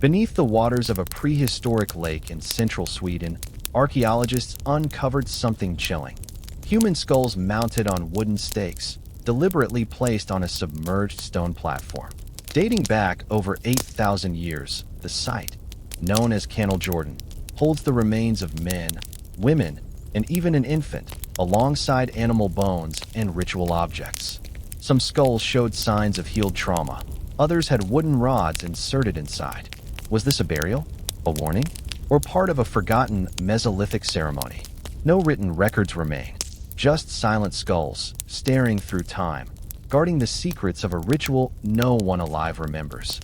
Beneath the waters of a prehistoric lake in central Sweden, archaeologists uncovered something chilling. Human skulls mounted on wooden stakes, deliberately placed on a submerged stone platform. Dating back over 8,000 years, the site, known as Jordan, holds the remains of men, women, and even an infant, alongside animal bones and ritual objects. Some skulls showed signs of healed trauma. Others had wooden rods inserted inside. Was this a burial, a warning, or part of a forgotten Mesolithic ceremony? No written records remain, just silent skulls, staring through time, guarding the secrets of a ritual no one alive remembers.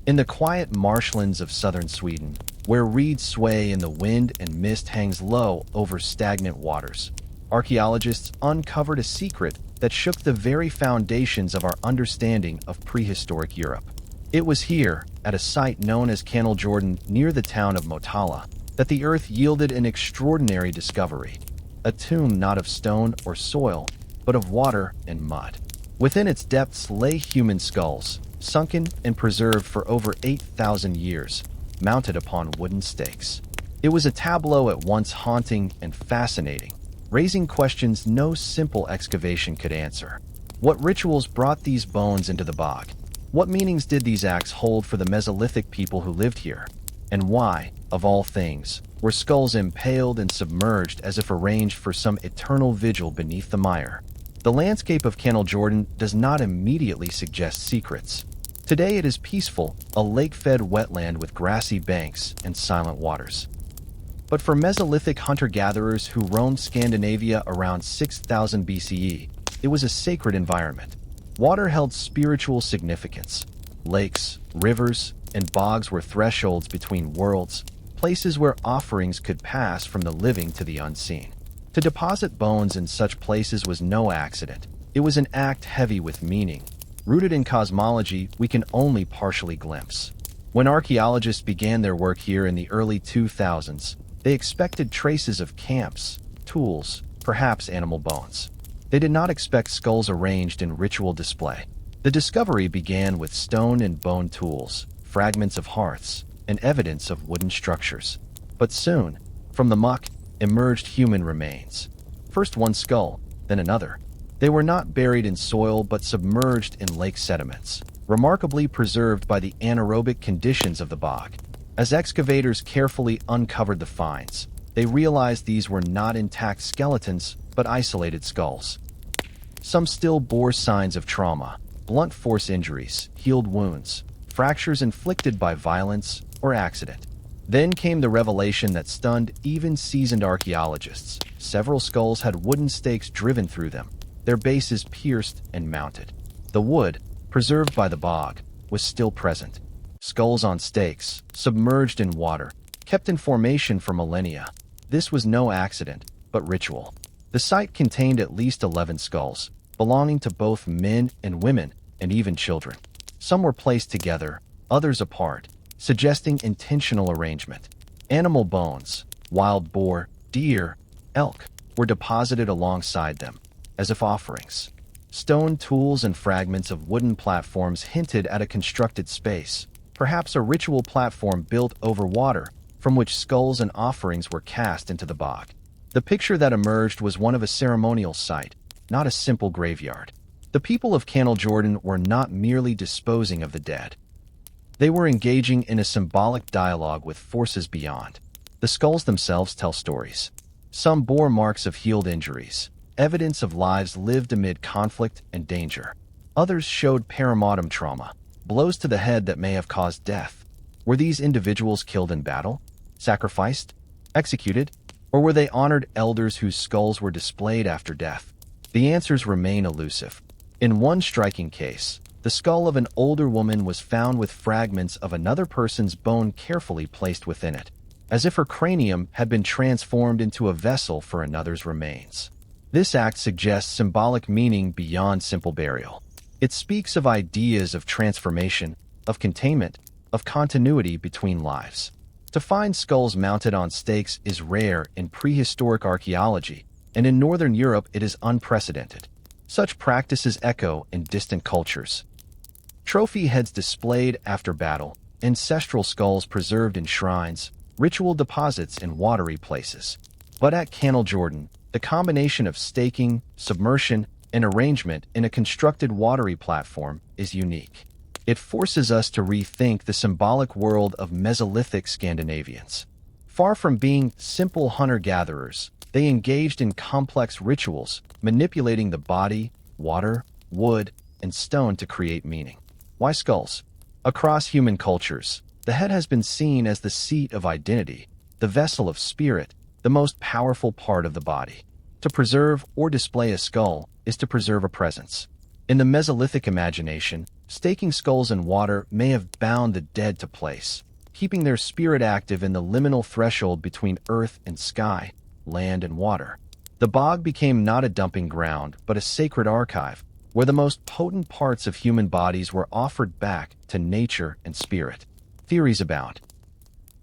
In the quiet marshlands of southern Sweden, where reeds sway in the wind and mist hangs low over stagnant waters, archaeologists uncovered a secret that shook the very foundations of our understanding of prehistoric Europe. It was here, at a site known as Jordan near the town of Motala, that the earth yielded an extraordinary discovery, a tomb not of stone or soil, but of water and mud. Within its depths lay human skulls, sunken and preserved for over 8,000 years, mounted upon wooden stakes. It was a tableau at once haunting and fascinating, raising questions no simple excavation could answer. What rituals brought these bones into the bog? What meanings did these acts hold for the Mesolithic people who lived here? And why, of all things, were skulls impaled and submerged as if arranged for some eternal vigil beneath the mire? The landscape of Jordan does not immediately suggest secrets. Today it is peaceful, a lake-fed wetland with grassy banks and silent waters. But for Mesolithic hunter-gatherers who roamed Scandinavia around 6000 BCE, it was a sacred environment. Water held spiritual significance. Lakes, rivers, and bogs were thresholds between worlds, places where offerings could pass from the living to the unseen. To deposit bones in such places was no accident. It was an act heavy with meaning, rooted in cosmology we can only partially glimpse. When archaeologists began their work here in the early 2000s, they expected traces of camps, tools, perhaps animal bones. They did not expect skulls arranged in ritual display. The discovery began with stone and bone tools, fragments of hearths, and evidence of wooden structures. But soon, from the muck, emerged human remains. First one skull, then another. They were not buried in soil but submerged in lake sediments, remarkably preserved by the anaerobic conditions of the bog. As excavators carefully uncovered the finds, they realized these were not intact skeletons but isolated skulls. Some still bore signs of trauma, blunt force injuries, healed wounds, fractures inflicted by violence or accident. Then came the revelation that stunned even seasoned archaeologists. Several skulls had wooden stakes driven through them, their bases pierced and mounted. The wood, preserved by the bog, was still present. Skulls on stakes, submerged in water, kept in formation for millennia. This was no accident, but ritual. The site contained at least 11 skulls, belonging to both men and women, and even children. Some were placed together, others apart, suggesting intentional arrangement. Animal bones, wild boar, deer, elk, were deposited alongside them, as if offerings. Stone tools and fragments of wooden platforms hinted at a constructed space, perhaps a ritual platform built over water, from which skulls and offerings were cast into the bog. The picture that emerged was one of a ceremonial site, not a simple graveyard. The people of Jordan were not merely disposing of the dead. They were engaging in a symbolic dialogue with forces beyond. The skulls themselves tell stories. Some bore marks of healed injuries, evidence of lives lived amid conflict and danger. Others showed perimortem trauma, blows to the head that may have caused death. Were these individuals killed in battle, sacrificed, executed, or were they honored elders whose skulls were displayed after death? The answers remain elusive. In one striking case, the skull of an older woman was found with fragments of another person's bone carefully placed within it, as if her cranium had been transformed into a vessel for another's remains. This act suggests symbolic meaning beyond simple burial. It speaks of ideas of transformation, of containment, of continuity between lives. To find skulls mounted on stakes is rare in prehistoric archaeology, and in Northern Europe it is unprecedented. Such practices echo in distant cultures. Trophy heads displayed after battle, ancestral skulls preserved in shrines, ritual deposits in watery places. But at Canal Jordan, the combination of staking, submersion, and arrangement in a constructed watery platform is unique. It forces us to rethink the symbolic world of Mesolithic Scandinavians. Far from being simple hunter-gatherers, they engaged in complex rituals, manipulating the body, water, wood, and stone to create meaning. Why skulls? Across human cultures, the head has been seen as the seat of identity, the vessel of spirit, the most powerful part of the body. To preserve or display a skull is to preserve a presence. In the Mesolithic imagination, staking skulls in water may have bound the dead to place, keeping their spirit active in the liminal threshold between earth and sky, land and water. The bog became not a dumping ground, but a sacred archive, where the most potent parts of human bodies were offered back to nature and spirit. Theories abound.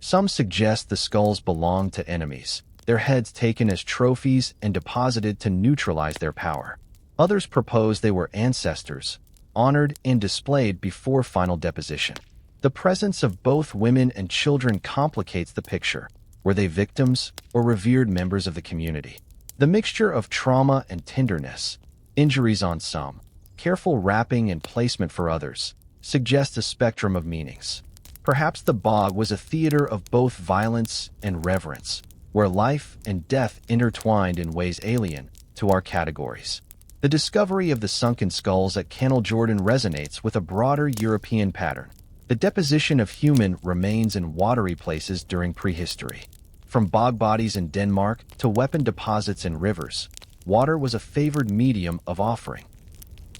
Some suggest the skulls belonged to enemies, their heads taken as trophies and deposited to neutralize their power. Others propose they were ancestors, honored and displayed before final deposition. The presence of both women and children complicates the picture. Were they victims or revered members of the community? The mixture of trauma and tenderness, injuries on some, careful wrapping and placement for others, suggests a spectrum of meanings. Perhaps the bog was a theater of both violence and reverence, where life and death intertwined in ways alien to our categories. The discovery of the sunken skulls at Canal Jordan resonates with a broader European pattern. The deposition of human remains in watery places during prehistory. From bog bodies in Denmark to weapon deposits in rivers, water was a favored medium of offering.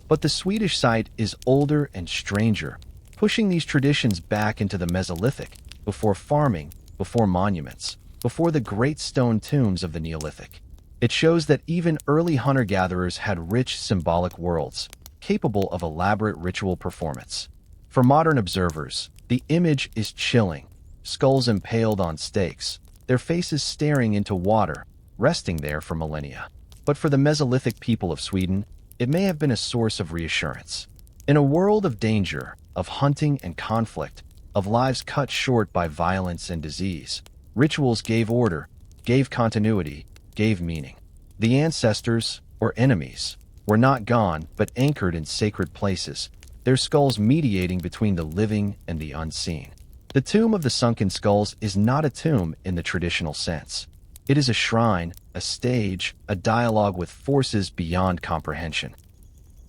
But the Swedish site is older and stranger, pushing these traditions back into the Mesolithic, before farming, before monuments, before the great stone tombs of the Neolithic. It shows that even early hunter-gatherers had rich symbolic worlds, capable of elaborate ritual performance. For modern observers, the image is chilling. Skulls impaled on stakes, their faces staring into water, resting there for millennia. But for the Mesolithic people of Sweden, it may have been a source of reassurance. In a world of danger, of hunting and conflict, of lives cut short by violence and disease, rituals gave order, gave continuity, gave meaning. The ancestors, or enemies, were not gone but anchored in sacred places, their skulls mediating between the living and the unseen. The tomb of the Sunken Skulls is not a tomb in the traditional sense. It is a shrine, a stage, a dialogue with forces beyond comprehension.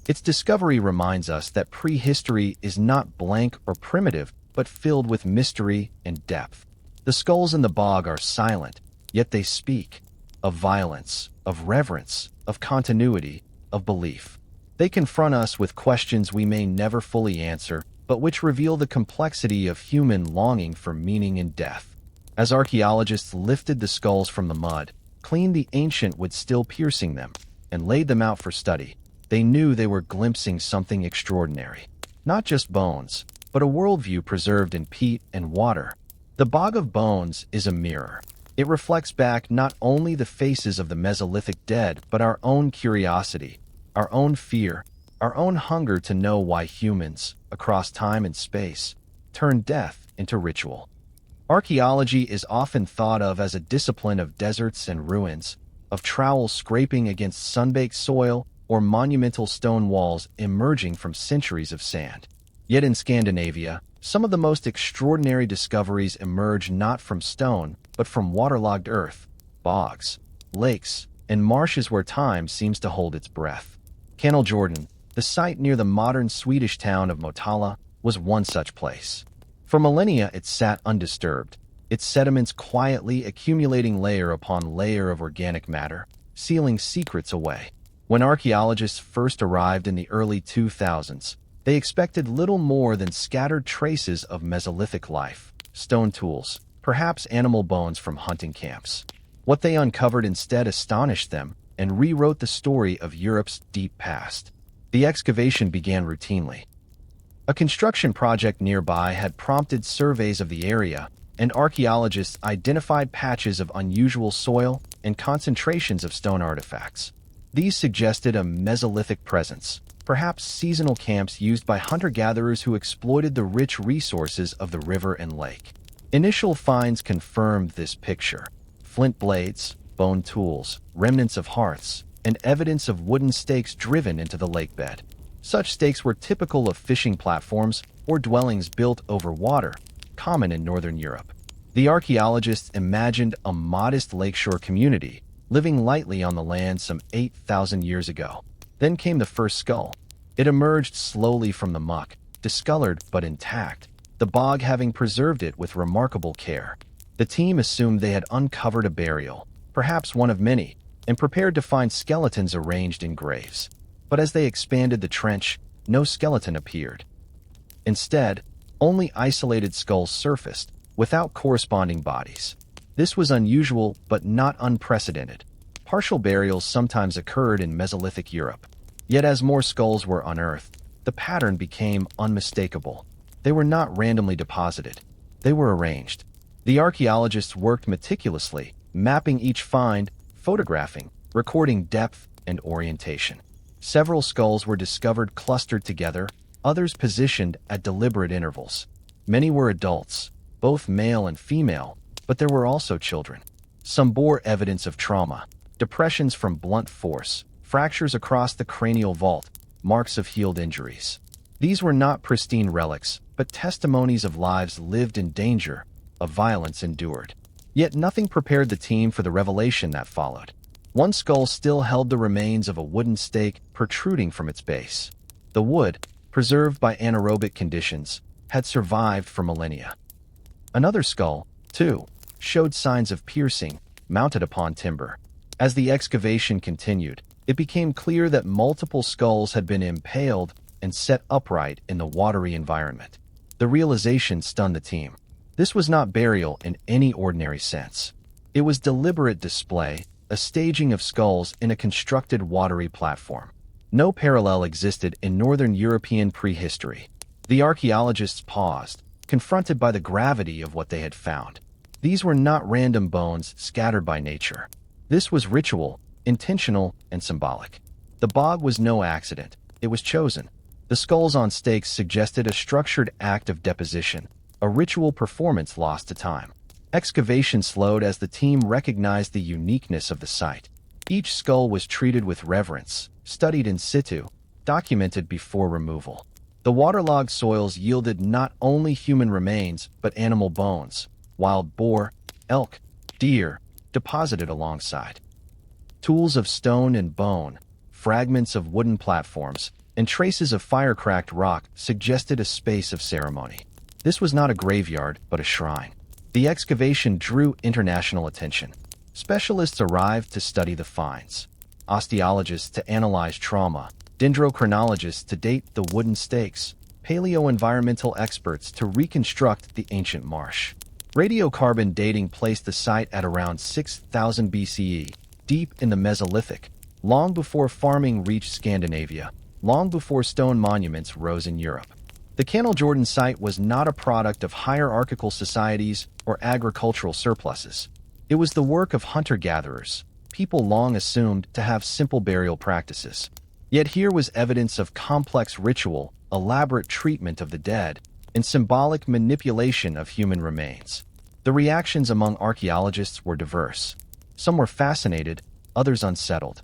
Its discovery reminds us that prehistory is not blank or primitive, but filled with mystery and depth. The skulls in the bog are silent, yet they speak of violence, of reverence, of continuity, of belief. They confront us with questions we may never fully answer, but which reveal the complexity of human longing for meaning in death. As archaeologists lifted the skulls from the mud, cleaned the ancient wood still piercing them, and laid them out for study, they knew they were glimpsing something extraordinary. Not just bones, but a worldview preserved in peat and water. The Bog of Bones is a mirror. It reflects back not only the faces of the Mesolithic dead, but our own curiosity, our own fear, our own hunger to know why humans, across time and space, turn death into ritual. Archaeology is often thought of as a discipline of deserts and ruins, of trowels scraping against sun-baked soil or monumental stone walls emerging from centuries of sand. Yet in Scandinavia, some of the most extraordinary discoveries emerge not from stone, but from waterlogged earth, bogs, lakes, and marshes where time seems to hold its breath. Canal Jordan, the site near the modern Swedish town of Motala, was one such place. For millennia it sat undisturbed, its sediments quietly accumulating layer upon layer of organic matter, sealing secrets away. When archaeologists first arrived in the early 2000s, they expected little more than scattered traces of Mesolithic life, stone tools, perhaps animal bones from hunting camps. What they uncovered instead astonished them and rewrote the story of Europe's deep past. The excavation began routinely. A construction project nearby had prompted surveys of the area, and archaeologists identified patches of unusual soil and concentrations of stone artifacts. These suggested a Mesolithic presence, perhaps seasonal camps used by hunter-gatherers who exploited the rich resources of the river and lake. Initial finds confirmed this picture. Flint blades, bone tools, remnants of hearths, and evidence of wooden stakes driven into the lake bed. Such stakes were typical of fishing platforms or dwellings built over water, common in northern Europe. The archaeologists imagined a modest lakeshore community, living lightly on the land some 8,000 years ago. Then came the first skull. It emerged slowly from the muck, discolored but intact, the bog having preserved it with remarkable care. The team assumed they had uncovered a burial, perhaps one of many, and prepared to find skeletons arranged in graves. But as they expanded the trench, no skeleton appeared. Instead, only isolated skulls surfaced, without corresponding bodies. This was unusual but not unprecedented. Partial burials sometimes occurred in Mesolithic Europe. Yet as more skulls were unearthed, the pattern became unmistakable. They were not randomly deposited. They were arranged. The archaeologists worked meticulously, mapping each find, photographing, recording depth and orientation. Several skulls were discovered clustered together, others positioned at deliberate intervals. Many were adults, both male and female, but there were also children. Some bore evidence of trauma, depressions from blunt force, fractures across the cranial vault, marks of healed injuries. These were not pristine relics, but testimonies of lives lived in danger, of violence endured. Yet nothing prepared the team for the revelation that followed. One skull still held the remains of a wooden stake protruding from its base. The wood, preserved by anaerobic conditions, had survived for millennia. Another skull, too, showed signs of piercing, mounted upon timber. As the excavation continued, it became clear that multiple skulls had been impaled and set upright in the watery environment. The realization stunned the team. This was not burial in any ordinary sense. It was deliberate display, a staging of skulls in a constructed watery platform. No parallel existed in northern European prehistory. The archaeologists paused, confronted by the gravity of what they had found. These were not random bones scattered by nature. This was ritual, intentional, and symbolic. The bog was no accident. It was chosen. The skulls on stakes suggested a structured act of deposition, a ritual performance lost to time. Excavation slowed as the team recognized the uniqueness of the site. Each skull was treated with reverence, studied in situ, documented before removal. The waterlogged soils yielded not only human remains, but animal bones, wild boar, elk, deer, deposited alongside. Tools of stone and bone, fragments of wooden platforms, and traces of fire-cracked rock suggested a space of ceremony. This was not a graveyard, but a shrine. The excavation drew international attention. Specialists arrived to study the finds. Osteologists to analyze trauma, dendrochronologists to date the wooden stakes, paleo-environmental experts to reconstruct the ancient marsh. Radiocarbon dating placed the site at around 6,000 BCE, deep in the Mesolithic, long before farming reached Scandinavia, long before stone monuments rose in Europe. The Canal Jordan site was not a product of hierarchical societies or agricultural surpluses. It was the work of hunter-gatherers, people long assumed to have simple burial practices. Yet here was evidence of complex ritual, elaborate treatment of the dead, and symbolic manipulation of human remains. The reactions among archaeologists were diverse. Some were fascinated, others unsettled.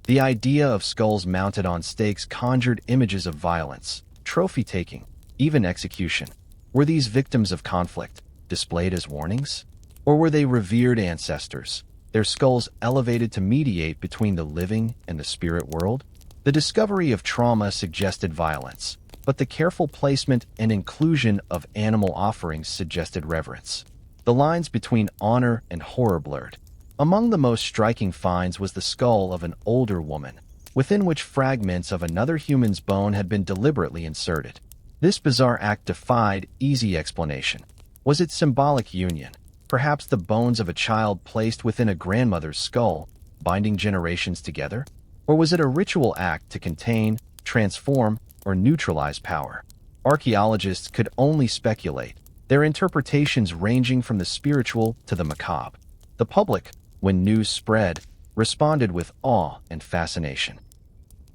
The idea of skulls mounted on stakes conjured images of violence, trophy-taking, even execution. Were these victims of conflict, displayed as warnings? Or were they revered ancestors, their skulls elevated to mediate between the living and the spirit world? The discovery of trauma suggested violence, but the careful placement and inclusion of animal offerings suggested reverence. The lines between honor and horror blurred. Among the most striking finds was the skull of an older woman, within which fragments of another human's bone had been deliberately inserted. This bizarre act defied easy explanation. Was it symbolic union? Perhaps the bones of a child placed within a grandmother's skull, binding generations together? Or was it a ritual act to contain, transform, or neutralize power? Archaeologists could only speculate, their interpretations ranging from the spiritual to the macabre. The public, when news spread, responded with awe and fascination.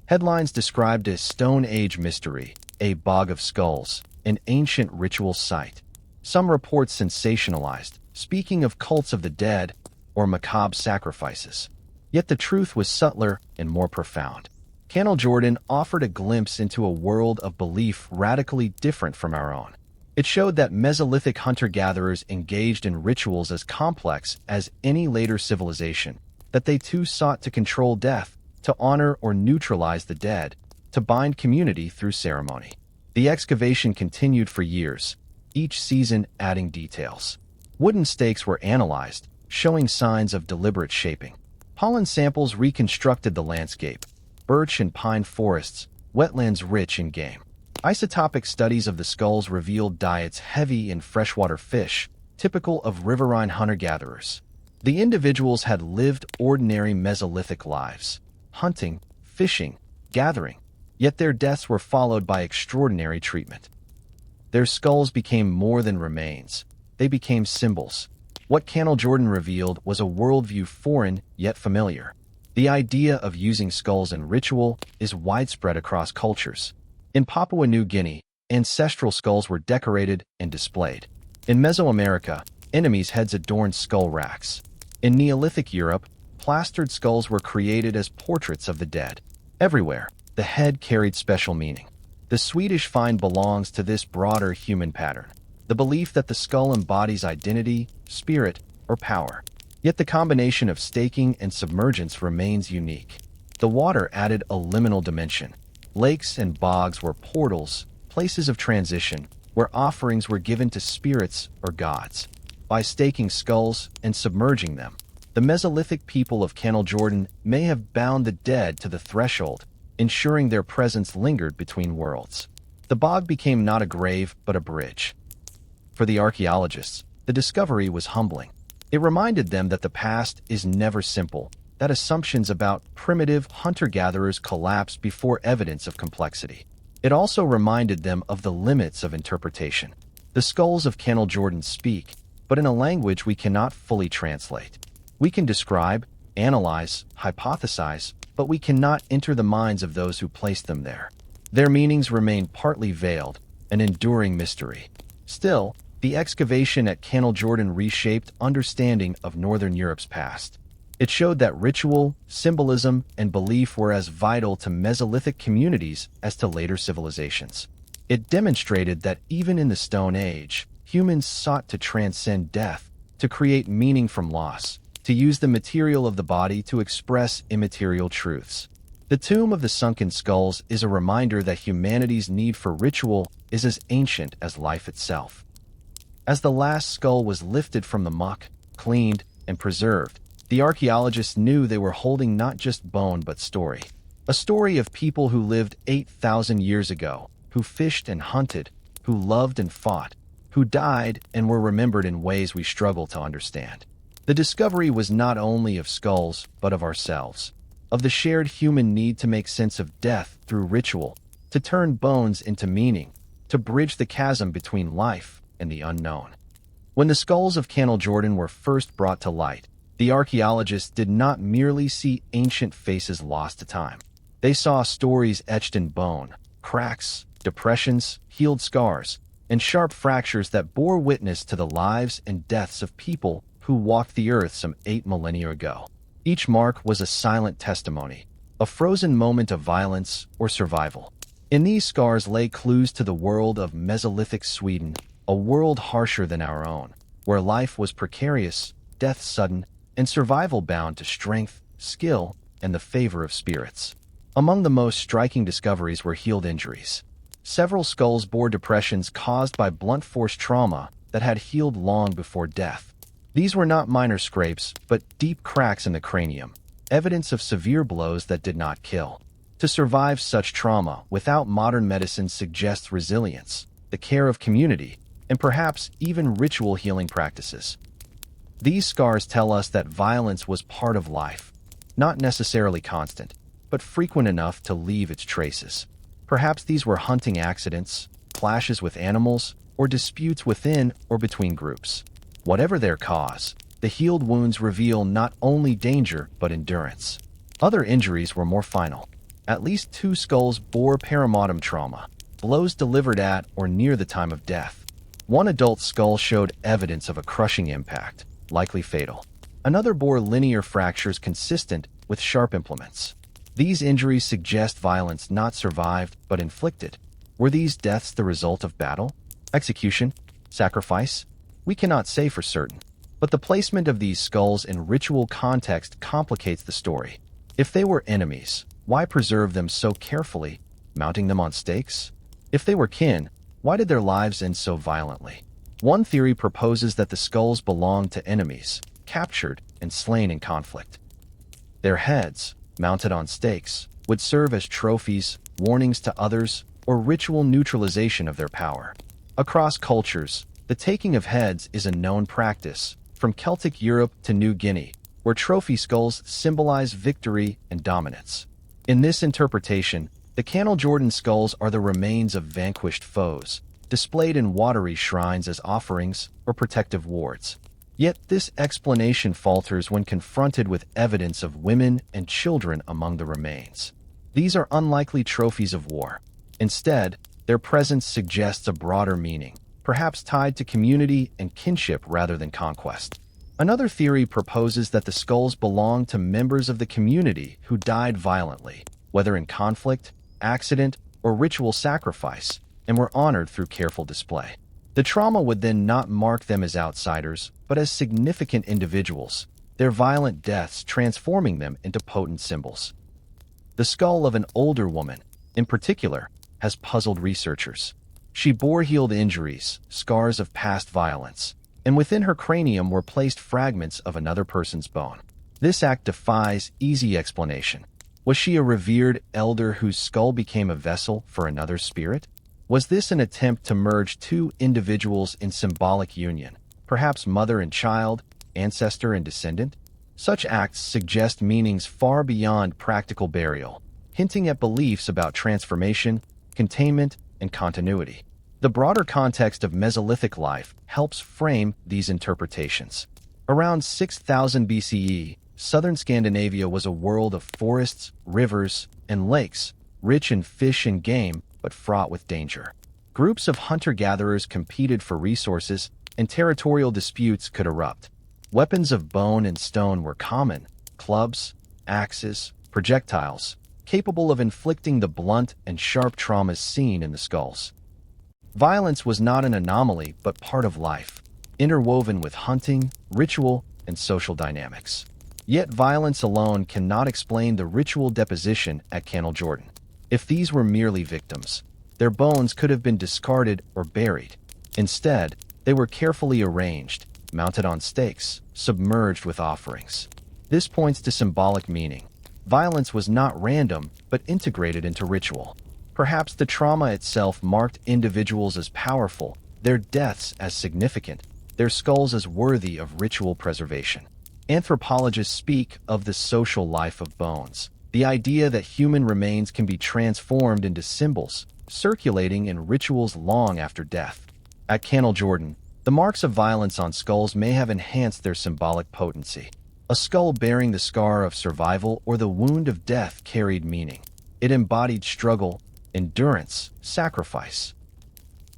Headlines described a Stone Age mystery, a bog of skulls, an ancient ritual site. Some reports sensationalized, speaking of cults of the dead or macabre sacrifices. Yet the truth was subtler and more profound. Jordan offered a glimpse into a world of belief radically different from our own. It showed that Mesolithic hunter-gatherers engaged in rituals as complex as any later civilization, that they too sought to control death, to honor or neutralize the dead, to bind community through ceremony. The excavation continued for years, each season adding details. Wooden stakes were analyzed, showing signs of deliberate shaping. Pollen samples reconstructed the landscape, birch and pine forests, wetlands rich in game. Isotopic studies of the skulls revealed diets heavy in freshwater fish, typical of riverine hunter-gatherers. The individuals had lived ordinary Mesolithic lives, hunting, fishing, gathering, yet their deaths were followed by extraordinary treatment. Their skulls became more than remains. They became symbols. What Jordan revealed was a worldview foreign yet familiar. The idea of using skulls in ritual is widespread across cultures. In Papua New Guinea, ancestral skulls were decorated and displayed. In Mesoamerica, enemies' heads adorned skull racks. In Neolithic Europe, plastered skulls were created as portraits of the dead. Everywhere, the head carried special meaning. The Swedish find belongs to this broader human pattern, the belief that the skull embodies identity, spirit, or power. Yet the combination of staking and submergence remains unique. The water added a liminal dimension. Lakes and bogs were portals, places of transition, where offerings were given to spirits or gods. By staking skulls and submerging them, the Mesolithic people of Jordan may have bound the dead to the threshold, ensuring their presence lingered between worlds. The bog became not a grave, but a bridge. For the archaeologists, the discovery was humbling. It reminded them that the past is never simple, that assumptions about primitive hunter-gatherers collapse before evidence of complexity. It also reminded them of the limits of interpretation. The skulls of Jordan speak, but in a language we cannot fully translate. We can describe, analyze, hypothesize, but we cannot enter the minds of those who placed them there. Their meanings remain partly veiled, an enduring mystery. Still, the excavation at Jordan reshaped understanding of Northern Europe's past. It showed that ritual, symbolism, and belief were as vital to Mesolithic communities as to later civilizations. It demonstrated that even in the Stone Age, humans sought to transcend death, to create meaning from loss, to use the material of the body to express immaterial truths. The Tomb of the Sunken Skulls is a reminder that humanity's need for ritual is as ancient as life itself. As the last skull was lifted from the muck, cleaned, and preserved, the archaeologists knew they were holding not just bone but story. A story of people who lived 8,000 years ago, who fished and hunted, who loved and fought, who died and were remembered in ways we struggle to understand. The discovery was not only of skulls, but of ourselves, of the shared human need to make sense of death through ritual, to turn bones into meaning, to bridge the chasm between life and the unknown. When the skulls of Jordan were first brought to light, the archaeologists did not merely see ancient faces lost to time. They saw stories etched in bone, cracks, depressions, healed scars, and sharp fractures that bore witness to the lives and deaths of people who walked the earth some 8 millennia ago. Each mark was a silent testimony, a frozen moment of violence or survival. In these scars lay clues to the world of Mesolithic Sweden, a world harsher than our own, where life was precarious, death sudden, and survival bound to strength, skill, and the favor of spirits. Among the most striking discoveries were healed injuries. Several skulls bore depressions caused by blunt force trauma that had healed long before death. These were not minor scrapes, but deep cracks in the cranium, evidence of severe blows that did not kill. To survive such trauma without modern medicine suggests resilience, the care of community, and perhaps even ritual healing practices. These scars tell us that violence was part of life, not necessarily constant, but frequent enough to leave its traces. Perhaps these were hunting accidents, clashes with animals, or disputes within or between groups. Whatever their cause, the healed wounds reveal not only danger but endurance. Other injuries were more final. At least 2 skulls bore perimortem trauma, blows delivered at or near the time of death. One adult skull showed evidence of a crushing impact, likely fatal. Another bore linear fractures consistent with sharp implements. These injuries suggest violence not survived but inflicted. Were these deaths the result of battle, execution, sacrifice? We cannot say for certain, but the placement of these skulls in ritual context complicates the story. If they were enemies, why preserve them so carefully, mounting them on stakes? If they were kin, why did their lives end so violently? One theory proposes that the skulls belonged to enemies, captured and slain in conflict. Their heads, mounted on stakes, would serve as trophies, warnings to others, or ritual neutralization of their power. Across cultures, the taking of heads is a known practice, from Celtic Europe to New Guinea, where trophy skulls symbolize victory and dominance. In this interpretation, the Canal Jordan skulls are the remains of vanquished foes, displayed in watery shrines as offerings or protective wards. Yet this explanation falters when confronted with evidence of women and children among the remains. These are unlikely trophies of war. Instead, their presence suggests a broader meaning, perhaps tied to community and kinship rather than conquest. Another theory proposes that the skulls belong to members of the community who died violently, whether in conflict, accident, or ritual sacrifice, and were honored through careful display. The trauma would then not mark them as outsiders, but as significant individuals, their violent deaths transforming them into potent symbols. The skull of an older woman, in particular, has puzzled researchers. She bore healed injuries, scars of past violence, and within her cranium were placed fragments of another person's bone. This act defies easy explanation. Was she a revered elder whose skull became a vessel for another's spirit? Was this an attempt to merge 2 individuals in symbolic union, perhaps mother and child, ancestor and descendant? Such acts suggest meanings far beyond practical burial, hinting at beliefs about transformation, containment, and continuity. The broader context of Mesolithic life helps frame these interpretations. Around 6000 BCE, southern Scandinavia was a world of forests, rivers, and lakes, rich in fish and game, but fraught with danger. Groups of hunter-gatherers competed for resources, and territorial disputes could erupt. Weapons of bone and stone were common: clubs, axes, projectiles, capable of inflicting the blunt and sharp traumas seen in the skulls. Violence was not an anomaly, but part of life, interwoven with hunting, ritual, and social dynamics. Yet violence alone cannot explain the ritual deposition at Canal Jordan. If these were merely victims, their bones could have been discarded or buried. Instead, they were carefully arranged, mounted on stakes, submerged with offerings. This points to symbolic meaning. Violence was not random, but integrated into ritual. Perhaps the trauma itself marked individuals as powerful, their deaths as significant, their skulls as worthy of ritual preservation. Anthropologists speak of the social life of bones, the idea that human remains can be transformed into symbols, circulating in rituals long after death. At Canal Jordan, the marks of violence on skulls may have enhanced their symbolic potency. A skull bearing the scar of survival or the wound of death carried meaning. It embodied struggle, endurance, sacrifice.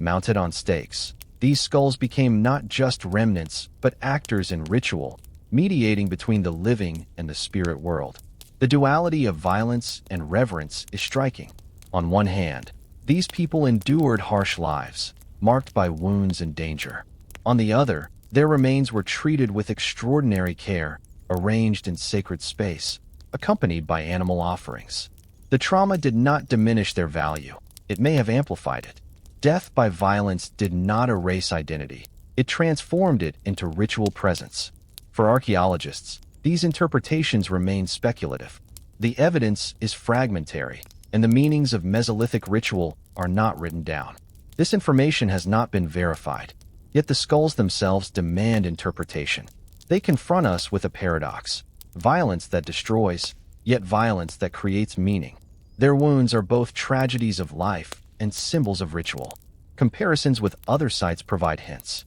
Mounted on stakes, these skulls became not just remnants, but actors in ritual, mediating between the living and the spirit world. The duality of violence and reverence is striking. On one hand, these people endured harsh lives, marked by wounds and danger. On the other, their remains were treated with extraordinary care, arranged in sacred space, accompanied by animal offerings. The trauma did not diminish their value. It may have amplified it. Death by violence did not erase identity. It transformed it into ritual presence. For archaeologists, these interpretations remain speculative. The evidence is fragmentary, and the meanings of Mesolithic ritual are not written down. This information has not been verified, yet the skulls themselves demand interpretation. They confront us with a paradox: violence that destroys, yet violence that creates meaning. Their wounds are both tragedies of life and symbols of ritual. Comparisons with other sites provide hints.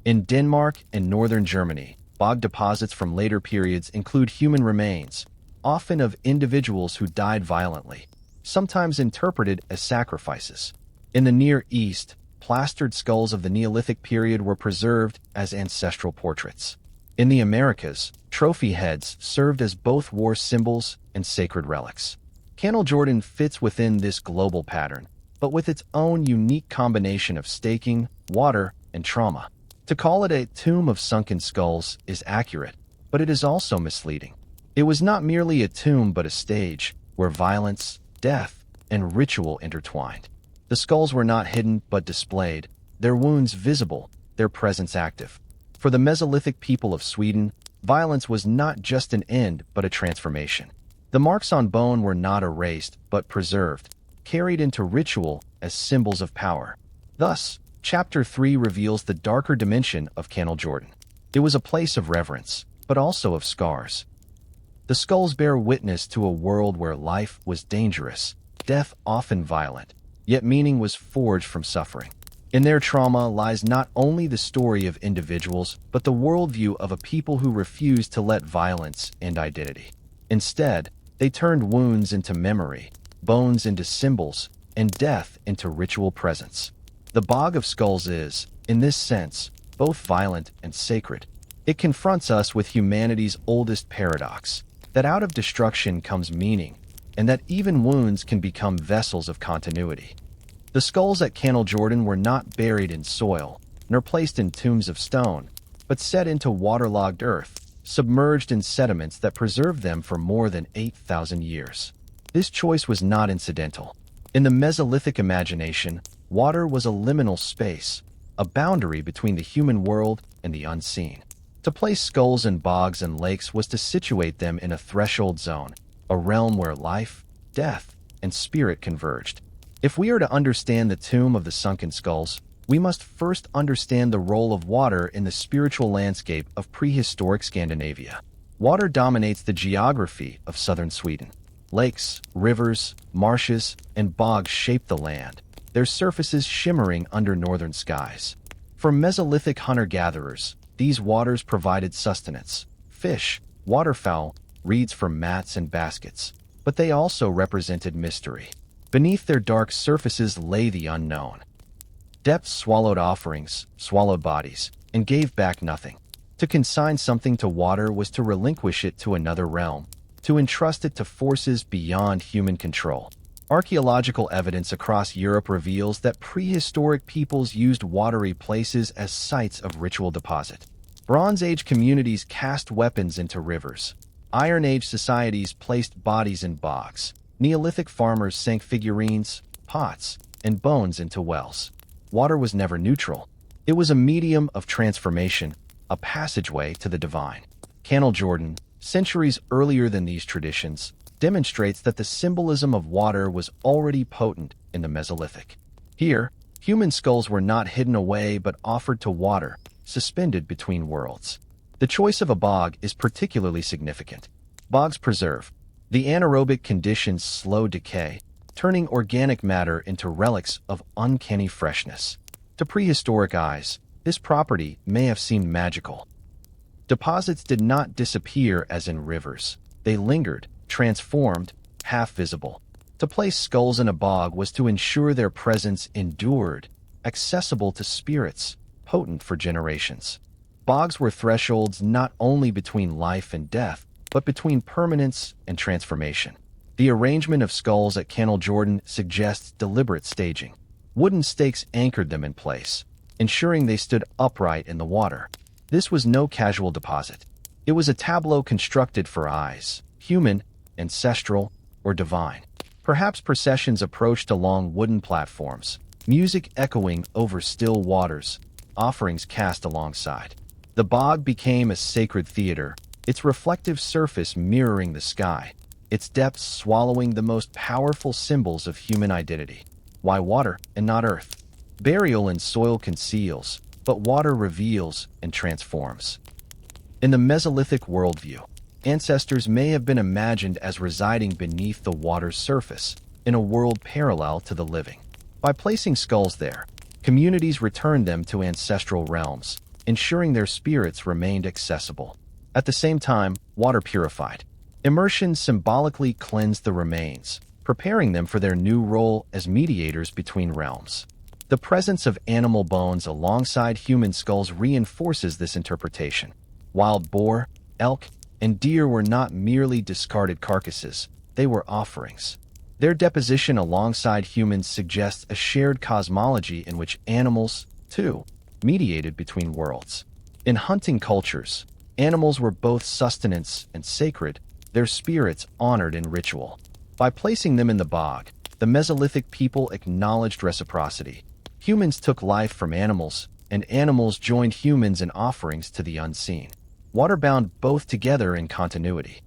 In Denmark and northern Germany, bog deposits from later periods include human remains, often of individuals who died violently, sometimes interpreted as sacrifices. In the Near East, plastered skulls of the Neolithic period were preserved as ancestral portraits. In the Americas, trophy heads served as both war symbols and sacred relics. Jordan fits within this global pattern, but with its own unique combination of staking, water, and trauma. To call it a tomb of sunken skulls is accurate, but it is also misleading. It was not merely a tomb but a stage where violence, death, and ritual intertwined. The skulls were not hidden but displayed, their wounds visible, their presence active. For the Mesolithic people of Sweden, violence was not just an end but a transformation. The marks on bone were not erased but preserved, carried into ritual as symbols of power. Thus, Chapter 3 reveals the darker dimension of Jordan. It was a place of reverence, but also of scars. The skulls bear witness to a world where life was dangerous, death often violent, yet meaning was forged from suffering. In their trauma lies not only the story of individuals, but the worldview of a people who refused to let violence end identity. Instead, they turned wounds into memory, bones into symbols, and death into ritual presence. The Bog of Skulls is, in this sense, both violent and sacred. It confronts us with humanity's oldest paradox, that out of destruction comes meaning, and that even wounds can become vessels of continuity. The skulls at Jordan were not buried in soil, nor placed in tombs of stone, but set into waterlogged earth, submerged in sediments that preserved them for more than 8,000 years. This choice was not incidental. In the Mesolithic imagination, water was a liminal space, a boundary between the human world and the unseen. To place skulls in bogs and lakes was to situate them in a threshold zone, a realm where life, death, and spirit converged. If we are to understand the tomb of the Sunken Skulls, we must first understand the role of water in the spiritual landscape of prehistoric Scandinavia. Water dominates the geography of southern Sweden. Lakes, rivers, marshes, and bogs shape the land, their surfaces shimmering under northern skies. For Mesolithic hunter-gatherers, these waters provided sustenance: fish, waterfowl, reeds for mats and baskets. But they also represented mystery. Beneath their dark surfaces lay the unknown. Depths swallowed offerings, swallowed bodies, and gave back nothing. To consign something to water was to relinquish it to another realm, to entrust it to forces beyond human control. Archaeological evidence across Europe reveals that prehistoric peoples used watery places as sites of ritual deposit. Bronze Age communities cast weapons into rivers. Iron Age societies placed bodies in bogs. Neolithic farmers sank figurines, pots, and bones into wells. Water was never neutral. It was a medium of transformation, a passageway to the divine. Jordan, centuries earlier than these traditions, demonstrates that the symbolism of water was already potent in the Mesolithic. Here, human skulls were not hidden away but offered to water, suspended between worlds. The choice of a bog is particularly significant. Bogs preserve. The anaerobic conditions slow decay, turning organic matter into relics of uncanny freshness. To prehistoric eyes, this property may have seemed magical. Deposits did not disappear as in rivers. They lingered, transformed, half-visible. To place skulls in a bog was to ensure their presence endured, accessible to spirits, potent for generations. Bogs were thresholds not only between life and death, but between permanence and transformation. The arrangement of skulls at Jordan suggests deliberate staging. Wooden stakes anchored them in place, ensuring they stood upright in the water. This was no casual deposit. It was a tableau constructed for eyes, human, ancestral, or divine. Perhaps processions approached along wooden platforms, music echoing over still waters, offerings cast alongside. The bog became a sacred theater, its reflective surface mirroring the sky, its depths swallowing the most powerful symbols of human identity. Why water and not earth? Burial in soil conceals, but water reveals and transforms. In the Mesolithic worldview, ancestors may have been imagined as residing beneath the water's surface, in a world parallel to the living. By placing skulls there, communities returned them to ancestral realms, ensuring their spirits remained accessible. At the same time, water purified. Immersion symbolically cleansed the remains, preparing them for their new role as mediators between realms. The presence of animal bones alongside human skulls reinforces this interpretation. Wild boar, elk, and deer were not merely discarded carcasses, they were offerings. Their deposition alongside humans suggests a shared cosmology in which animals, too, mediated between worlds. In hunting cultures, animals were both sustenance and sacred, their spirits honored in ritual. By placing them in the bog, the Mesolithic people acknowledged reciprocity. Humans took life from animals, and animals joined humans in offerings to the unseen. Water bound both together in continuity.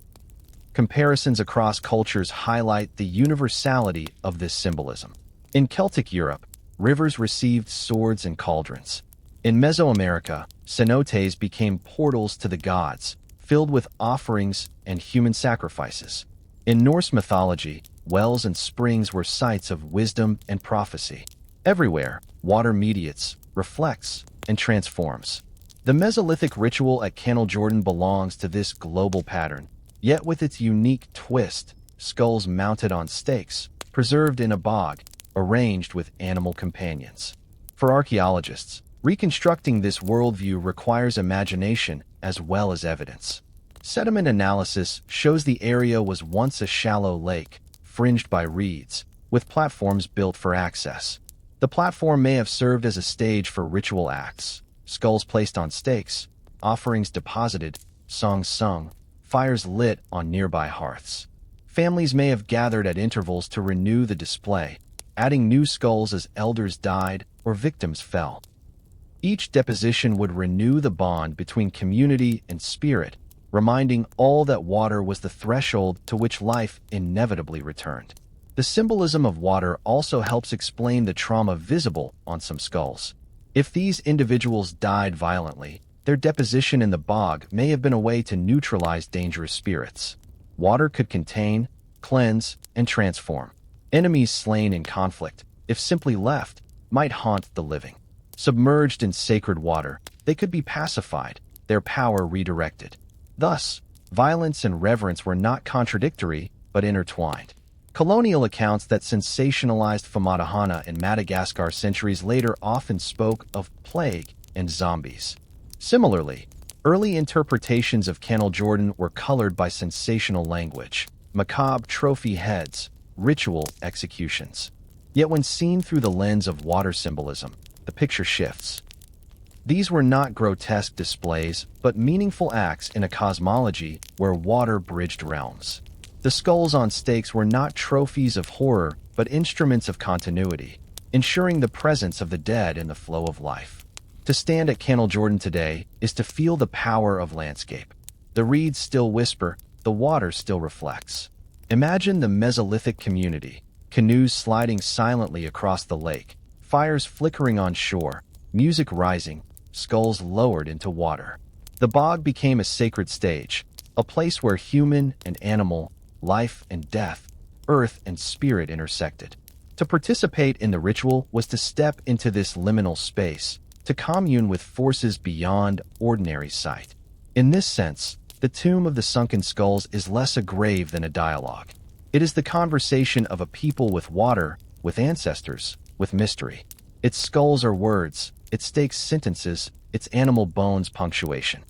Comparisons across cultures highlight the universality of this symbolism. In Celtic Europe, rivers received swords and cauldrons. In Mesoamerica, cenotes became portals to the gods, filled with offerings and human sacrifices. In Norse mythology, wells and springs were sites of wisdom and prophecy. Everywhere, water mediates, reflects, and transforms. The Mesolithic ritual at Canal Jordan belongs to this global pattern, yet with its unique twist, skulls mounted on stakes, preserved in a bog, arranged with animal companions. For archaeologists, reconstructing this worldview requires imagination as well as evidence. Sediment analysis shows the area was once a shallow lake, fringed by reeds, with platforms built for access. The platform may have served as a stage for ritual acts, skulls placed on stakes, offerings deposited, songs sung, fires lit on nearby hearths. Families may have gathered at intervals to renew the display, adding new skulls as elders died or victims fell. Each deposition would renew the bond between community and spirit, reminding all that water was the threshold to which life inevitably returned. The symbolism of water also helps explain the trauma visible on some skulls. If these individuals died violently, their deposition in the bog may have been a way to neutralize dangerous spirits. Water could contain, cleanse, and transform. Enemies slain in conflict, if simply left, might haunt the living. Submerged in sacred water, they could be pacified, their power redirected. Thus, violence and reverence were not contradictory, but intertwined. Colonial accounts that sensationalized Famadihana in Madagascar centuries later often spoke of plague and zombies. Similarly, early interpretations of Canal Jordan were colored by sensational language, macabre trophy heads, ritual executions. Yet when seen through the lens of water symbolism, the picture shifts. These were not grotesque displays, but meaningful acts in a cosmology where water bridged realms. The skulls on stakes were not trophies of horror, but instruments of continuity, ensuring the presence of the dead in the flow of life. To stand at Canal Jordan today is to feel the power of landscape. The reeds still whisper, the water still reflects. Imagine the Mesolithic community, canoes sliding silently across the lake, fires flickering on shore, music rising, skulls lowered into water. The bog became a sacred stage, a place where human and animal, life and death, earth and spirit intersected. To participate in the ritual was to step into this liminal space, to commune with forces beyond ordinary sight. In this sense, the tomb of the Sunken Skulls is less a grave than a dialogue. It is the conversation of a people with water, with ancestors, with mystery. Its skulls are words, its stakes sentences, its animal bones punctuation.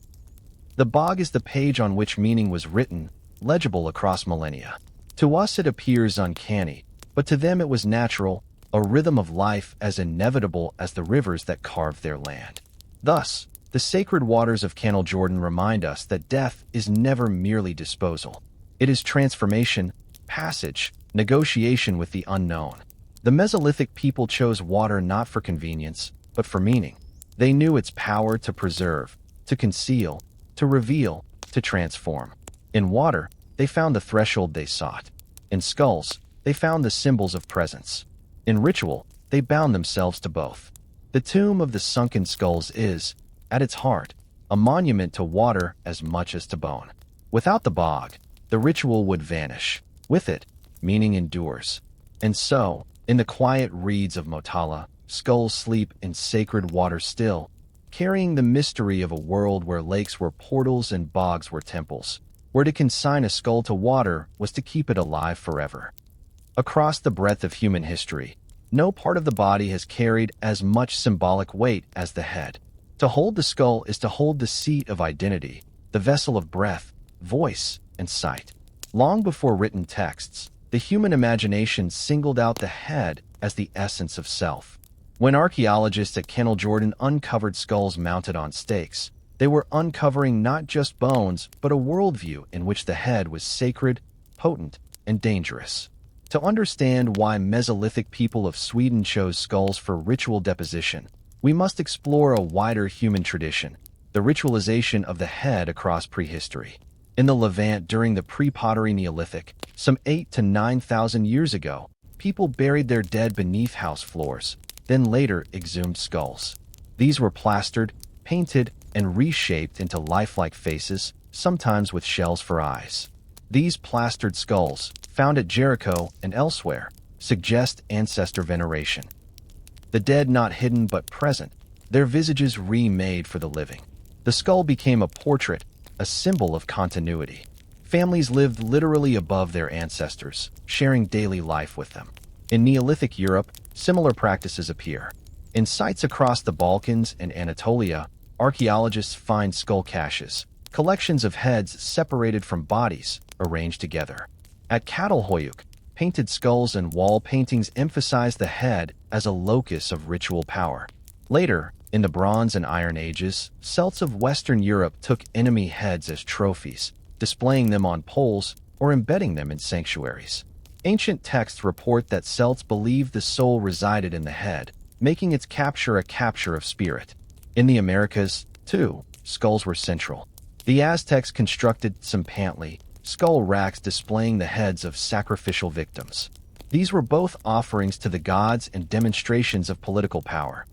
The bog is the page on which meaning was written, legible across millennia. To us it appears uncanny, but to them it was natural, a rhythm of life as inevitable as the rivers that carved their land. Thus, the sacred waters of Canal Jordan remind us that death is never merely disposal. It is transformation, passage, negotiation with the unknown. The Mesolithic people chose water not for convenience, but for meaning. They knew its power to preserve, to conceal, to reveal, to transform. In water, they found the threshold they sought. In skulls, they found the symbols of presence. In ritual, they bound themselves to both. The tomb of the Sunken Skulls is, at its heart, a monument to water as much as to bone. Without the bog, the ritual would vanish. With it, meaning endures. And so, in the quiet reeds of Motala, skulls sleep in sacred water still, carrying the mystery of a world where lakes were portals and bogs were temples, where to consign a skull to water was to keep it alive forever. Across the breadth of human history, no part of the body has carried as much symbolic weight as the head. To hold the skull is to hold the seat of identity, the vessel of breath, voice, and sight. Long before written texts, the human imagination singled out the head as the essence of self. When archaeologists at Jordan uncovered skulls mounted on stakes, they were uncovering not just bones, but a worldview in which the head was sacred, potent, and dangerous. To understand why Mesolithic people of Sweden chose skulls for ritual deposition, we must explore a wider human tradition, the ritualization of the head across prehistory. In the Levant during the pre-pottery Neolithic, some 8,000 to 9,000 years ago, people buried their dead beneath house floors, then later exhumed skulls. These were plastered, painted, and reshaped into lifelike faces, sometimes with shells for eyes. These plastered skulls, found at Jericho and elsewhere, suggest ancestor veneration. The dead not hidden but present, their visages remade for the living. The skull became a portrait, a symbol of continuity. Families lived literally above their ancestors, sharing daily life with them. In Neolithic Europe, similar practices appear. In sites across the Balkans and Anatolia, archaeologists find skull caches, collections of heads separated from bodies, arranged together. At Catalhoyuk, painted skulls and wall paintings emphasize the head as a locus of ritual power. Later, in the Bronze and Iron Ages, Celts of Western Europe took enemy heads as trophies, displaying them on poles or embedding them in sanctuaries. Ancient texts report that Celts believed the soul resided in the head, making its capture a capture of spirit. In the Americas, too, skulls were central. The Aztecs constructed tzompantli, skull racks displaying the heads of sacrificial victims. These were both offerings to the gods and demonstrations of political power.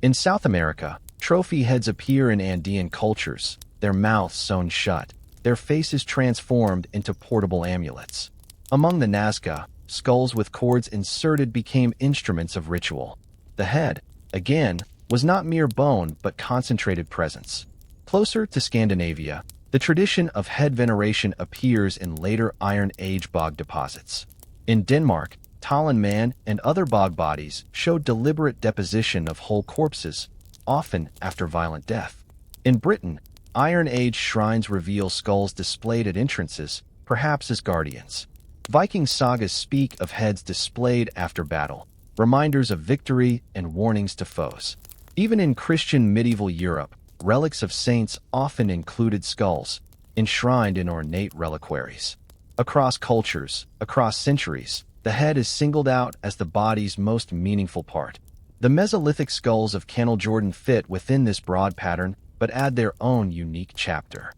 In South America, trophy heads appear in Andean cultures, their mouths sewn shut, their faces transformed into portable amulets. Among the Nazca, skulls with cords inserted became instruments of ritual. The head, again, was not mere bone but concentrated presence. Closer to Scandinavia, the tradition of head veneration appears in later Iron Age bog deposits. In Denmark, Tollen Man and other bog bodies showed deliberate deposition of whole corpses, often after violent death. In Britain, Iron Age shrines reveal skulls displayed at entrances, perhaps as guardians. Viking sagas speak of heads displayed after battle, reminders of victory and warnings to foes. Even in Christian medieval Europe, relics of saints often included skulls, enshrined in ornate reliquaries. Across cultures, across centuries, the head is singled out as the body's most meaningful part. The Mesolithic skulls of Jordan fit within this broad pattern, but add their own unique chapter.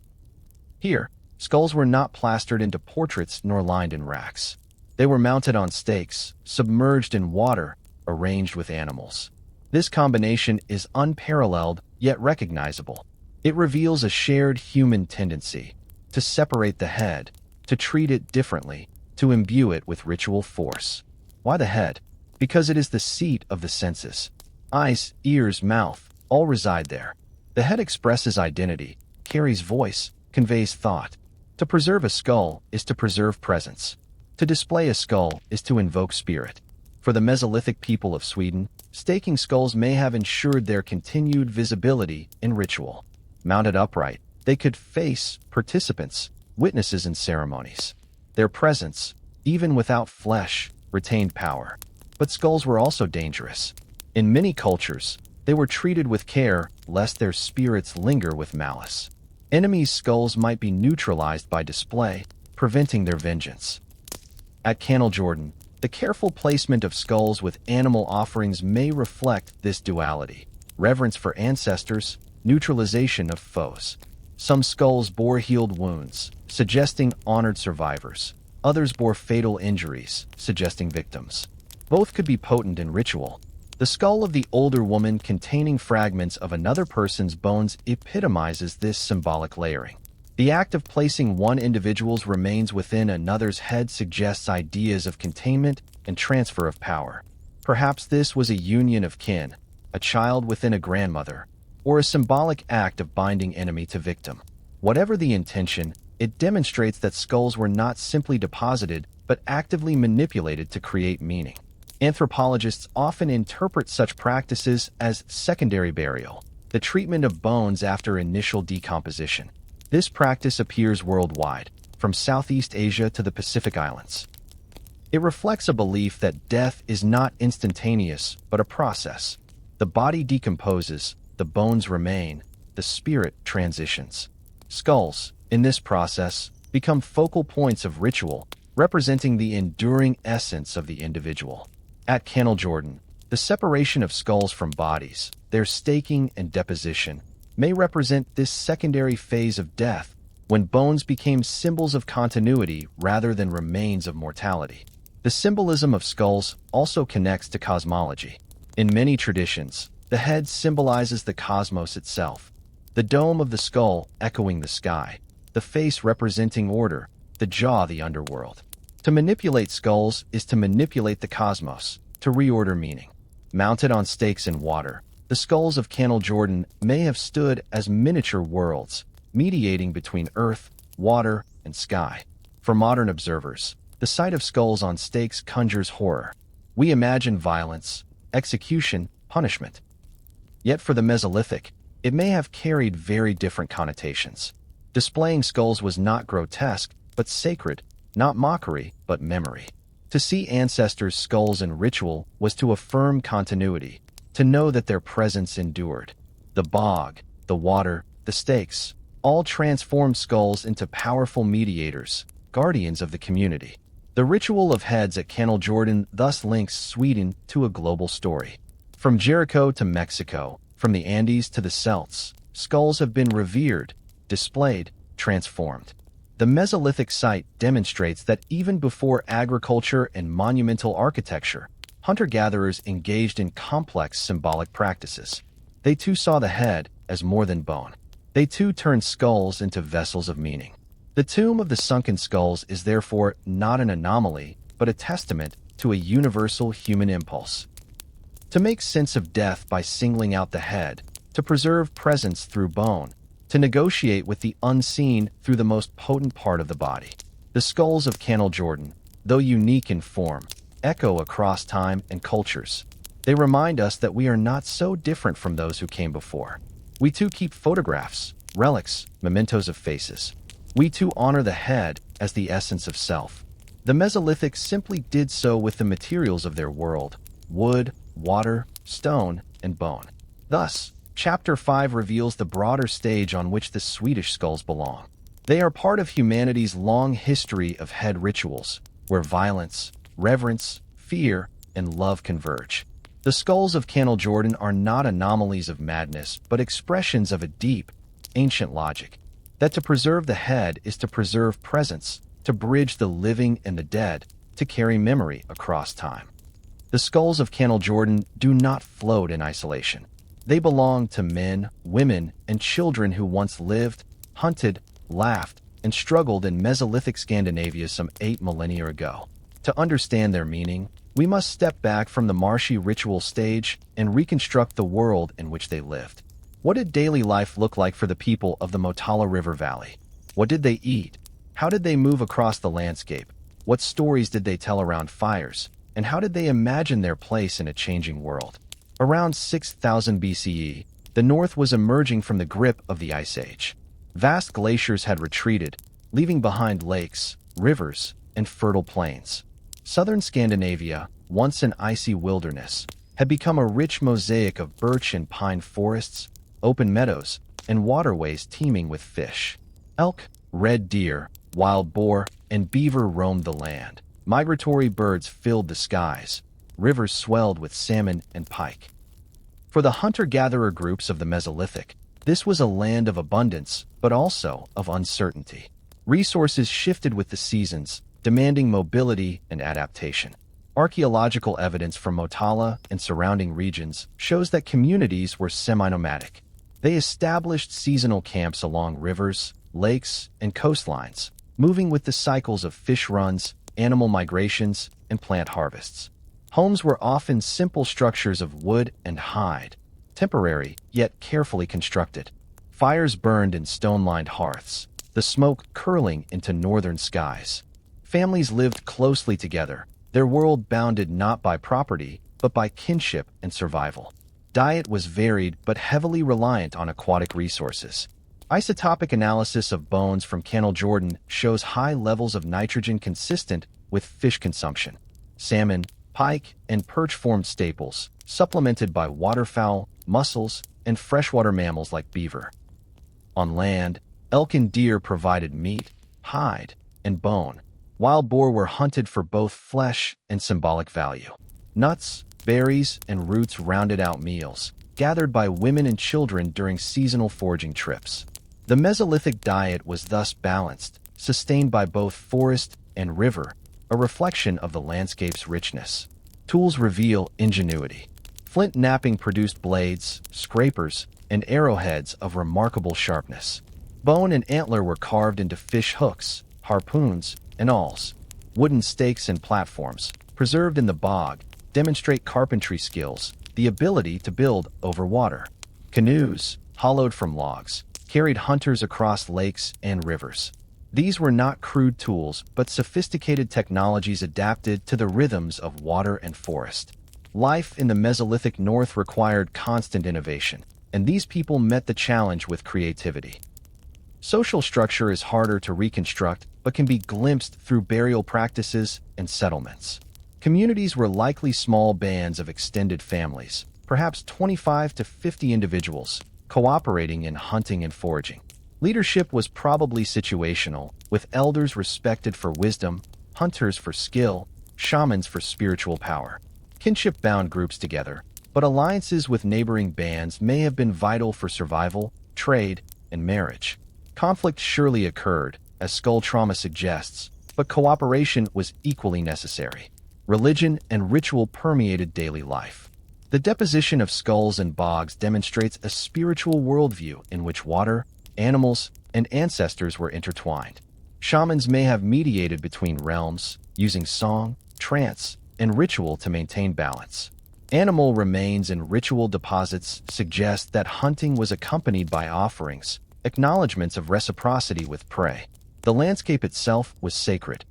Here, skulls were not plastered into portraits nor lined in racks. They were mounted on stakes, submerged in water, arranged with animals. This combination is unparalleled, yet recognizable. It reveals a shared human tendency to separate the head, to treat it differently, to imbue it with ritual force. Why the head? Because it is the seat of the senses. Eyes, ears, mouth, all reside there. The head expresses identity, carries voice, conveys thought. To preserve a skull is to preserve presence. To display a skull is to invoke spirit. For the Mesolithic people of Sweden, staking skulls may have ensured their continued visibility in ritual. Mounted upright, they could face participants, witnesses in ceremonies. Their presence, even without flesh, retained power. But skulls were also dangerous. In many cultures, they were treated with care lest their spirits linger with malice. Enemies' skulls might be neutralized by display, preventing their vengeance. At Jordan, the careful placement of skulls with animal offerings may reflect this duality: reverence for ancestors, neutralization of foes. Some skulls bore healed wounds, suggesting honored survivors. Others bore fatal injuries, suggesting victims. Both could be potent in ritual. The skull of the older woman containing fragments of another person's bones epitomizes this symbolic layering. The act of placing one individual's remains within another's head suggests ideas of containment and transfer of power. Perhaps this was a union of kin, a child within a grandmother, or a symbolic act of binding enemy to victim. Whatever the intention, it demonstrates that skulls were not simply deposited, but actively manipulated to create meaning. Anthropologists often interpret such practices as secondary burial, the treatment of bones after initial decomposition. This practice appears worldwide, from Southeast Asia to the Pacific Islands. It reflects a belief that death is not instantaneous, but a process. The body decomposes, the bones remain, the spirit transitions. Skulls, in this process, become focal points of ritual, representing the enduring essence of the individual. At Jordan, the separation of skulls from bodies, their staking and deposition, may represent this secondary phase of death, when bones became symbols of continuity rather than remains of mortality. The symbolism of skulls also connects to cosmology. In many traditions, the head symbolizes the cosmos itself, the dome of the skull echoing the sky, the face representing order, the jaw the underworld. To manipulate skulls is to manipulate the cosmos, to reorder meaning. Mounted on stakes in water, the skulls of Jordan may have stood as miniature worlds, mediating between earth, water, and sky. For modern observers, the sight of skulls on stakes conjures horror. We imagine violence, execution, punishment. Yet for the Mesolithic, it may have carried very different connotations. Displaying skulls was not grotesque, but sacred, not mockery, but memory. To see ancestors' skulls in ritual was to affirm continuity, to know that their presence endured. The bog, the water, the stakes, all transformed skulls into powerful mediators, guardians of the community. The ritual of heads at Jordan thus links Sweden to a global story. From Jericho to Mexico, from the Andes to the Celts, skulls have been revered, displayed, transformed. The Mesolithic site demonstrates that even before agriculture and monumental architecture, hunter-gatherers engaged in complex symbolic practices. They too saw the head as more than bone. They too turned skulls into vessels of meaning. The tomb of the Sunken Skulls is therefore not an anomaly, but a testament to a universal human impulse. To make sense of death by singling out the head, to preserve presence through bone, to negotiate with the unseen through the most potent part of the body. The skulls of Jordan, though unique in form, echo across time and cultures. They remind us that we are not so different from those who came before. We too keep photographs, relics, mementos of faces. We too honor the head as the essence of self. The Mesolithic simply did so with the materials of their world: wood, water, stone, and bone. Thus, Chapter 5 reveals the broader stage on which the Swedish skulls belong. They are part of humanity's long history of head rituals, where violence, reverence, fear, and love converge. The skulls of Jordan are not anomalies of madness, but expressions of a deep, ancient logic. That to preserve the head is to preserve presence, to bridge the living and the dead, to carry memory across time. The skulls of Jordan do not float in isolation. They belong to men, women, and children who once lived, hunted, laughed, and struggled in Mesolithic Scandinavia some 8 millennia ago. To understand their meaning, we must step back from the marshy ritual stage and reconstruct the world in which they lived. What did daily life look like for the people of the Motala River Valley? What did they eat? How did they move across the landscape? What stories did they tell around fires? And how did they imagine their place in a changing world? Around 6000 BCE, the North was emerging from the grip of the Ice Age. Vast glaciers had retreated, leaving behind lakes, rivers, and fertile plains. Southern Scandinavia, once an icy wilderness, had become a rich mosaic of birch and pine forests, open meadows, and waterways teeming with fish. Elk, red deer, wild boar, and beaver roamed the land. Migratory birds filled the skies. Rivers swelled with salmon and pike. For the hunter-gatherer groups of the Mesolithic, this was a land of abundance, but also of uncertainty. Resources shifted with the seasons, demanding mobility and adaptation. Archaeological evidence from Motala and surrounding regions shows that communities were semi-nomadic. They established seasonal camps along rivers, lakes, and coastlines, moving with the cycles of fish runs, animal migrations, and plant harvests. Homes were often simple structures of wood and hide, temporary yet carefully constructed. Fires burned in stone-lined hearths, the smoke curling into northern skies. Families lived closely together, their world bounded not by property, but by kinship and survival. Diet was varied but heavily reliant on aquatic resources. Isotopic analysis of bones from Canal Jordan shows high levels of nitrogen consistent with fish consumption. Salmon, pike, and perch formed staples, supplemented by waterfowl, mussels, and freshwater mammals like beaver. On land, elk and deer provided meat, hide, and bone. Wild boar were hunted for both flesh and symbolic value. Nuts, berries, and roots rounded out meals, gathered by women and children during seasonal foraging trips. The Mesolithic diet was thus balanced, sustained by both forest and river, a reflection of the landscape's richness. Tools reveal ingenuity. Flint knapping produced blades, scrapers, and arrowheads of remarkable sharpness. Bone and antler were carved into fish hooks, harpoons, and awls. Wooden stakes and platforms, preserved in the bog, demonstrate carpentry skills, the ability to build over water. Canoes, hollowed from logs, carried hunters across lakes and rivers. These were not crude tools, but sophisticated technologies adapted to the rhythms of water and forest. Life in the Mesolithic North required constant innovation, and these people met the challenge with creativity. Social structure is harder to reconstruct, but can be glimpsed through burial practices and settlements. Communities were likely small bands of extended families, perhaps 25 to 50 individuals, cooperating in hunting and foraging. Leadership was probably situational, with elders respected for wisdom, hunters for skill, shamans for spiritual power. Kinship bound groups together, but alliances with neighboring bands may have been vital for survival, trade, and marriage. Conflict surely occurred, as skull trauma suggests, but cooperation was equally necessary. Religion and ritual permeated daily life. The deposition of skulls and bogs demonstrates a spiritual worldview in which water, animals, and ancestors were intertwined. Shamans may have mediated between realms, using song, trance, and ritual to maintain balance. Animal remains and ritual deposits suggest that hunting was accompanied by offerings, acknowledgments of reciprocity with prey. The landscape itself was sacred.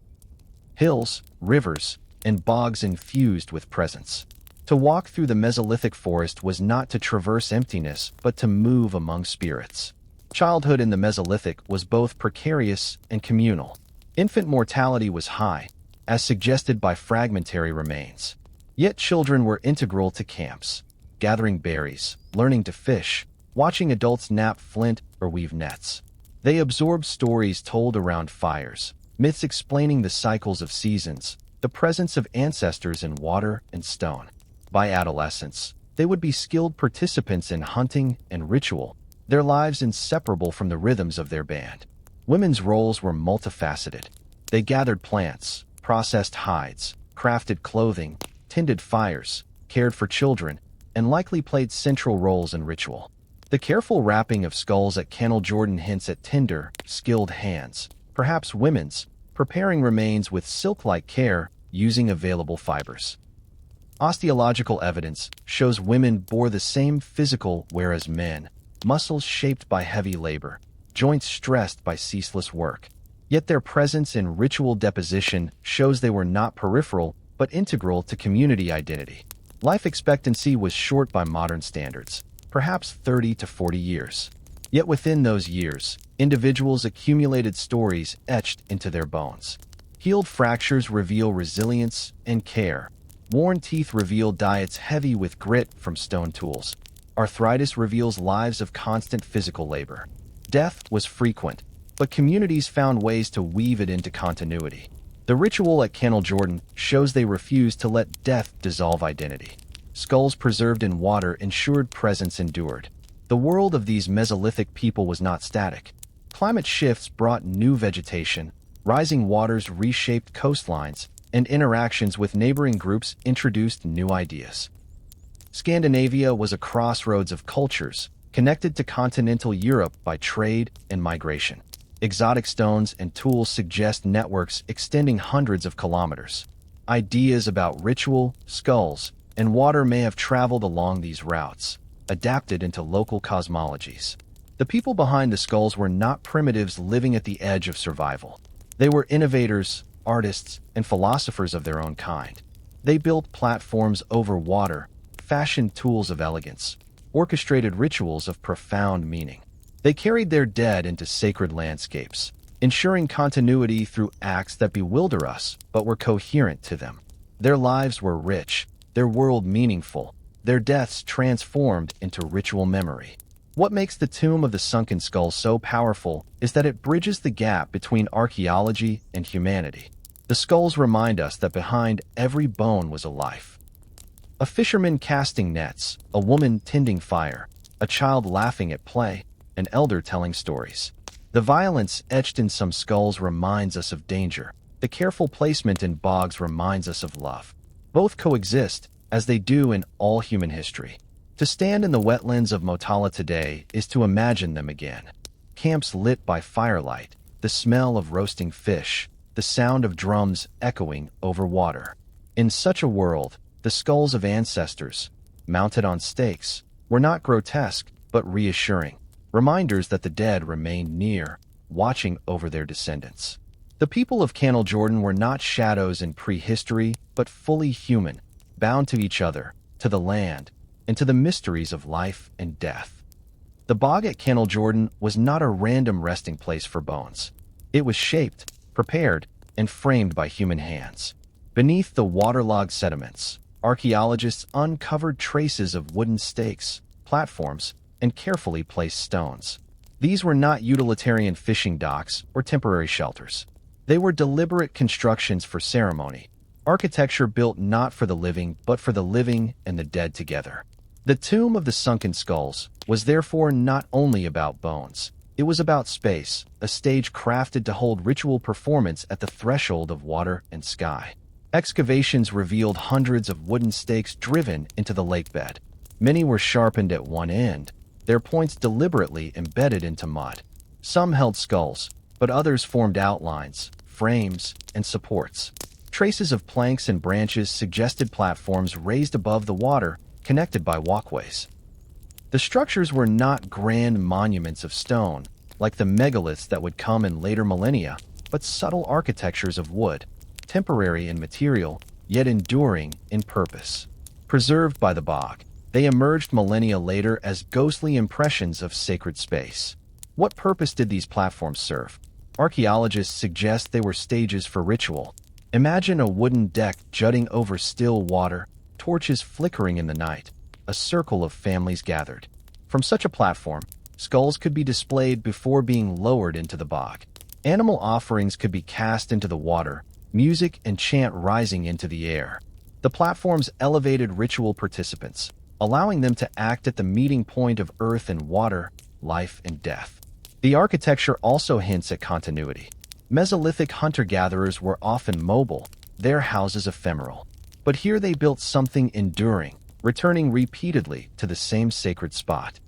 Hills, rivers, and bogs infused with presence. To walk through the Mesolithic forest was not to traverse emptiness, but to move among spirits. Childhood in the Mesolithic was both precarious and communal. Infant mortality was high, as suggested by fragmentary remains. Yet children were integral to camps, gathering berries, learning to fish, watching adults nap flint or weave nets. They absorbed stories told around fires, myths explaining the cycles of seasons, the presence of ancestors in water and stone. By adolescence, they would be skilled participants in hunting and ritual, their lives inseparable from the rhythms of their band. Women's roles were multifaceted. They gathered plants, processed hides, crafted clothing, tended fires, cared for children, and likely played central roles in ritual. The careful wrapping of skulls at Canal Jordan hints at tender, skilled hands, perhaps women's, preparing remains with silk-like care using available fibers. Osteological evidence shows women bore the same physical wear as men, muscles shaped by heavy labor, joints stressed by ceaseless work. Yet their presence in ritual deposition shows they were not peripheral, but integral to community identity. Life expectancy was short by modern standards, perhaps 30 to 40 years. Yet within those years, individuals accumulated stories etched into their bones. Healed fractures reveal resilience and care. Worn teeth reveal diets heavy with grit from stone tools. Arthritis reveals lives of constant physical labor. Death was frequent, but communities found ways to weave it into continuity. The ritual at Canal Jordan shows they refused to let death dissolve identity. Skulls preserved in water ensured presence endured. The world of these Mesolithic people was not static. Climate shifts brought new vegetation, rising waters reshaped coastlines, and interactions with neighboring groups introduced new ideas. Scandinavia was a crossroads of cultures, connected to continental Europe by trade and migration. Exotic stones and tools suggest networks extending hundreds of kilometers. Ideas about ritual, skulls, and water may have traveled along these routes, adapted into local cosmologies. The The people behind the skulls were not primitives living at the edge of survival. They were innovators, artists, and philosophers of their own kind. They built platforms over water, fashioned tools of elegance, orchestrated rituals of profound meaning. They carried their dead into sacred landscapes, ensuring continuity through acts that bewilder us but were coherent to them. Their lives were rich, their world meaningful, their deaths transformed into ritual memory. What makes the Tomb of the Sunken Skulls so powerful is that it bridges the gap between archaeology and humanity. The skulls remind us that behind every bone was a life. A fisherman casting nets, a woman tending fire, a child laughing at play, an elder telling stories. The violence etched in some skulls reminds us of danger. The careful placement in bogs reminds us of love. Both coexist, as they do in all human history. To stand in the wetlands of Motala today is to imagine them again. Camps lit by firelight, the smell of roasting fish, the sound of drums echoing over water. In such a world, the skulls of ancestors, mounted on stakes, were not grotesque but reassuring, reminders that the dead remained near, watching over their descendants. The people of Canal Jordan were not shadows in prehistory, but fully human, bound to each other, to the land, and to the mysteries of life and death. The bog at Canal Jordan was not a random resting place for bones. It was shaped, prepared, and framed by human hands. Beneath the waterlogged sediments, archaeologists uncovered traces of wooden stakes, platforms, and carefully placed stones. These were not utilitarian fishing docks or temporary shelters. They were deliberate constructions for ceremony, architecture built not for the living but for the living and the dead together. The Tomb of the Sunken Skulls was therefore not only about bones. It was about space, a stage crafted to hold ritual performance at the threshold of water and sky. Excavations revealed hundreds of wooden stakes driven into the lake bed. Many were sharpened at one end, their points deliberately embedded into mud. Some held skulls, but others formed outlines, frames, and supports. Traces of planks and branches suggested platforms raised above the water, connected by walkways. The structures were not grand monuments of stone, like the megaliths that would come in later millennia, but subtle architectures of wood, temporary in material, yet enduring in purpose. Preserved by the bog, they emerged millennia later as ghostly impressions of sacred space. What purpose did these platforms serve? Archaeologists suggest they were stages for ritual. Imagine a wooden deck jutting over still water, torches flickering in the night, a circle of families gathered. From such a platform, skulls could be displayed before being lowered into the bog. Animal offerings could be cast into the water, music and chant rising into the air. The platforms elevated ritual participants, allowing them to act at the meeting point of earth and water, life and death. The architecture also hints at continuity. Mesolithic hunter-gatherers were often mobile, their houses ephemeral. But here they built something enduring, returning repeatedly to the same sacred spot.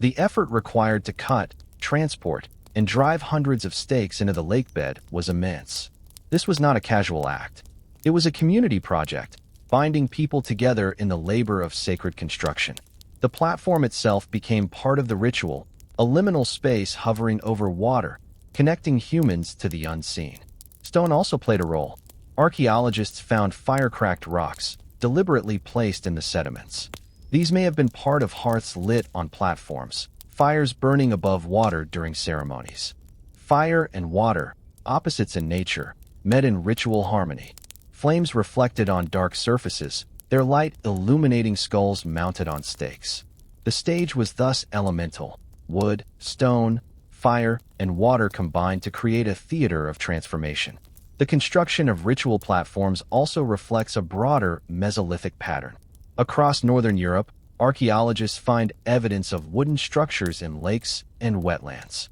The effort required to cut, transport, and drive hundreds of stakes into the lake bed was immense. This was not a casual act. It was a community project, binding people together in the labor of sacred construction. The platform itself became part of the ritual, a liminal space hovering over water, connecting humans to the unseen. Stone also played a role. Archaeologists found fire-cracked rocks, deliberately placed in the sediments. These may have been part of hearths lit on platforms, fires burning above water during ceremonies. Fire and water, opposites in nature, met in ritual harmony. Flames reflected on dark surfaces, their light illuminating skulls mounted on stakes. The stage was thus elemental. Wood, stone, fire, and water combined to create a theater of transformation. The construction of ritual platforms also reflects a broader Mesolithic pattern. Across northern Europe, archaeologists find evidence of wooden structures in lakes and wetlands.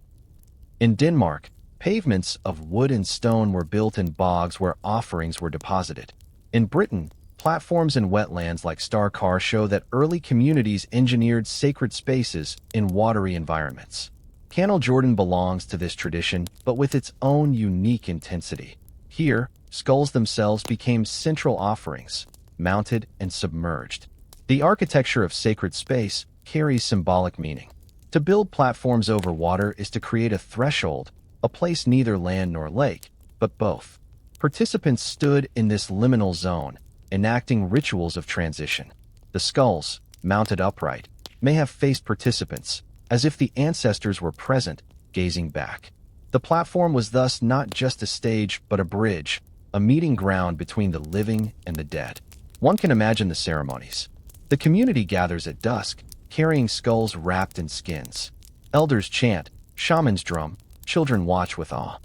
In Denmark, pavements of wood and stone were built in bogs where offerings were deposited. In Britain, platforms in wetlands like Starcar show that early communities engineered sacred spaces in watery environments. Canal Jordan belongs to this tradition, but with its own unique intensity. Here, skulls themselves became central offerings, mounted and submerged. The architecture of sacred space carries symbolic meaning. To build platforms over water is to create a threshold, a place neither land nor lake, but both. Participants stood in this liminal zone, enacting rituals of transition. The skulls, mounted upright, may have faced participants, as if the ancestors were present, gazing back. The platform was thus not just a stage, but a bridge, a meeting ground between the living and the dead. One can imagine the ceremonies. The community gathers at dusk, carrying skulls wrapped in skins. Elders chant, shamans drum, children watch with awe.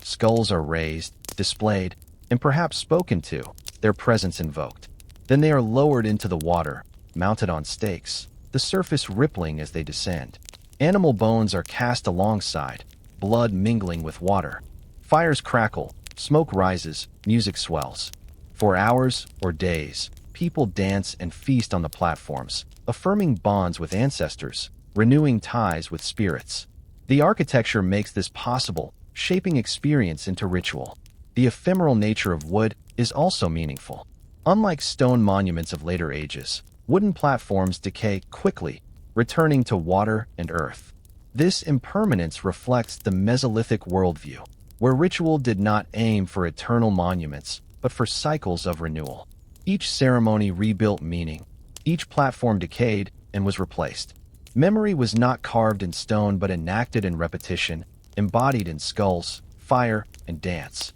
Skulls are raised, displayed, and perhaps spoken to, their presence invoked. Then they are lowered into the water, mounted on stakes, the surface rippling as they descend. Animal bones are cast alongside, blood mingling with water. Fires crackle, smoke rises, music swells. For hours or days, people dance and feast on the platforms, affirming bonds with ancestors, renewing ties with spirits. The architecture makes this possible, shaping experience into ritual. The ephemeral nature of wood is also meaningful. Unlike stone monuments of later ages, wooden platforms decay quickly, returning to water and earth. This impermanence reflects the Mesolithic worldview, where ritual did not aim for eternal monuments, but for cycles of renewal. Each ceremony rebuilt meaning. Each platform decayed and was replaced. Memory was not carved in stone but enacted in repetition, embodied in skulls, fire, and dance.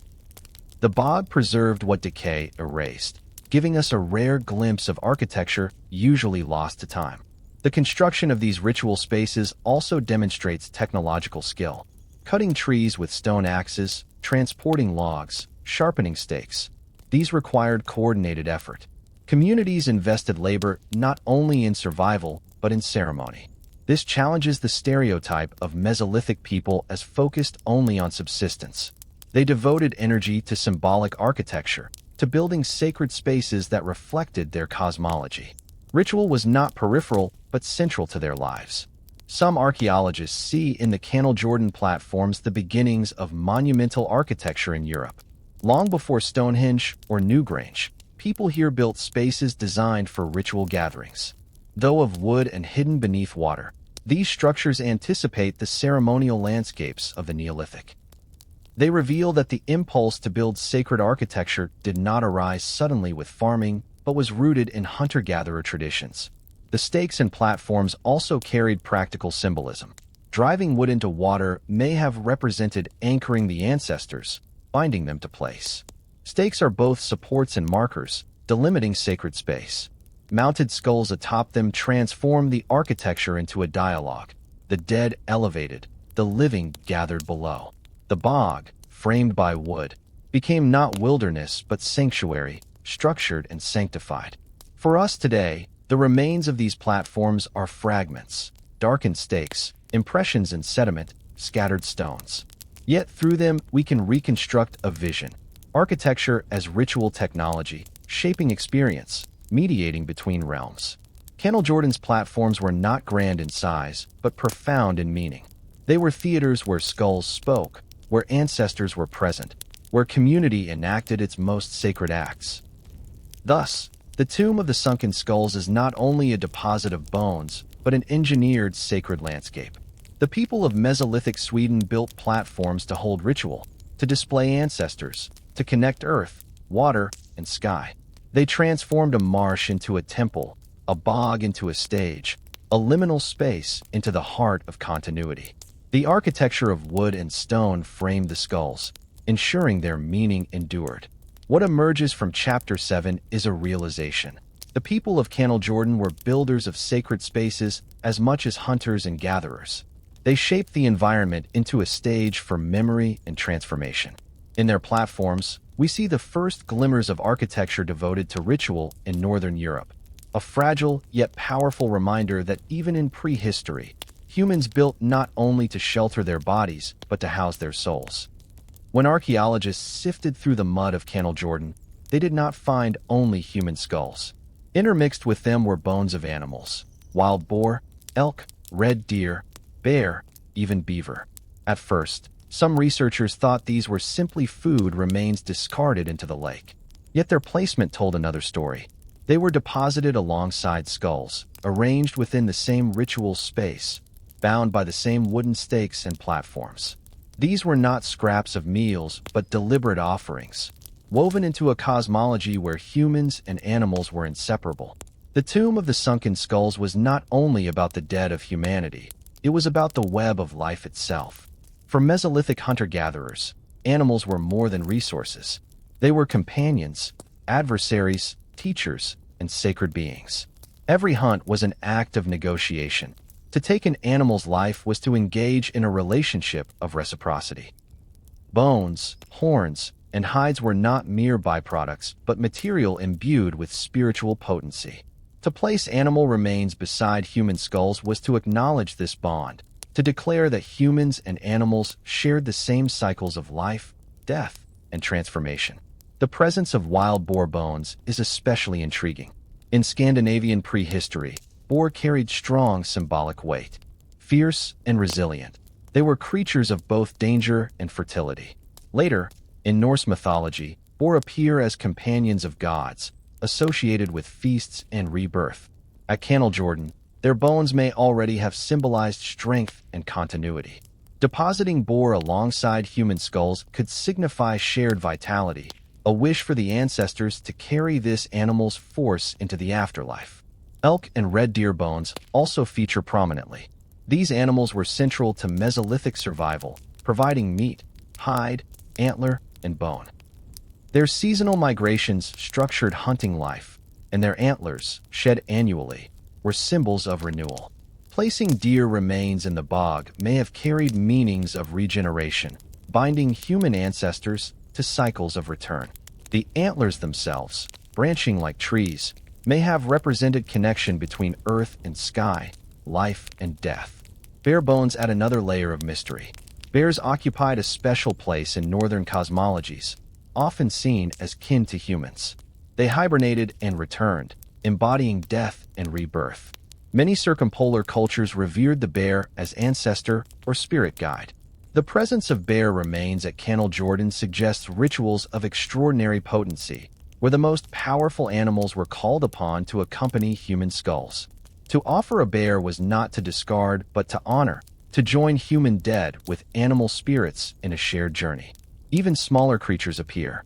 The bog preserved what decay erased, giving us a rare glimpse of architecture usually lost to time. The construction of these ritual spaces also demonstrates technological skill. Cutting trees with stone axes, transporting logs, sharpening stakes. These required coordinated effort. Communities invested labor not only in survival, but in ceremony. This challenges the stereotype of Mesolithic people as focused only on subsistence. They devoted energy to symbolic architecture, to building sacred spaces that reflected their cosmology. Ritual was not peripheral, but central to their lives. Some archaeologists see in the Canal Jordan platforms the beginnings of monumental architecture in Europe. Long before Stonehenge or Newgrange, people here built spaces designed for ritual gatherings. Though of wood and hidden beneath water, these structures anticipate the ceremonial landscapes of the Neolithic. They reveal that the impulse to build sacred architecture did not arise suddenly with farming, but was rooted in hunter-gatherer traditions. The stakes and platforms also carried practical symbolism. Driving wood into water may have represented anchoring the ancestors, binding them to place. Stakes are both supports and markers, delimiting sacred space. Mounted skulls atop them transform the architecture into a dialogue. The dead elevated, the living gathered below. The bog, framed by wood, became not wilderness but sanctuary, structured and sanctified. For us today, the remains of these platforms are fragments, darkened stakes, impressions in sediment, scattered stones. Yet through them we can reconstruct a vision. Architecture as ritual technology, shaping experience, mediating between realms. Canal Jordan's platforms were not grand in size, but profound in meaning. They were theaters where skulls spoke, where ancestors were present, where community enacted its most sacred acts. Thus, the tomb of the Sunken Skulls is not only a deposit of bones, but an engineered sacred landscape. The people of Mesolithic Sweden built platforms to hold ritual, to display ancestors, to connect earth, water, and sky. They transformed a marsh into a temple, a bog into a stage, a liminal space into the heart of continuity. The architecture of wood and stone framed the skulls, ensuring their meaning endured. What emerges from Chapter 7 is a realization. The people of Canal Jordan were builders of sacred spaces as much as hunters and gatherers. They shaped the environment into a stage for memory and transformation. In their platforms, we see the first glimmers of architecture devoted to ritual in Northern Europe, a fragile yet powerful reminder that even in prehistory, humans built not only to shelter their bodies, but to house their souls. When archaeologists sifted through the mud of Canal Jordan, they did not find only human skulls. Intermixed with them were bones of animals: wild boar, elk, red deer, bear, even beaver. At first, some researchers thought these were simply food remains discarded into the lake. Yet their placement told another story. They were deposited alongside skulls, arranged within the same ritual space, bound by the same wooden stakes and platforms. These were not scraps of meals, but deliberate offerings, woven into a cosmology where humans and animals were inseparable. The tomb of the Sunken Skulls was not only about the dead of humanity, it was about the web of life itself. For Mesolithic hunter-gatherers, animals were more than resources. They were companions, adversaries, teachers, and sacred beings. Every hunt was an act of negotiation. To take an animal's life was to engage in a relationship of reciprocity. Bones, horns, and hides were not mere byproducts, but material imbued with spiritual potency. To place animal remains beside human skulls was to acknowledge this bond, to declare that humans and animals shared the same cycles of life, death, and transformation. The presence of wild boar bones is especially intriguing. In Scandinavian prehistory, boar carried strong symbolic weight. Fierce and resilient, they were creatures of both danger and fertility. Later, in Norse mythology, boar appear as companions of gods, associated with feasts and rebirth. At Jordan, their bones may already have symbolized strength and continuity. Depositing boar alongside human skulls could signify shared vitality, a wish for the ancestors to carry this animal's force into the afterlife. Elk and red deer bones also feature prominently. These animals were central to Mesolithic survival, providing meat, hide, antler, and bone. Their seasonal migrations structured hunting life, and their antlers, shed annually, were symbols of renewal. Placing deer remains in the bog may have carried meanings of regeneration, binding human ancestors to cycles of return. The antlers themselves, branching like trees, may have represented connection between earth and sky, life and death. Bear bones add another layer of mystery. Bears occupied a special place in northern cosmologies, often seen as kin to humans. They hibernated and returned, embodying death and rebirth. Many circumpolar cultures revered the bear as ancestor or spirit guide. The presence of bear remains at Jordan suggests rituals of extraordinary potency, where the most powerful animals were called upon to accompany human skulls. To offer a bear was not to discard, but to honor, to join human dead with animal spirits in a shared journey. Even smaller creatures appear.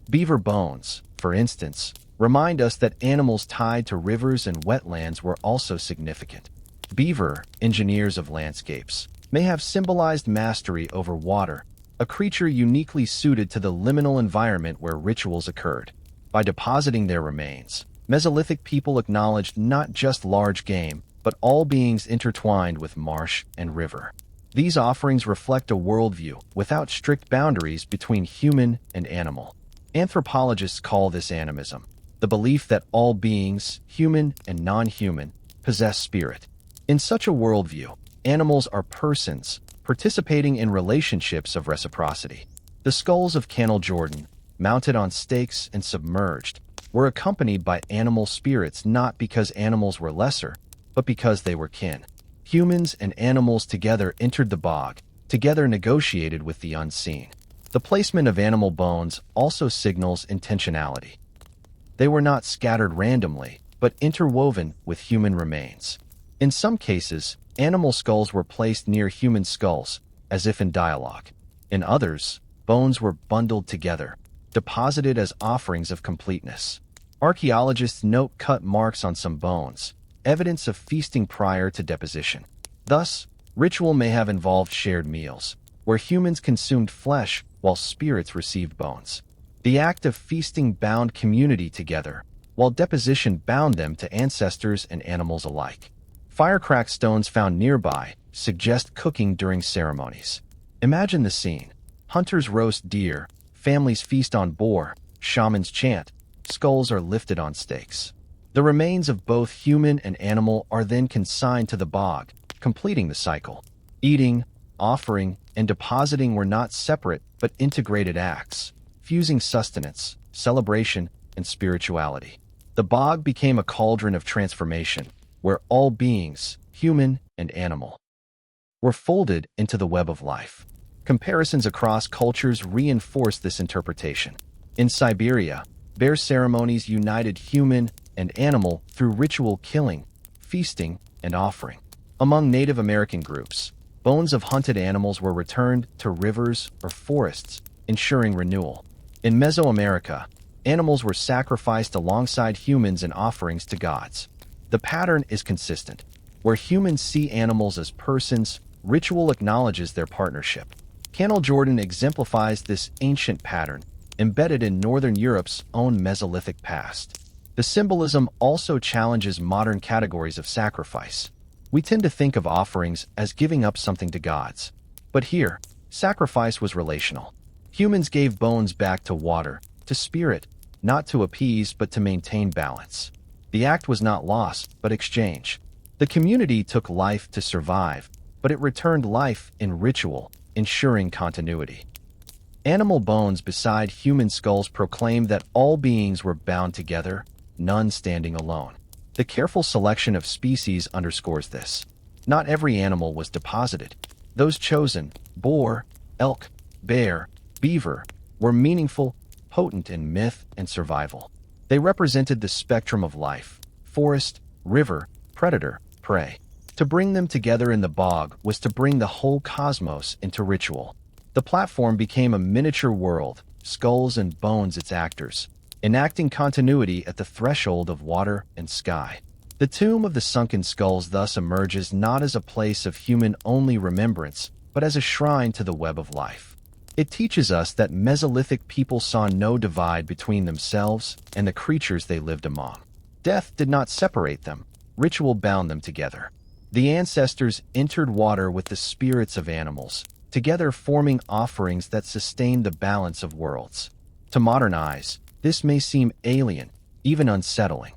Beaver bones, for instance, remind us that animals tied to rivers and wetlands were also significant. Beaver, engineers of landscapes, may have symbolized mastery over water, a creature uniquely suited to the liminal environment where rituals occurred. By depositing their remains, Mesolithic people acknowledged not just large game, but all beings intertwined with marsh and river. These offerings reflect a worldview without strict boundaries between human and animal. Anthropologists call this animism, the belief that all beings, human and non-human, possess spirit. In such a worldview, animals are persons, participating in relationships of reciprocity. The skulls of Jordan, mounted on stakes and submerged, were accompanied by animal spirits not because animals were lesser, but because they were kin. Humans and animals together entered the bog, together negotiated with the unseen. The placement of animal bones also signals intentionality. They were not scattered randomly, but interwoven with human remains. In some cases, animal skulls were placed near human skulls, as if in dialogue. In others, bones were bundled together, deposited as offerings of completeness. Archaeologists note cut marks on some bones, evidence of feasting prior to deposition. Thus, ritual may have involved shared meals, where humans consumed flesh while spirits received bones. The act of feasting bound community together, while deposition bound them to ancestors and animals alike. Firecracked stones found nearby suggest cooking during ceremonies. Imagine the scene. Hunters roast deer, families feast on boar, shamans chant, skulls are lifted on stakes. The remains of both human and animal are then consigned to the bog, completing the cycle. Eating, offering, and depositing were not separate but integrated acts, fusing sustenance, celebration, and spirituality. The bog became a cauldron of transformation, where all beings, human and animal, were folded into the web of life. Comparisons across cultures reinforce this interpretation. In Siberia, bear ceremonies united human and animal through ritual killing, feasting, and offering. Among Native American groups, bones of hunted animals were returned to rivers or forests, ensuring renewal. In Mesoamerica, animals were sacrificed alongside humans in offerings to gods. The pattern is consistent. Where humans see animals as persons, ritual acknowledges their partnership. Canal Jordan exemplifies this ancient pattern, embedded in Northern Europe's own Mesolithic past. The symbolism also challenges modern categories of sacrifice. We tend to think of offerings as giving up something to gods. But here, sacrifice was relational. Humans gave bones back to water, to spirit, not to appease but to maintain balance. The act was not loss, but exchange. The community took life to survive, but it returned life in ritual, ensuring continuity. Animal bones beside human skulls proclaimed that all beings were bound together, none standing alone. The careful selection of species underscores this. Not every animal was deposited. Those chosen, boar, elk, bear, beaver, were meaningful, potent in myth and survival. They represented the spectrum of life: forest, river, predator, prey. To bring them together in the bog was to bring the whole cosmos into ritual. The platform became a miniature world, skulls and bones its actors, enacting continuity at the threshold of water and sky. The tomb of the Sunken Skulls thus emerges not as a place of human-only remembrance, but as a shrine to the web of life. It teaches us that Mesolithic people saw no divide between themselves and the creatures they lived among. Death did not separate them. Ritual bound them together. The ancestors entered water with the spirits of animals, together forming offerings that sustained the balance of worlds. To modern eyes, this may seem alien, even unsettling.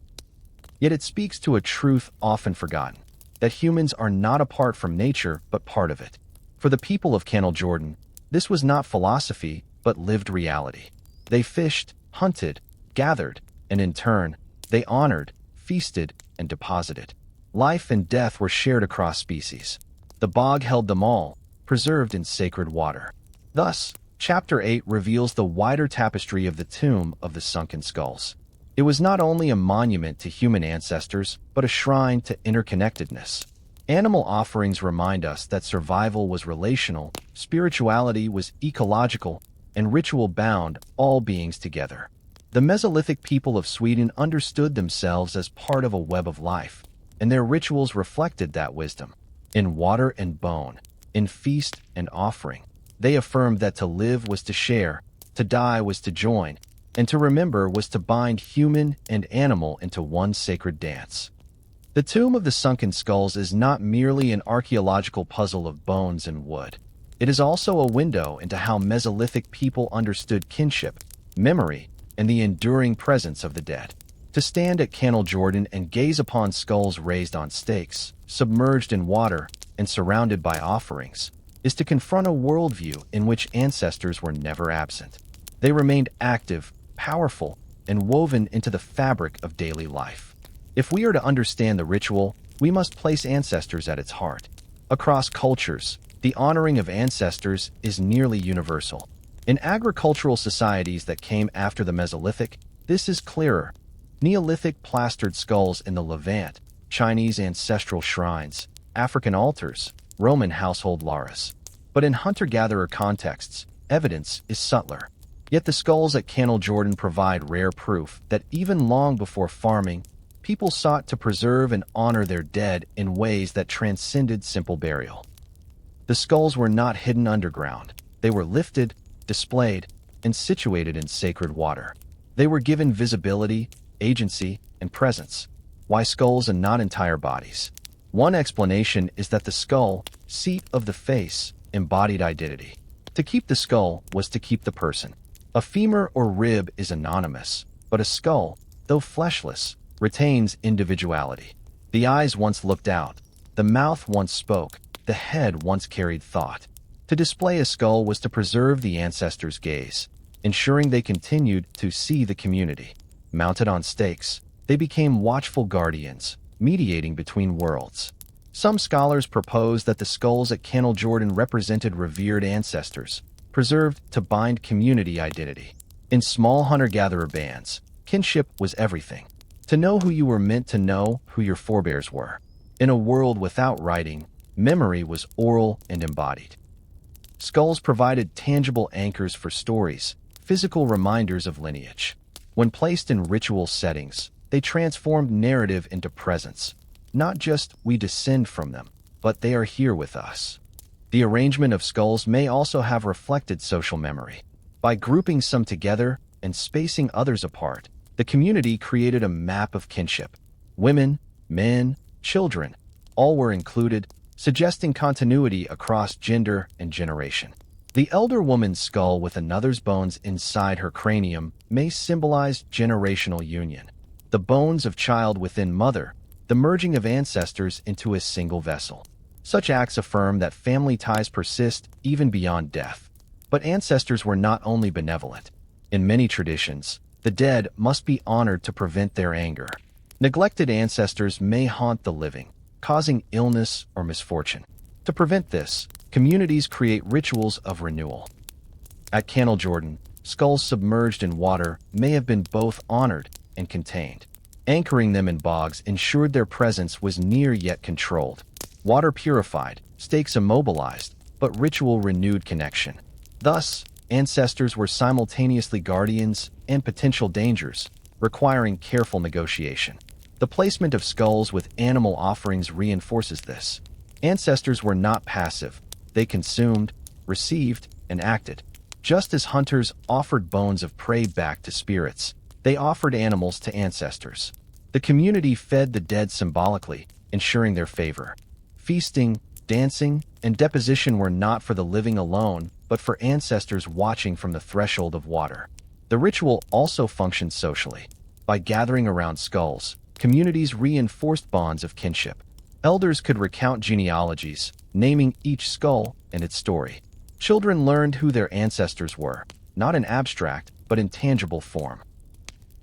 Yet it speaks to a truth often forgotten, that humans are not apart from nature, but part of it. For the people of Canal Jordan, this was not philosophy, but lived reality. They fished, hunted, gathered, and in turn, they honored, feasted, and deposited. Life and death were shared across species. The bog held them all, preserved in sacred water. Thus, Chapter 8 reveals the wider tapestry of the tomb of the Sunken Skulls. It was not only a monument to human ancestors, but a shrine to interconnectedness. Animal offerings remind us that survival was relational, spirituality was ecological, and ritual bound all beings together. The Mesolithic people of Sweden understood themselves as part of a web of life, and their rituals reflected that wisdom. In water and bone, in feast and offering, they affirmed that to live was to share, to die was to join, and to remember was to bind human and animal into one sacred dance. The Tomb of the Sunken Skulls is not merely an archaeological puzzle of bones and wood. It is also a window into how Mesolithic people understood kinship, memory, and the enduring presence of the dead. To stand at Canal Jordan and gaze upon skulls raised on stakes, submerged in water, and surrounded by offerings, is to confront a worldview in which ancestors were never absent. They remained active, powerful, and woven into the fabric of daily life. If we are to understand the ritual, we must place ancestors at its heart. Across cultures, the honoring of ancestors is nearly universal. In agricultural societies that came after the Mesolithic, this is clearer. Neolithic plastered skulls in the Levant, Chinese ancestral shrines, African altars, Roman household lares. But in hunter-gatherer contexts, evidence is subtler. Yet the skulls at Canal Jordan provide rare proof that even long before farming, people sought to preserve and honor their dead in ways that transcended simple burial. The skulls were not hidden underground. They were lifted, displayed, and situated in sacred water. They were given visibility, agency, and presence. Why skulls and not entire bodies? One explanation is that the skull, seat of the face, embodied identity. To keep the skull was to keep the person. A femur or rib is anonymous, but a skull, though fleshless, retains individuality. The eyes once looked out, the mouth once spoke, the head once carried thought. To display a skull was to preserve the ancestors' gaze, ensuring they continued to see the community. Mounted on stakes, they became watchful guardians, mediating between worlds. Some scholars propose that the skulls at Canal Jordan represented revered ancestors, preserved to bind community identity. In small hunter-gatherer bands, kinship was everything. To know who you were meant to know who your forebears were. In a world without writing, memory was oral and embodied. Skulls provided tangible anchors for stories, physical reminders of lineage. When placed in ritual settings, they transformed narrative into presence. Not just we descend from them, but they are here with us. The arrangement of skulls may also have reflected social memory. By grouping some together and spacing others apart, the community created a map of kinship. Women, men, children, all were included, suggesting continuity across gender and generation. The elder woman's skull with another's bones inside her cranium may symbolize generational union. The bones of child within mother, the merging of ancestors into a single vessel. Such acts affirm that family ties persist even beyond death. But ancestors were not only benevolent. In many traditions, the dead must be honored to prevent their anger. Neglected ancestors may haunt the living, causing illness or misfortune. To prevent this, communities create rituals of renewal. At Canal Jordan, skulls submerged in water may have been both honored and contained. Anchoring them in bogs ensured their presence was near yet controlled. Water purified, stakes immobilized, but ritual renewed connection. Thus, ancestors were simultaneously guardians and potential dangers, requiring careful negotiation. The placement of skulls with animal offerings reinforces this. Ancestors were not passive. They consumed, received, and acted. Just as hunters offered bones of prey back to spirits, they offered animals to ancestors. The community fed the dead symbolically, ensuring their favor. Feasting, dancing, and deposition were not for the living alone, but for ancestors watching from the threshold of water. The ritual also functioned socially. By gathering around skulls, communities reinforced bonds of kinship. Elders could recount genealogies, naming each skull and its story. Children learned who their ancestors were, not in abstract, but in tangible form.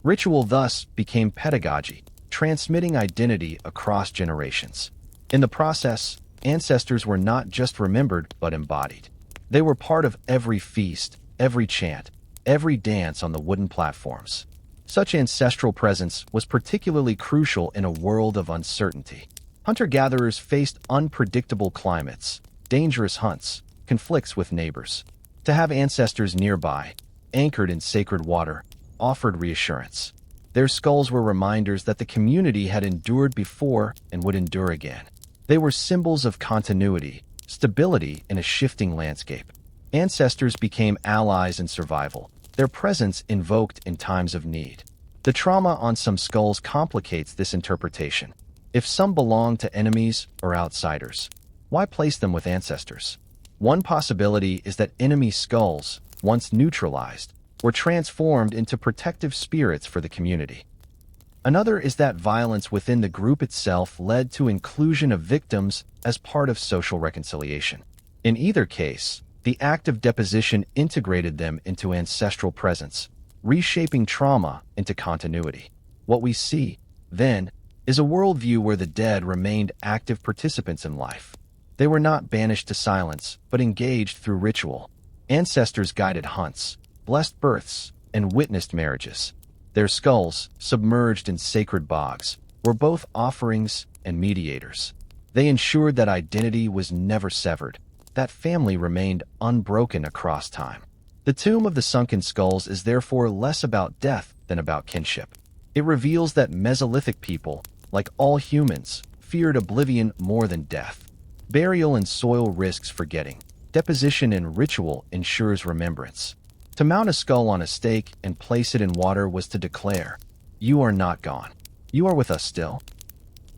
Ritual thus became pedagogy, transmitting identity across generations. In the process, ancestors were not just remembered but embodied. They were part of every feast, every chant, every dance on the wooden platforms. Such ancestral presence was particularly crucial in a world of uncertainty. Hunter-gatherers faced unpredictable climates, dangerous hunts, conflicts with neighbors. To have ancestors nearby, anchored in sacred water, offered reassurance. Their skulls were reminders that the community had endured before and would endure again. They were symbols of continuity, stability in a shifting landscape. Ancestors became allies in survival, their presence invoked in times of need. The trauma on some skulls complicates this interpretation. If some belong to enemies or outsiders, why place them with ancestors? One possibility is that enemy skulls, once neutralized, were transformed into protective spirits for the community. Another is that violence within the group itself led to inclusion of victims as part of social reconciliation. In either case, the act of deposition integrated them into ancestral presence, reshaping trauma into continuity. What we see, then, is a worldview where the dead remained active participants in life. They were not banished to silence, but engaged through ritual. Ancestors guided hunts, blessed births, and witnessed marriages. Their skulls, submerged in sacred bogs, were both offerings and mediators. They ensured that identity was never severed, that family remained unbroken across time. The tomb of the Sunken Skulls is therefore less about death than about kinship. It reveals that Mesolithic people, like all humans, feared oblivion more than death. Burial in soil risks forgetting. Deposition in ritual ensures remembrance. To mount a skull on a stake and place it in water was to declare, "You are not gone. You are with us still."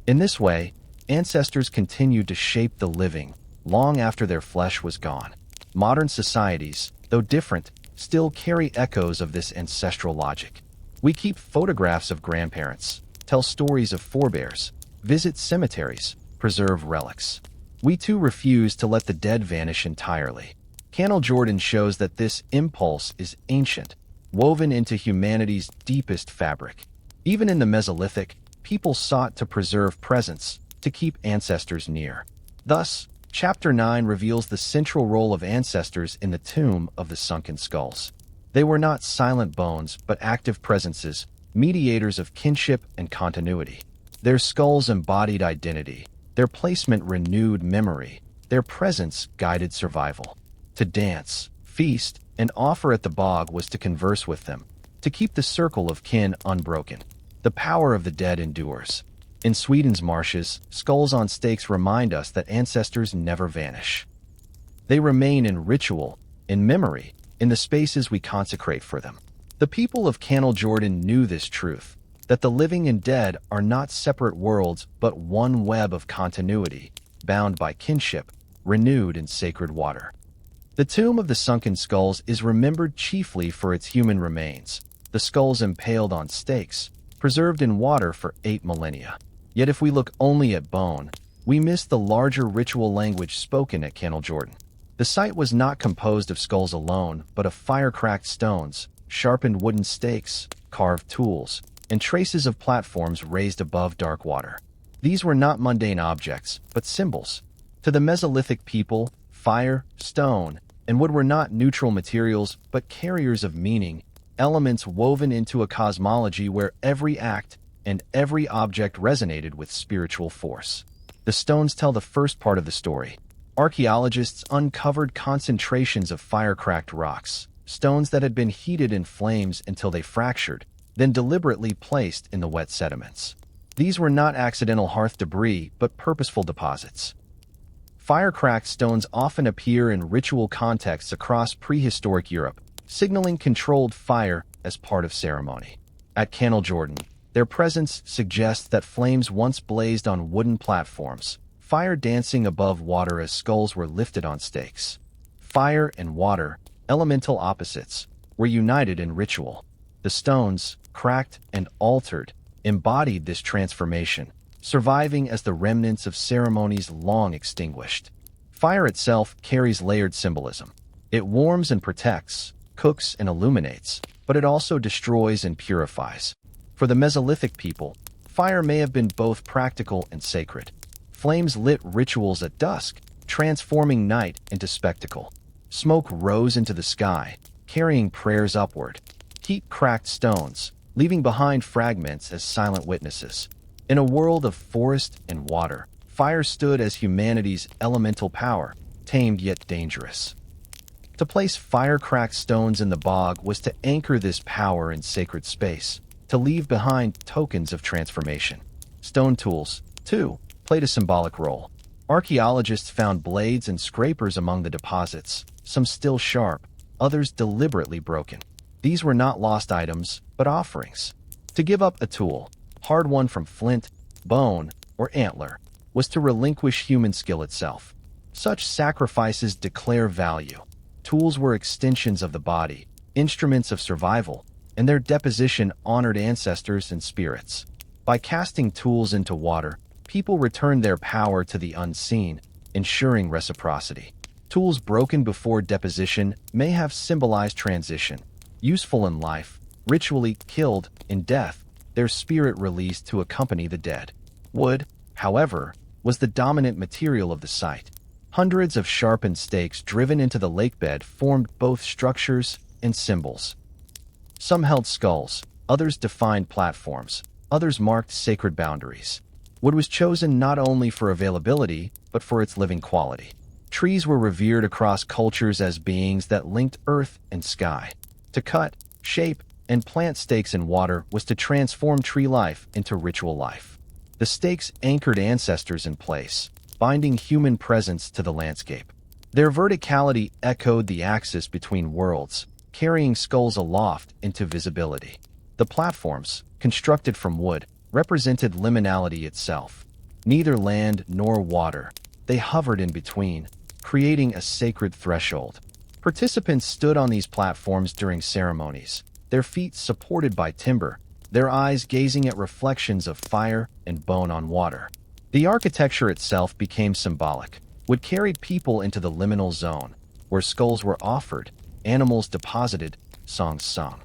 In this way, ancestors continued to shape the living long after their flesh was gone. Modern societies, though different, still carry echoes of this ancestral logic. We keep photographs of grandparents, tell stories of forebears, visit cemeteries, preserve relics. We too refuse to let the dead vanish entirely. Canal Jordan shows that this impulse is ancient, woven into humanity's deepest fabric. Even in the Mesolithic, people sought to preserve presence, to keep ancestors near. Thus, Chapter 9 reveals the central role of ancestors in the tomb of the Sunken Skulls. They were not silent bones, but active presences, mediators of kinship and continuity. Their skulls embodied identity, Their placement renewed memory. Their presence guided survival. To dance, feast, and offer at the bog was to converse with them, to keep the circle of kin unbroken. The power of the dead endures. In Sweden's marshes, skulls on stakes remind us that ancestors never vanish. They remain in ritual, in memory, in the spaces we consecrate for them. The people of Canal Jordan knew this truth, that the living and dead are not separate worlds but one web of continuity, bound by kinship, renewed in sacred water. The tomb of the Sunken Skulls is remembered chiefly for its human remains, the skulls impaled on stakes, preserved in water for 8 millennia. Yet if we look only at bone, we miss the larger ritual language spoken at Canal Jordan. The site was not composed of skulls alone, but of fire-cracked stones, sharpened wooden stakes, carved tools, and traces of platforms raised above dark water. These were not mundane objects, but symbols. To the Mesolithic people, fire, stone, and wood were not neutral materials, but carriers of meaning, elements woven into a cosmology where every act and every object resonated with spiritual force. The stones tell the first part of the story. Archaeologists uncovered concentrations of fire-cracked rocks, stones that had been heated in flames until they fractured, then deliberately placed in the wet sediments. These were not accidental hearth debris, but purposeful deposits. Fire-cracked stones often appear in ritual contexts across prehistoric Europe, signaling controlled fire as part of ceremony. At Canal Jordan, their presence suggests that flames once blazed on wooden platforms, fire dancing above water as skulls were lifted on stakes. Fire and water, elemental opposites, were united in ritual. The stones, cracked and altered, embodied this transformation, surviving as the remnants of ceremonies long extinguished. Fire itself carries layered symbolism. It warms and protects, cooks and illuminates, but it also destroys and purifies. For the Mesolithic people, fire may have been both practical and sacred. Flames lit rituals at dusk, transforming night into spectacle. Smoke rose into the sky, carrying prayers upward. Heat cracked stones, leaving behind fragments as silent witnesses. In a world of forest and water, fire stood as humanity's elemental power, tamed yet dangerous. To place fire-cracked stones in the bog was to anchor this power in sacred space, to leave behind tokens of transformation. Stone tools, too, played a symbolic role. Archaeologists found blades and scrapers among the deposits, some still sharp, others deliberately broken. These were not lost items, but offerings. To give up a tool, hard-won from flint, bone, or antler, was to relinquish human skill itself. Such sacrifices declare value. Tools were extensions of the body, instruments of survival, and their deposition honored ancestors and spirits. By casting tools into water, people returned their power to the unseen, ensuring reciprocity. Tools broken before deposition may have symbolized transition, useful in life, ritually killed in death, their spirit released to accompany the dead. Wood, however, was the dominant material of the site. Hundreds of sharpened stakes driven into the lakebed formed both structures and symbols. Some held skulls, others defined platforms, others marked sacred boundaries. Wood was chosen not only for availability, but for its living quality. Trees were revered across cultures as beings that linked earth and sky. To cut, shape, and plant stakes in water was to transform tree life into ritual life. The stakes anchored ancestors in place, binding human presence to the landscape. Their verticality echoed the axis between worlds, carrying skulls aloft into visibility. The platforms, constructed from wood, represented liminality itself. Neither land nor water, they hovered in between, creating a sacred threshold. Participants stood on these platforms during ceremonies, their feet supported by timber, their eyes gazing at reflections of fire and bone on water. The architecture itself became symbolic. Wood carried people into the liminal zone, where skulls were offered, animals deposited, songs sung.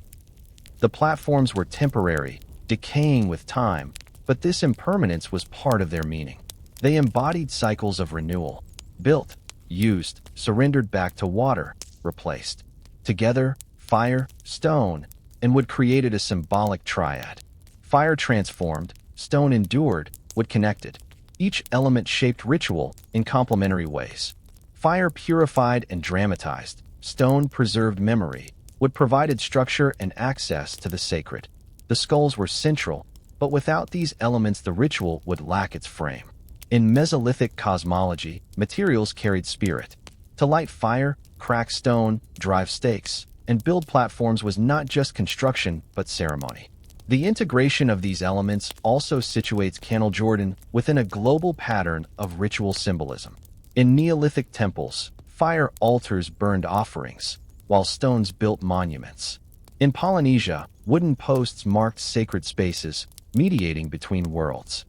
The platforms were temporary, decaying with time, but this impermanence was part of their meaning. They embodied cycles of renewal, built, used, surrendered back to water, replaced. Together, fire, stone, and wood created a symbolic triad. Fire transformed, stone endured, wood connected. Each element shaped ritual in complementary ways. Fire purified and dramatized, stone preserved memory, wood provided structure and access to the sacred. The skulls were central, but without these elements the ritual would lack its frame. In Mesolithic cosmology, materials carried spirit. To light fire, crack stone, drive stakes, and build platforms was not just construction but ceremony. The integration of these elements also situates Canal-Jordan within a global pattern of ritual symbolism. In Neolithic temples, fire altars burned offerings, while stones built monuments. In Polynesia, wooden posts marked sacred spaces, mediating between worlds.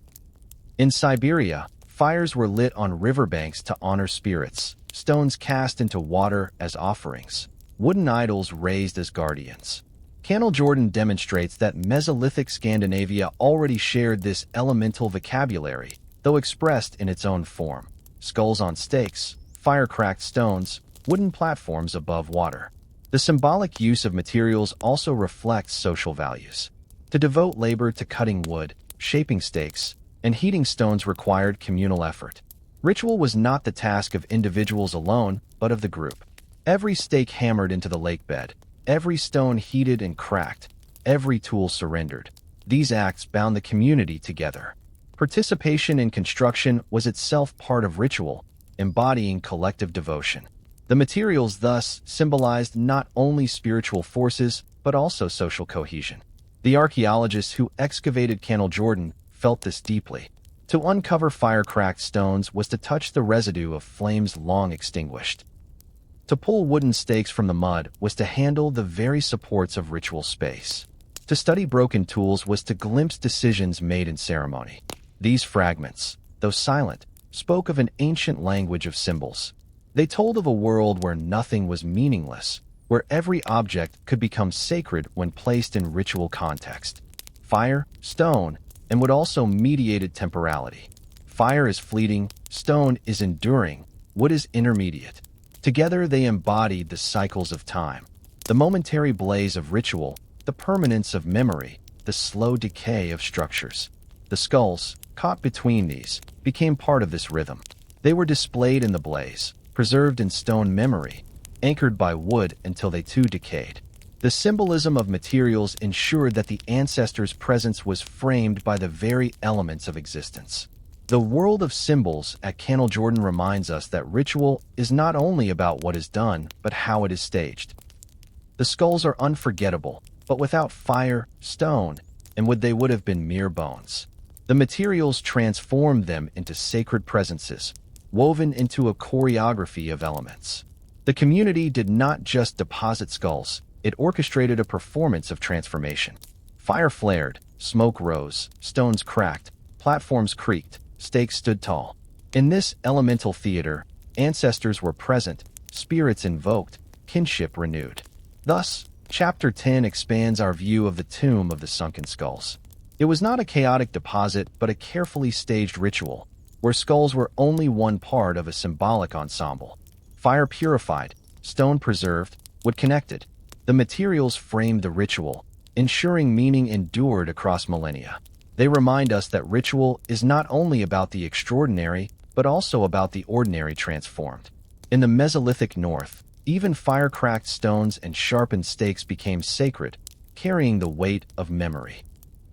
In Siberia, fires were lit on riverbanks to honor spirits, stones cast into water as offerings, wooden idols raised as guardians. Canal-Jordan demonstrates that Mesolithic Scandinavia already shared this elemental vocabulary, though expressed in its own form. Skulls on stakes, fire-cracked stones, wooden platforms above water. The symbolic use of materials also reflects social values. To devote labor to cutting wood, shaping stakes, and heating stones required communal effort. Ritual was not the task of individuals alone, but of the group. Every stake hammered into the lake bed, every stone heated and cracked, every tool surrendered. These acts bound the community together. Participation in construction was itself part of ritual, embodying collective devotion. The materials thus symbolized not only spiritual forces, but also social cohesion. The archaeologists who excavated Canal-Jordan felt this deeply. To uncover fire-cracked stones was to touch the residue of flames long extinguished. To pull wooden stakes from the mud was to handle the very supports of ritual space. To study broken tools was to glimpse decisions made in ceremony. These fragments, though silent, spoke of an ancient language of symbols. They told of a world where nothing was meaningless, where every object could become sacred when placed in ritual context. Fire, stone, and wood also mediated temporality. Fire is fleeting, stone is enduring, wood is intermediate. Together they embodied the cycles of time, the momentary blaze of ritual, the permanence of memory, the slow decay of structures. The skulls, caught between these, became part of this rhythm. They were displayed in the blaze, preserved in stone memory, anchored by wood until they too decayed. The symbolism of materials ensured that the ancestors' presence was framed by the very elements of existence. The world of symbols at Canal-Jordan reminds us that ritual is not only about what is done, but how it is staged. The skulls are unforgettable, but without fire, stone, and wood they would have been mere bones. The materials transformed them into sacred presences, woven into a choreography of elements. The community did not just deposit skulls, it orchestrated a performance of transformation. Fire flared, smoke rose, stones cracked, platforms creaked, stakes stood tall. In this elemental theater, ancestors were present, spirits invoked, kinship renewed. Thus, Chapter 10 expands our view of the tomb of the Sunken Skulls. It was not a chaotic deposit, but a carefully staged ritual, where skulls were only one part of a symbolic ensemble. Fire purified, stone preserved, wood connected. The materials framed the ritual, ensuring meaning endured across millennia. They remind us that ritual is not only about the extraordinary, but also about the ordinary transformed. In the Mesolithic North, even fire-cracked stones and sharpened stakes became sacred, carrying the weight of memory.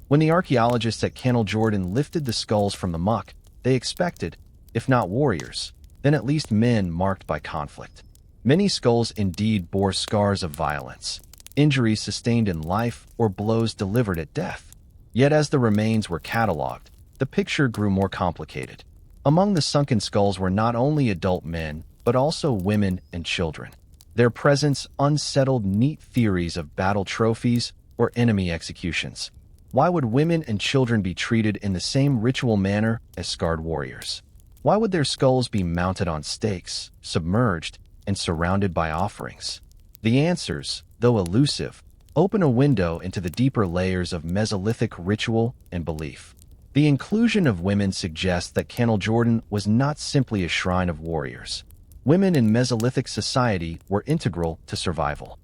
When the archaeologists at Canal-Jordan lifted the skulls from the muck, they expected, if not warriors, then at least men marked by conflict. Many skulls indeed bore scars of violence, injuries sustained in life or blows delivered at death. Yet as the remains were catalogued, the picture grew more complicated. Among the sunken skulls were not only adult men, but also women and children. Their presence unsettled neat theories of battle trophies or enemy executions. Why would women and children be treated in the same ritual manner as scarred warriors? Why would their skulls be mounted on stakes, submerged, and surrounded by offerings? The answers, though elusive, open a window into the deeper layers of Mesolithic ritual and belief. The inclusion of women suggests that Canal-Jordan was not simply a shrine of warriors. Women in Mesolithic society were integral to survival.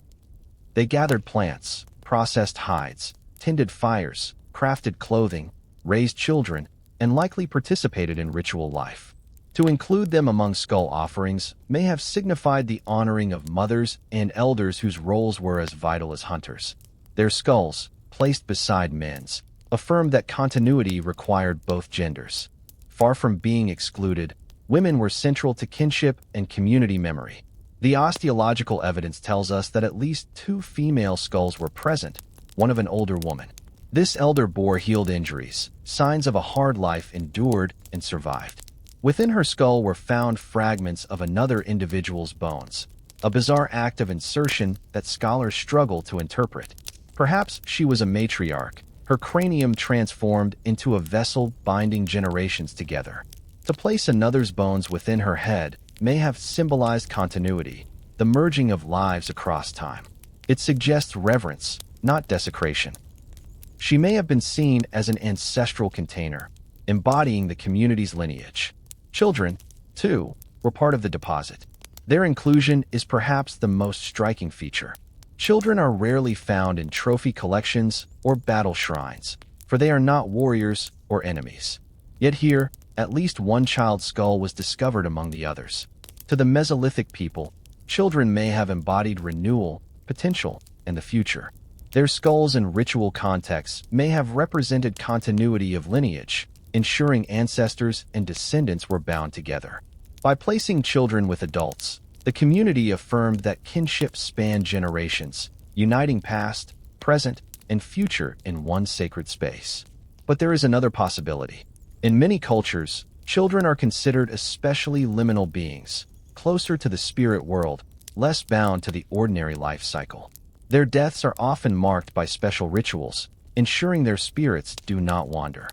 They gathered plants, processed hides, tended fires, crafted clothing, raised children, and likely participated in ritual life. To include them among skull offerings may have signified the honoring of mothers and elders whose roles were as vital as hunters. Their skulls, placed beside men's, affirmed that continuity required both genders. Far from being excluded, women were central to kinship and community memory. The osteological evidence tells us that at least 2 female skulls were present, one of an older woman. This elder bore healed injuries, signs of a hard life endured and survived. Within her skull were found fragments of another individual's bones, a bizarre act of insertion that scholars struggle to interpret. Perhaps she was a matriarch, her cranium transformed into a vessel binding generations together. To place another's bones within her head may have symbolized continuity, the merging of lives across time. It suggests reverence, not desecration. She may have been seen as an ancestral container, embodying the community's lineage. Children, too, were part of the deposit. Their inclusion is perhaps the most striking feature. Children are rarely found in trophy collections or battle shrines, for they are not warriors or enemies. Yet here, at least one child's skull was discovered among the others. To the Mesolithic people, children may have embodied renewal, potential, and the future. Their skulls in ritual contexts may have represented continuity of lineage, ensuring ancestors and descendants were bound together. By placing children with adults, the community affirmed that kinship spanned generations, uniting past, present, and future in one sacred space. But there is another possibility. In many cultures, children are considered especially liminal beings, closer to the spirit world, less bound to the ordinary life cycle. Their deaths are often marked by special rituals, ensuring their spirits do not wander.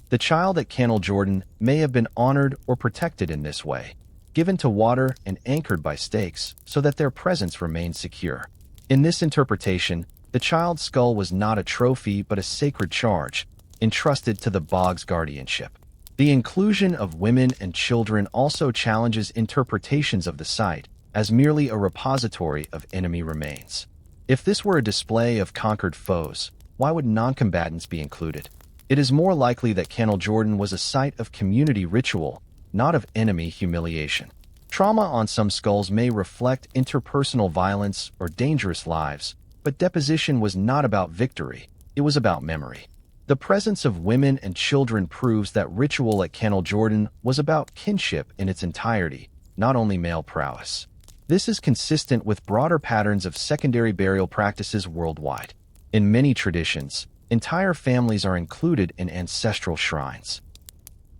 The child at Canal Jordan may have been honored or protected in this way, given to water and anchored by stakes so that their presence remained secure. In this interpretation, the child's skull was not a trophy but a sacred charge, entrusted to the bog's guardianship. The inclusion of women and children also challenges interpretations of the site as merely a repository of enemy remains. If this were a display of conquered foes, why would non-combatants be included? It is more likely that Canal Jordan was a site of community ritual, not of enemy humiliation. Trauma on some skulls may reflect interpersonal violence or dangerous lives, but deposition was not about victory, it was about memory. The presence of women and children proves that ritual at Canal Jordan was about kinship in its entirety, not only male prowess. This is consistent with broader patterns of secondary burial practices worldwide. In many traditions, entire families are included in ancestral shrines.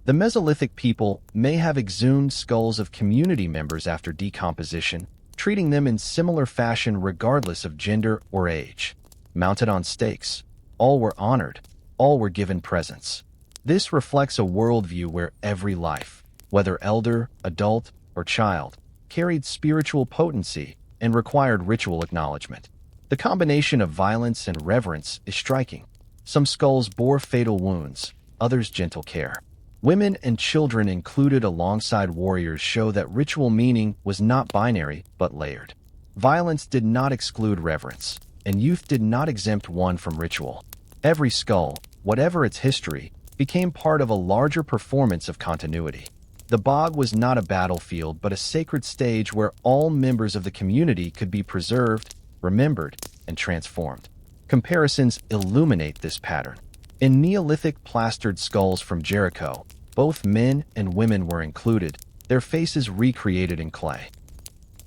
The Mesolithic people may have exhumed skulls of community members after decomposition, treating them in similar fashion regardless of gender or age. Mounted on stakes, all were honored, all were given presence. This reflects a worldview where every life, whether elder, adult, or child, carried spiritual potency and required ritual acknowledgement. The combination of violence and reverence is striking. Some skulls bore fatal wounds, others gentle care. Women and children included alongside warriors show that ritual meaning was not binary but layered. Violence did not exclude reverence, and youth did not exempt one from ritual. Every skull, whatever its history, became part of a larger performance of continuity. The bog was not a battlefield but a sacred stage where all members of the community could be preserved, remembered, and transformed. Comparisons illuminate this pattern. In Neolithic plastered skulls from Jericho, both men and women were included, their faces recreated in clay.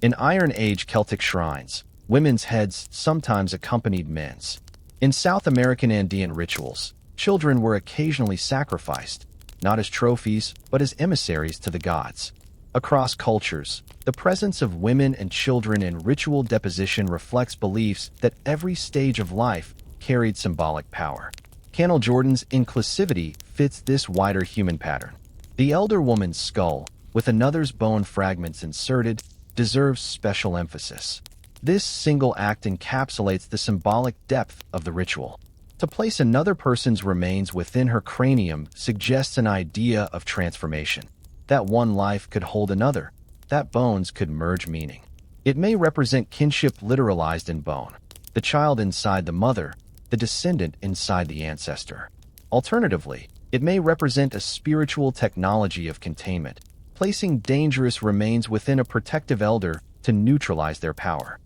In Iron Age Celtic shrines, women's heads sometimes accompanied men's. In South American Andean rituals, children were occasionally sacrificed, not as trophies, but as emissaries to the gods. Across cultures, the presence of women and children in ritual deposition reflects beliefs that every stage of life carried symbolic power. Canal Jordan's inclusivity fits this wider human pattern. The elder woman's skull, with another's bone fragments inserted, deserves special emphasis. This single act encapsulates the symbolic depth of the ritual. To place another person's remains within her cranium suggests an idea of transformation. That one life could hold another, that bones could merge meaning. It may represent kinship literalized in bone, the child inside the mother, the descendant inside the ancestor. Alternatively, It may represent a spiritual technology of containment, placing dangerous remains within a protective elder to neutralize their power.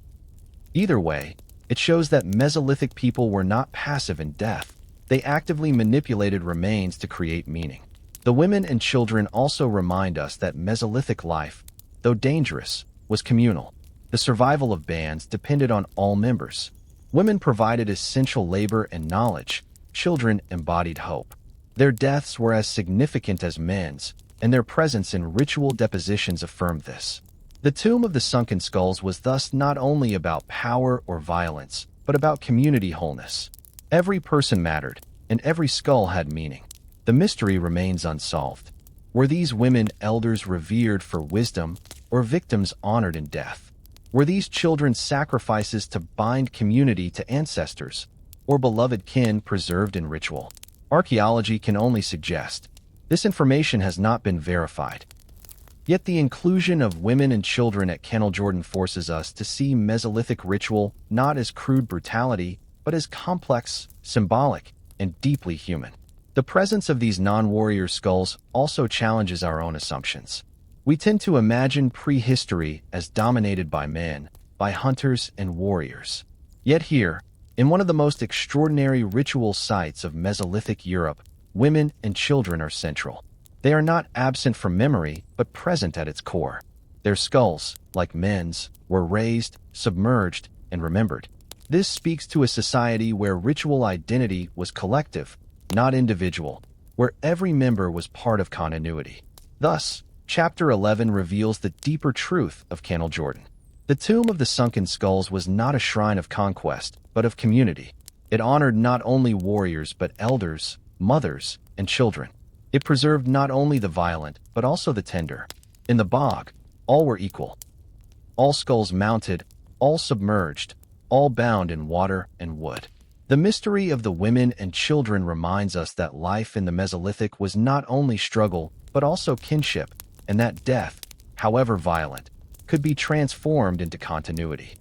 Either way, it shows that Mesolithic people were not passive in death. They actively manipulated remains to create meaning. The women and children also remind us that Mesolithic life, though dangerous, was communal. The survival of bands depended on all members. Women provided essential labor and knowledge. Children embodied hope. Their deaths were as significant as men's, and their presence in ritual depositions affirmed this. The Tomb of the Sunken Skulls was thus not only about power or violence, but about community wholeness. Every person mattered, and every skull had meaning. The mystery remains unsolved. Were these women elders revered for wisdom, or victims honored in death? Were these children sacrifices to bind community to ancestors, or beloved kin preserved in ritual? Archaeology can only suggest. This information has not been verified. Yet the inclusion of women and children at Jordan forces us to see Mesolithic ritual not as crude brutality, but as complex, symbolic, and deeply human. The presence of these non-warrior skulls also challenges our own assumptions. We tend to imagine prehistory as dominated by men, by hunters and warriors. Yet here, in one of the most extraordinary ritual sites of Mesolithic Europe, women and children are central. They are not absent from memory, but present at its core. Their skulls, like men's, were raised, submerged, and remembered. This speaks to a society where ritual identity was collective, not individual, where every member was part of continuity. Thus, Chapter 11 reveals the deeper truth of Jordan. The Tomb of the Sunken Skulls was not a shrine of conquest, but of community. It honored not only warriors but elders, mothers, and children. It preserved not only the violent, but also the tender. In the bog, all were equal. All skulls mounted, all submerged, all bound in water and wood. The mystery of the women and children reminds us that life in the Mesolithic was not only struggle, but also kinship, and that death, however violent, could be transformed into continuity.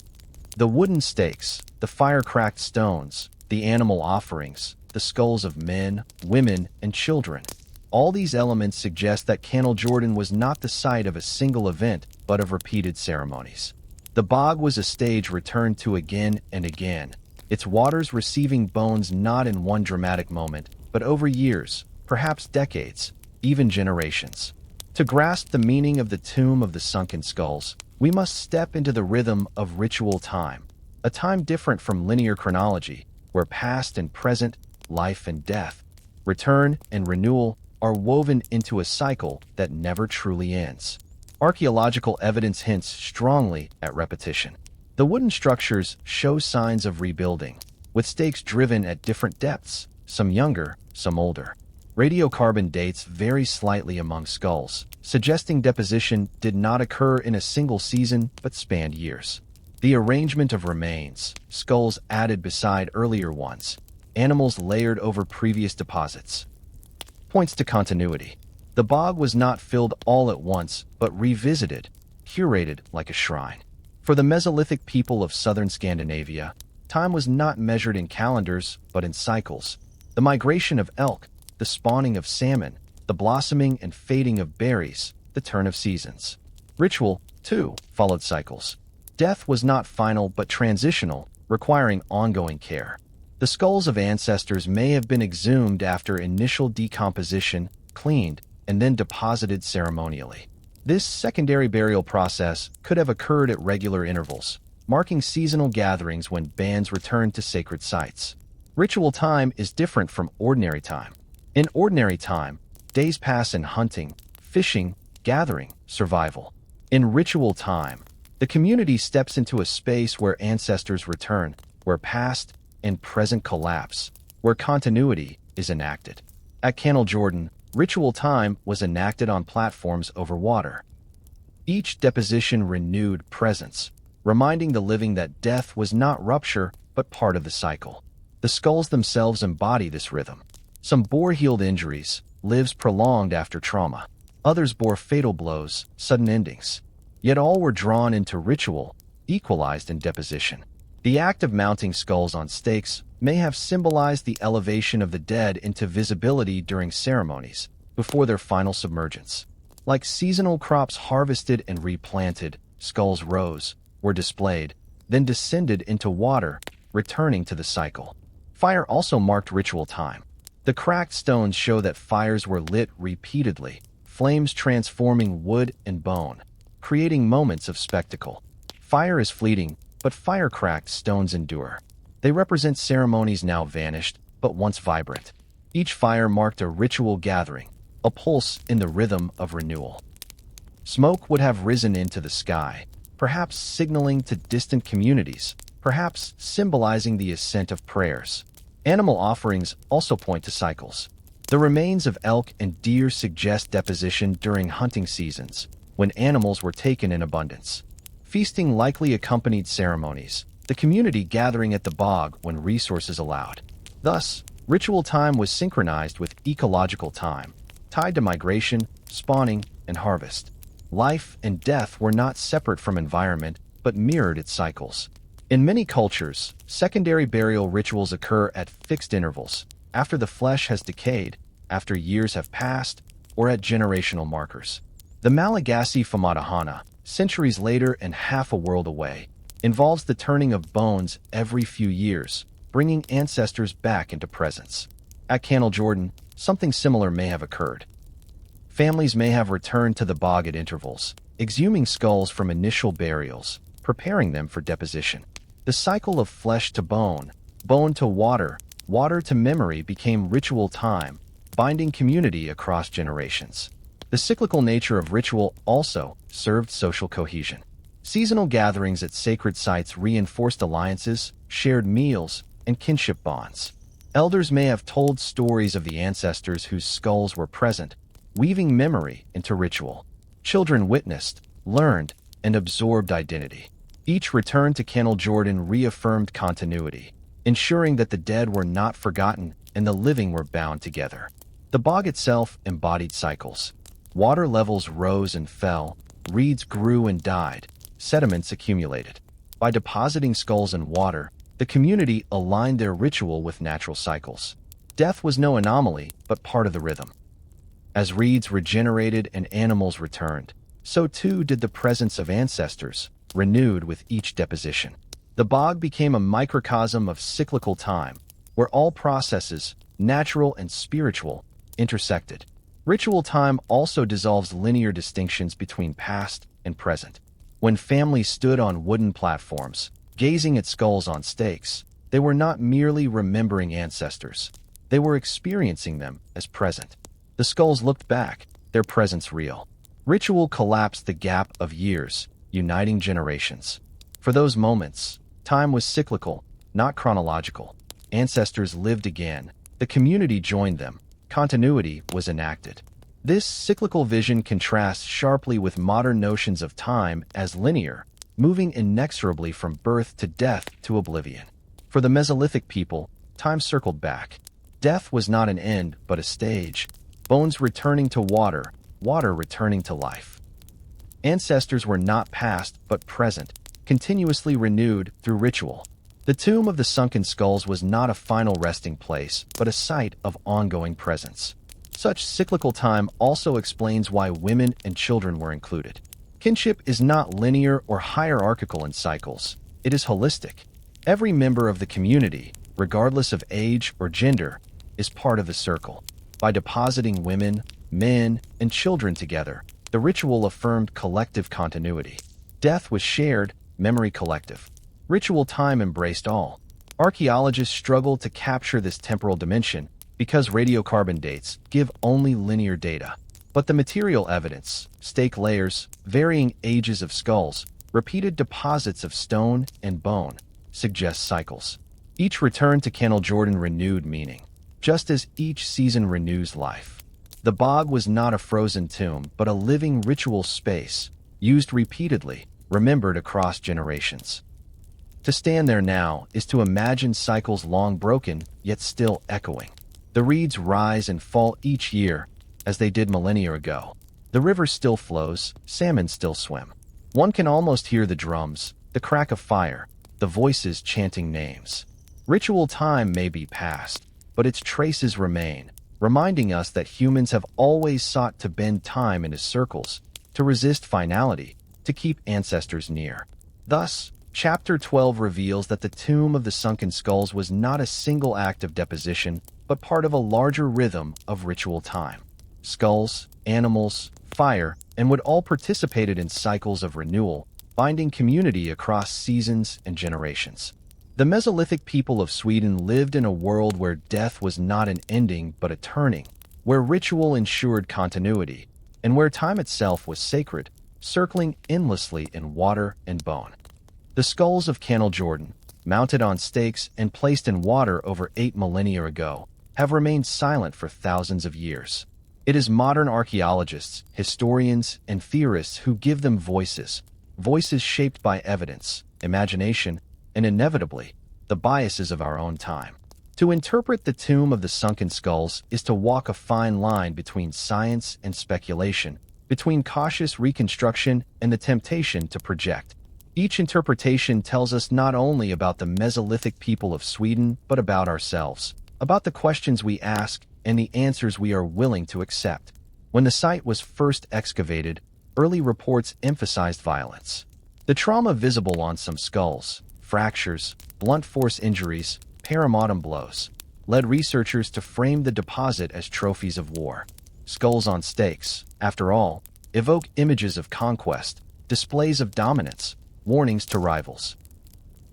The wooden stakes, the fire-cracked stones, the animal offerings, the skulls of men, women, and children. All these elements suggest that Jordan was not the site of a single event, but of repeated ceremonies. The bog was a stage returned to again and again, its waters receiving bones not in one dramatic moment, but over years, perhaps decades, even generations. To grasp the meaning of the Tomb of the Sunken Skulls, we must step into the rhythm of ritual time, a time different from linear chronology, where past and present, life and death, return and renewal are woven into a cycle that never truly ends. Archaeological evidence hints strongly at repetition. The wooden structures show signs of rebuilding, with stakes driven at different depths, some younger, some older. Radiocarbon dates vary slightly among skulls, suggesting deposition did not occur in a single season but spanned years. The arrangement of remains, skulls added beside earlier ones, animals layered over previous deposits, points to continuity. The bog was not filled all at once, but revisited, curated like a shrine. For the Mesolithic people of southern Scandinavia, time was not measured in calendars, but in cycles. The migration of elk, the spawning of salmon, the blossoming and fading of berries, the turn of seasons. Ritual, too, followed cycles. Death was not final but transitional, requiring ongoing care. The skulls of ancestors may have been exhumed after initial decomposition, cleaned, and then deposited ceremonially. This secondary burial process could have occurred at regular intervals, marking seasonal gatherings when bands returned to sacred sites. Ritual time is different from ordinary time. In ordinary time, days pass in hunting, fishing, gathering, survival. In ritual time, the community steps into a space where ancestors return, where past and present collapse, where continuity is enacted. At Jordan, ritual time was enacted on platforms over water. Each deposition renewed presence, reminding the living that death was not rupture, but part of the cycle. The skulls themselves embody this rhythm. Some bore healed injuries, lives prolonged after trauma. Others bore fatal blows, sudden endings. Yet all were drawn into ritual, equalized in deposition. The act of mounting skulls on stakes may have symbolized the elevation of the dead into visibility during ceremonies before their final submergence. Like seasonal crops harvested and replanted, skulls rose, were displayed, then descended into water, returning to the cycle. Fire also marked ritual time. The cracked stones show that fires were lit repeatedly, flames transforming wood and bone, creating moments of spectacle. Fire is fleeting, but fire-cracked stones endure. They represent ceremonies now vanished, but once vibrant. Each fire marked a ritual gathering, a pulse in the rhythm of renewal. Smoke would have risen into the sky, perhaps signaling to distant communities, perhaps symbolizing the ascent of prayers. Animal offerings also point to cycles. The remains of elk and deer suggest deposition during hunting seasons, when animals were taken in abundance. Feasting likely accompanied ceremonies, the community gathering at the bog when resources allowed. Thus, ritual time was synchronized with ecological time, tied to migration, spawning, and harvest. Life and death were not separate from environment, but mirrored its cycles. In many cultures, secondary burial rituals occur at fixed intervals, after the flesh has decayed, after years have passed, or at generational markers. The Malagasy Famadahana, centuries later and half a world away, involves the turning of bones every few years, bringing ancestors back into presence. At Canal Jordan, something similar may have occurred. Families may have returned to the bog at intervals, exhuming skulls from initial burials, preparing them for deposition. The cycle of flesh to bone, bone to water, water to memory became ritual time, binding community across generations. The cyclical nature of ritual also served social cohesion. Seasonal gatherings at sacred sites reinforced alliances, shared meals, and kinship bonds. Elders may have told stories of the ancestors whose skulls were present, weaving memory into ritual. Children witnessed, learned, and absorbed identity. Each return to Canal Jordan reaffirmed continuity, ensuring that the dead were not forgotten and the living were bound together. The bog itself embodied cycles. Water levels rose and fell, reeds grew and died, sediments accumulated. By depositing skulls in water, the community aligned their ritual with natural cycles. Death was no anomaly, but part of the rhythm. As reeds regenerated and animals returned, so too did the presence of ancestors, renewed with each deposition. The bog became a microcosm of cyclical time, where all processes, natural and spiritual, intersected. Ritual time also dissolves linear distinctions between past and present. When families stood on wooden platforms, gazing at skulls on stakes, they were not merely remembering ancestors. They were experiencing them as present. The skulls looked back, their presence real. Ritual collapsed the gap of years, uniting generations. For those moments, time was cyclical, not chronological. Ancestors lived again. The community joined them. Continuity was enacted. This cyclical vision contrasts sharply with modern notions of time as linear, moving inexorably from birth to death to oblivion. For the Mesolithic people, time circled back. Death was not an end, but a stage. Bones returning to water, water returning to life. Ancestors were not past, but present, continuously renewed through ritual. The tomb of the Sunken Skulls was not a final resting place, but a site of ongoing presence. Such cyclical time also explains why women and children were included. Kinship is not linear or hierarchical in cycles. It is holistic. Every member of the community, regardless of age or gender, is part of the circle. By depositing women, men, and children together, the ritual affirmed collective continuity. Death was shared, memory collective. Ritual time embraced all. Archaeologists struggle to capture this temporal dimension because radiocarbon dates give only linear data. But the material evidence, stake layers, varying ages of skulls, repeated deposits of stone and bone, suggest cycles. Each return to Canal Jordan renewed meaning, just as each season renews life. The bog was not a frozen tomb, but a living ritual space, used repeatedly, remembered across generations. To stand there now is to imagine cycles long broken, yet still echoing. The reeds rise and fall each year, as they did millennia ago. The river still flows, salmon still swim. One can almost hear the drums, the crack of fire, the voices chanting names. Ritual time may be past, but its traces remain, reminding us that humans have always sought to bend time into circles, to resist finality, to keep ancestors near. Thus, Chapter 12 reveals that the Tomb of the Sunken Skulls was not a single act of deposition, but part of a larger rhythm of ritual time. Skulls, animals, fire, and wood all participated in cycles of renewal, binding community across seasons and generations. The Mesolithic people of Sweden lived in a world where death was not an ending but a turning, where ritual ensured continuity, and where time itself was sacred, circling endlessly in water and bone. The skulls of Canal Jordan, mounted on stakes and placed in water over 8 millennia ago, have remained silent for thousands of years. It is modern archaeologists, historians, and theorists who give them voices shaped by evidence, imagination, and inevitably, the biases of our own time. To interpret the Tomb of the Sunken Skulls is to walk a fine line between science and speculation, between cautious reconstruction and the temptation to project. Each interpretation tells us not only about the Mesolithic people of Sweden, but about ourselves, about the questions we ask and the answers we are willing to accept. When the site was first excavated, early reports emphasized violence. The trauma visible on some skulls, fractures, blunt force injuries, paramatum blows, led researchers to frame the deposit as trophies of war. Skulls on stakes, after all, evoke images of conquest, displays of dominance, warnings to rivals.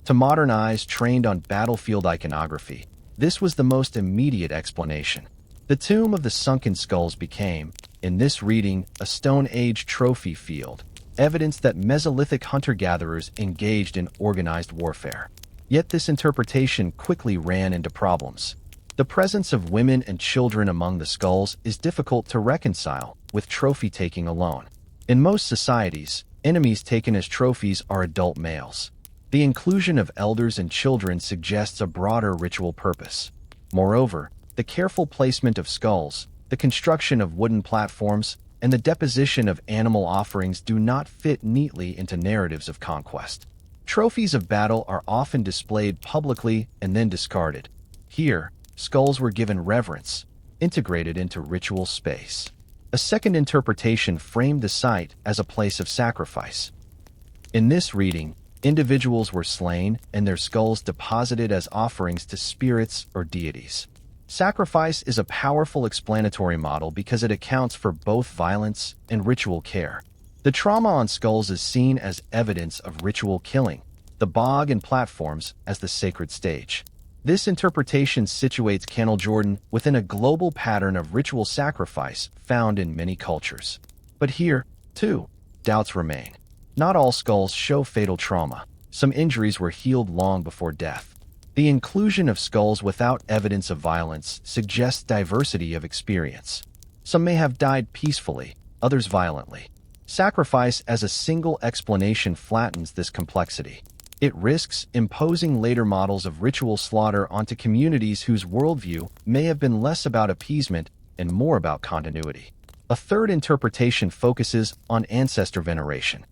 To modern eyes trained on battlefield iconography, this was the most immediate explanation. The Tomb of the Sunken Skulls became, in this reading, a Stone Age trophy field, evidence that Mesolithic hunter-gatherers engaged in organized warfare. Yet this interpretation quickly ran into problems. The presence of women and children among the skulls is difficult to reconcile with trophy-taking alone. In most societies, enemies taken as trophies are adult males. The inclusion of elders and children suggests a broader ritual purpose. Moreover, the careful placement of skulls, the construction of wooden platforms, and the deposition of animal offerings do not fit neatly into narratives of conquest. Trophies of battle are often displayed publicly and then discarded. Here, skulls were given reverence, integrated into ritual space. A second interpretation framed the site as a place of sacrifice. In this reading, individuals were slain and their skulls deposited as offerings to spirits or deities. Sacrifice is a powerful explanatory model because it accounts for both violence and ritual care. The trauma on skulls is seen as evidence of ritual killing, the bog and platforms as the sacred stage. This interpretation situates Canal Jordan within a global pattern of ritual sacrifice found in many cultures. But here, too, doubts remain. Not all skulls show fatal trauma. Some injuries were healed long before death. The inclusion of skulls without evidence of violence suggests diversity of experience. Some may have died peacefully, others violently. Sacrifice as a single explanation flattens this complexity. It risks imposing later models of ritual slaughter onto communities whose worldview may have been less about appeasement and more about continuity. A third interpretation focuses on ancestor veneration.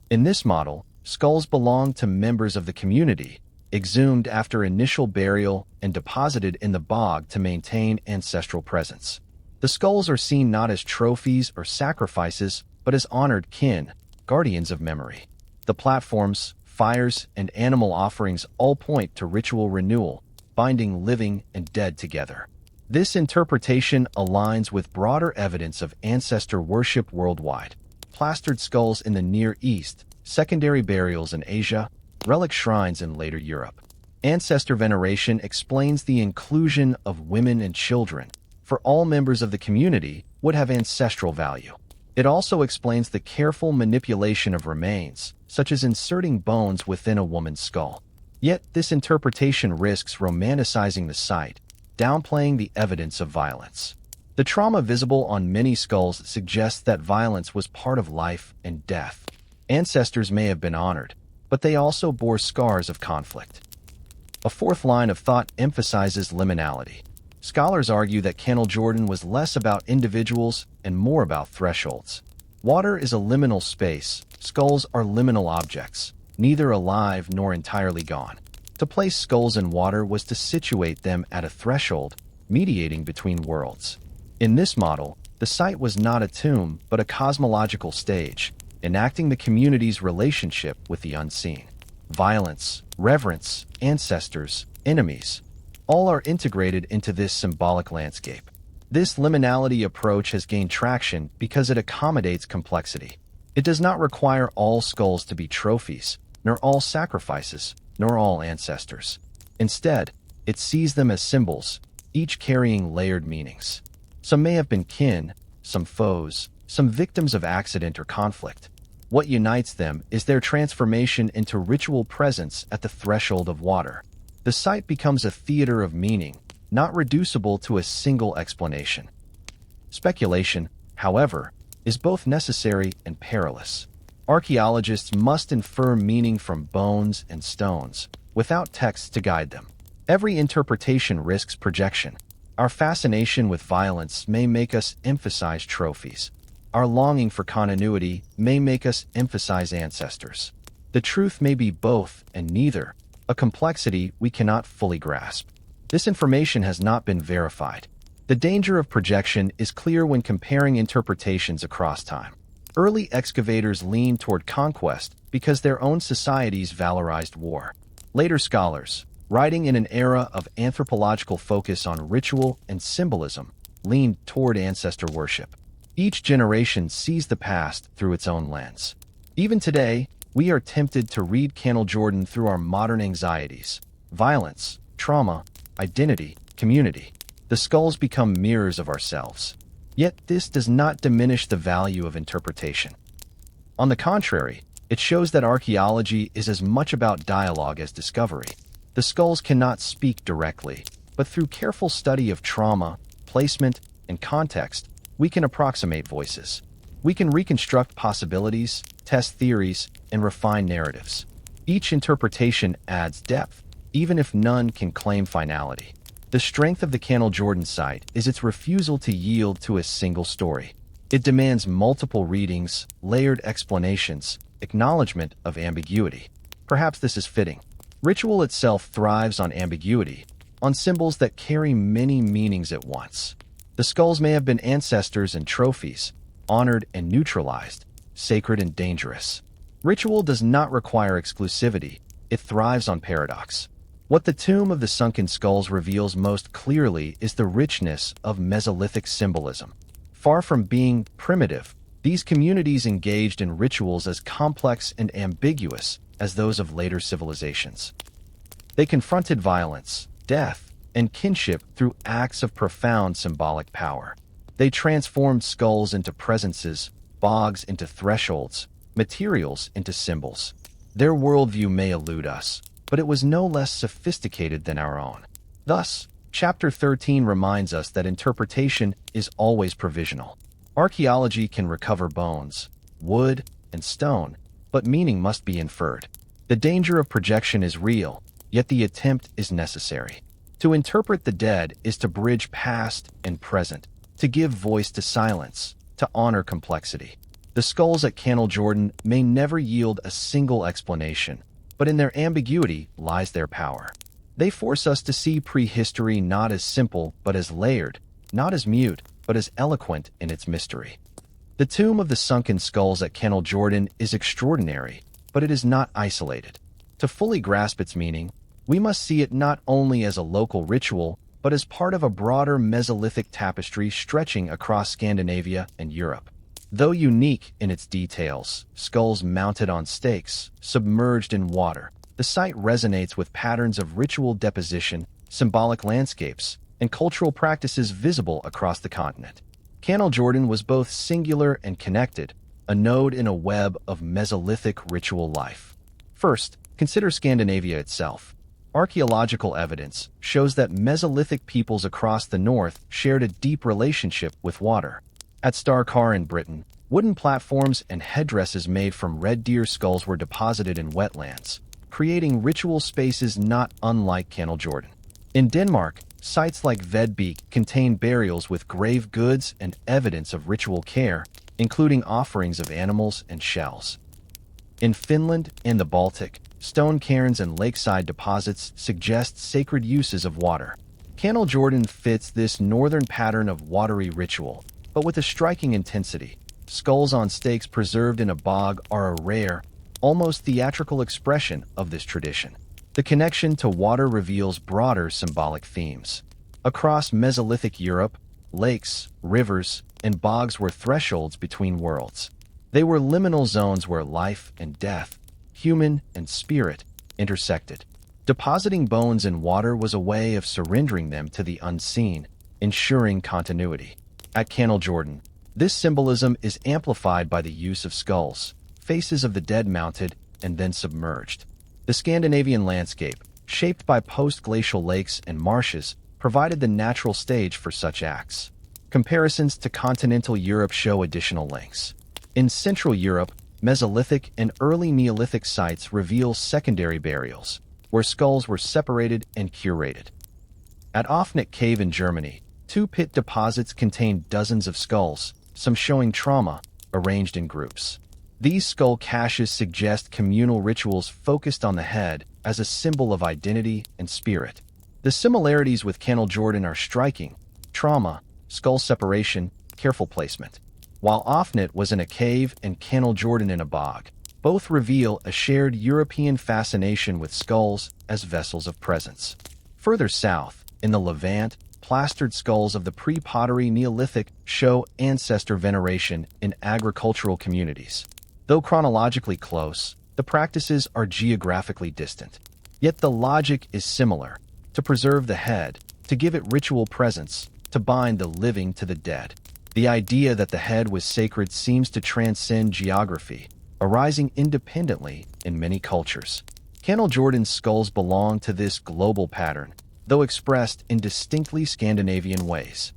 In this model, skulls belong to members of the community, exhumed after initial burial and deposited in the bog to maintain ancestral presence. The skulls are seen not as trophies or sacrifices, but as honored kin, guardians of memory. The platforms, fires, and animal offerings all point to ritual renewal, binding living and dead together. This interpretation aligns with broader evidence of ancestor worship worldwide. Plastered skulls in the Near East, secondary burials in Asia, relic shrines in later Europe. Ancestor veneration explains the inclusion of women and children, for all members of the community would have ancestral value. It also explains the careful manipulation of remains, such as inserting bones within a woman's skull. Yet this interpretation risks romanticizing the site, downplaying the evidence of violence. The trauma visible on many skulls suggests that violence was part of life and death. Ancestors may have been honored, but they also bore scars of conflict. A fourth line of thought emphasizes liminality. Scholars argue that Canal Jordan was less about individuals and more about thresholds. Water is a liminal space, skulls are liminal objects. neither alive nor entirely gone. To place skulls in water was to situate them at a threshold, mediating between worlds. In this model, the site was not a tomb, but a cosmological stage, enacting the community's relationship with the unseen. Violence, reverence, ancestors, enemies, all are integrated into this symbolic landscape. This liminality approach has gained traction because it accommodates complexity. It does not require all skulls to be trophies, nor all sacrifices, nor all ancestors. Instead, it sees them as symbols, each carrying layered meanings. Some may have been kin, some foes, some victims of accident or conflict. What unites them is their transformation into ritual presence at the threshold of water. The site becomes a theater of meaning, not reducible to a single explanation. Speculation, however, is both necessary and perilous. Archaeologists must infer meaning from bones and stones, without texts to guide them. Every interpretation risks projection. Our fascination with violence may make us emphasize trophies. Our longing for continuity may make us emphasize ancestors. The truth may be both and neither, a complexity we cannot fully grasp. This information has not been verified. The danger of projection is clear when comparing interpretations across time. Early excavators leaned toward conquest because their own societies valorized war. Later scholars, writing in an era of anthropological focus on ritual and symbolism, leaned toward ancestor worship. Each generation sees the past through its own lens. Even today, we are tempted to read Jordan through our modern anxieties, violence, trauma, identity, community. The skulls become mirrors of ourselves. Yet this does not diminish the value of interpretation. On the contrary, it shows that archaeology is as much about dialogue as discovery. The skulls cannot speak directly, but through careful study of trauma, placement, and context, we can approximate voices. We can reconstruct possibilities, test theories, and refine narratives. Each interpretation adds depth, even if none can claim finality. The strength of the Jordan site is its refusal to yield to a single story. It demands multiple readings, layered explanations, acknowledgement of ambiguity. Perhaps this is fitting. Ritual itself thrives on ambiguity, on symbols that carry many meanings at once. The skulls may have been ancestors and trophies, honored and neutralized, sacred and dangerous. Ritual does not require exclusivity, it thrives on paradox. What the Tomb of the Sunken Skulls reveals most clearly is the richness of Mesolithic symbolism. Far from being primitive, these communities engaged in rituals as complex and ambiguous as those of later civilizations. They confronted violence, death, and kinship through acts of profound symbolic power. They transformed skulls into presences, bogs into thresholds, materials into symbols. Their worldview may elude us, but it was no less sophisticated than our own. Thus, Chapter 13 reminds us that interpretation is always provisional. Archaeology can recover bones, wood, and stone, but meaning must be inferred. The danger of projection is real, yet the attempt is necessary. To interpret the dead is to bridge past and present, to give voice to silence, to honor complexity. The skulls at Jordan may never yield a single explanation, but in their ambiguity lies their power. They force us to see prehistory not as simple but as layered, not as mute but as eloquent in its mystery. The Tomb of the Sunken Skulls at Jordan is extraordinary, but it is not isolated. To fully grasp its meaning, we must see it not only as a local ritual, but as part of a broader Mesolithic tapestry stretching across Scandinavia and Europe. Though unique in its details, skulls mounted on stakes, submerged in water, the site resonates with patterns of ritual deposition, symbolic landscapes, and cultural practices visible across the continent. Jordan was both singular and connected, a node in a web of Mesolithic ritual life. First, consider Scandinavia itself. Archaeological evidence shows that Mesolithic peoples across the north shared a deep relationship with water. At Starkar in Britain, wooden platforms and headdresses made from red deer skulls were deposited in wetlands, creating ritual spaces not unlike Jordan. In Denmark, sites like Vedbeek contain burials with grave goods and evidence of ritual care, including offerings of animals and shells. In Finland and the Baltic, stone cairns and lakeside deposits suggest sacred uses of water. Canal Jordan fits this northern pattern of watery ritual, but with a striking intensity. Skulls on stakes preserved in a bog are a rare, almost theatrical expression of this tradition. The connection to water reveals broader symbolic themes. Across Mesolithic Europe, lakes, rivers, and bogs were thresholds between worlds. They were liminal zones where life and death, human and spirit, intersected. Depositing bones in water was a way of surrendering them to the unseen, ensuring continuity. At Canal Jordan, this symbolism is amplified by the use of skulls, faces of the dead mounted and then submerged. The Scandinavian landscape, shaped by post-glacial lakes and marshes, provided the natural stage for such acts. Comparisons to continental Europe show additional links. In Central Europe, Mesolithic and early Neolithic sites reveal secondary burials, where skulls were separated and curated. At Offnik Cave in Germany, two pit deposits contained dozens of skulls, some showing trauma, arranged in groups. These skull caches suggest communal rituals focused on the head as a symbol of identity and spirit. The similarities with Canal Jordan are striking: trauma, skull separation, careful placement. While Offnet was in a cave and Canal Jordan in a bog, both reveal a shared European fascination with skulls as vessels of presence. Further south, in the Levant, plastered skulls of the pre-pottery Neolithic show ancestor veneration in agricultural communities. Though chronologically close, the practices are geographically distant. Yet the logic is similar: to preserve the head, to give it ritual presence, to bind the living to the dead. The idea that the head was sacred seems to transcend geography, arising independently in many cultures. Canal Jordan's skulls belong to this global pattern, though expressed in distinctly Scandinavian ways.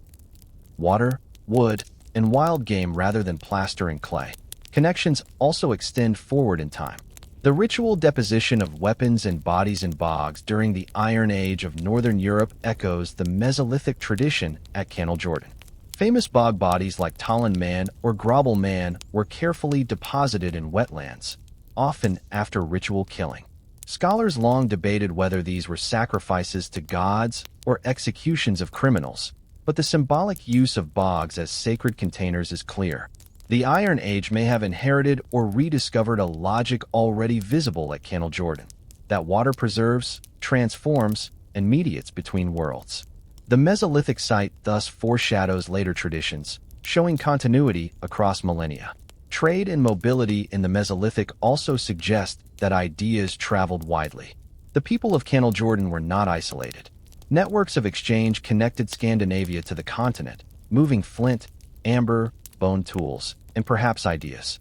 Water, wood, and wild game rather than plaster and clay. Connections also extend forward in time. The ritual deposition of weapons and bodies in bogs during the Iron Age of Northern Europe echoes the Mesolithic tradition at Canal Jordan. Famous bog bodies like Talon Man or Grobel Man were carefully deposited in wetlands, often after ritual killing. Scholars long debated whether these were sacrifices to gods or executions of criminals, but the symbolic use of bogs as sacred containers is clear. The Iron Age may have inherited or rediscovered a logic already visible at Canal Jordan, that water preserves, transforms, and mediates between worlds. The Mesolithic site thus foreshadows later traditions, showing continuity across millennia. Trade and mobility in the Mesolithic also suggest that ideas traveled widely. The people of Canal Jordan were not isolated. Networks of exchange connected Scandinavia to the continent, moving flint, amber, bone tools, and perhaps ideas.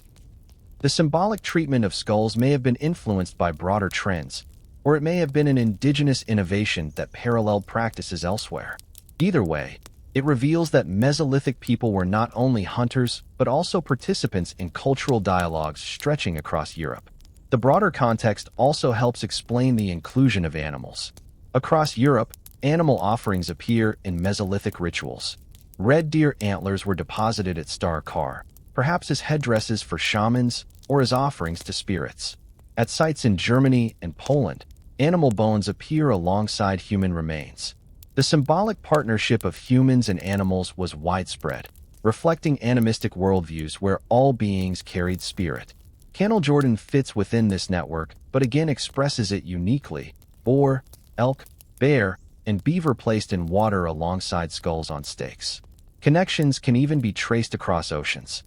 The symbolic treatment of skulls may have been influenced by broader trends, or it may have been an indigenous innovation that paralleled practices elsewhere. Either way, it reveals that Mesolithic people were not only hunters, but also participants in cultural dialogues stretching across Europe. The broader context also helps explain the inclusion of animals. Across Europe, animal offerings appear in Mesolithic rituals. Red deer antlers were deposited at Star Kar, perhaps as headdresses for shamans or as offerings to spirits. At sites in Germany and Poland, animal bones appear alongside human remains. The symbolic partnership of humans and animals was widespread, reflecting animistic worldviews where all beings carried spirit. Canal Jordan fits within this network, but again expresses it uniquely: boar, elk, bear, and beaver placed in water alongside skulls on stakes. Connections can even be traced across oceans.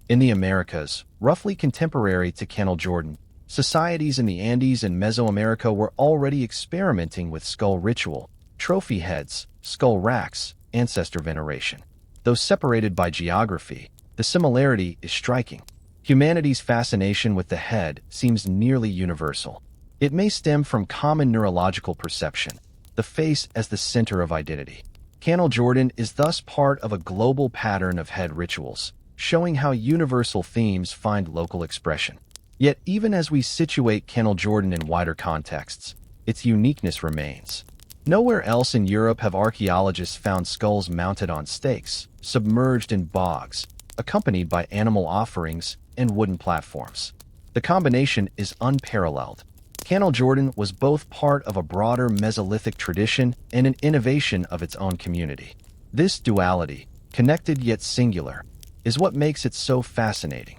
In the Americas, roughly contemporary to Canal Jordan, societies in the Andes and Mesoamerica were already experimenting with skull ritual, trophy heads, skull racks, ancestor veneration. Though separated by geography, the similarity is striking. Humanity's fascination with the head seems nearly universal. It may stem from common neurological perception, the face as the center of identity. Canal Jordan is thus part of a global pattern of head rituals, showing how universal themes find local expression. Yet even as we situate Canal Jordan in wider contexts, its uniqueness remains. Nowhere else in Europe have archaeologists found skulls mounted on stakes, submerged in bogs, accompanied by animal offerings and wooden platforms. The combination is unparalleled. Canal Jordan was both part of a broader Mesolithic tradition and an innovation of its own community. This duality, connected yet singular, is what makes it so fascinating.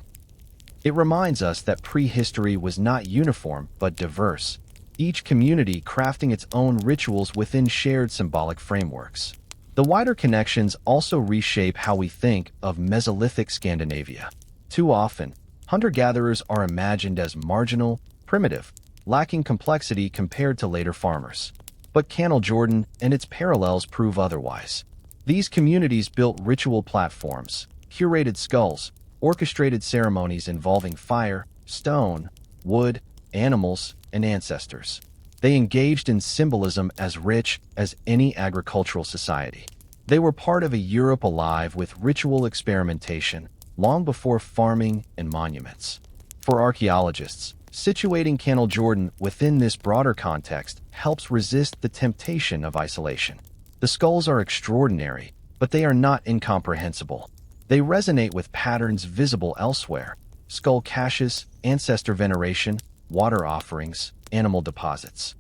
It reminds us that prehistory was not uniform but diverse, each community crafting its own rituals within shared symbolic frameworks. The wider connections also reshape how we think of Mesolithic Scandinavia. Too often, hunter-gatherers are imagined as marginal, primitive, lacking complexity compared to later farmers. But Canal Jordan and its parallels prove otherwise. These communities built ritual platforms, curated skulls, orchestrated ceremonies involving fire, stone, wood, animals, and ancestors. They engaged in symbolism as rich as any agricultural society. They were part of a Europe alive with ritual experimentation long before farming and monuments. For archaeologists, situating Canal Jordan within this broader context helps resist the temptation of isolation. The skulls are extraordinary, but they are not incomprehensible. They resonate with patterns visible elsewhere: skull caches, ancestor veneration, water offerings, animal deposits.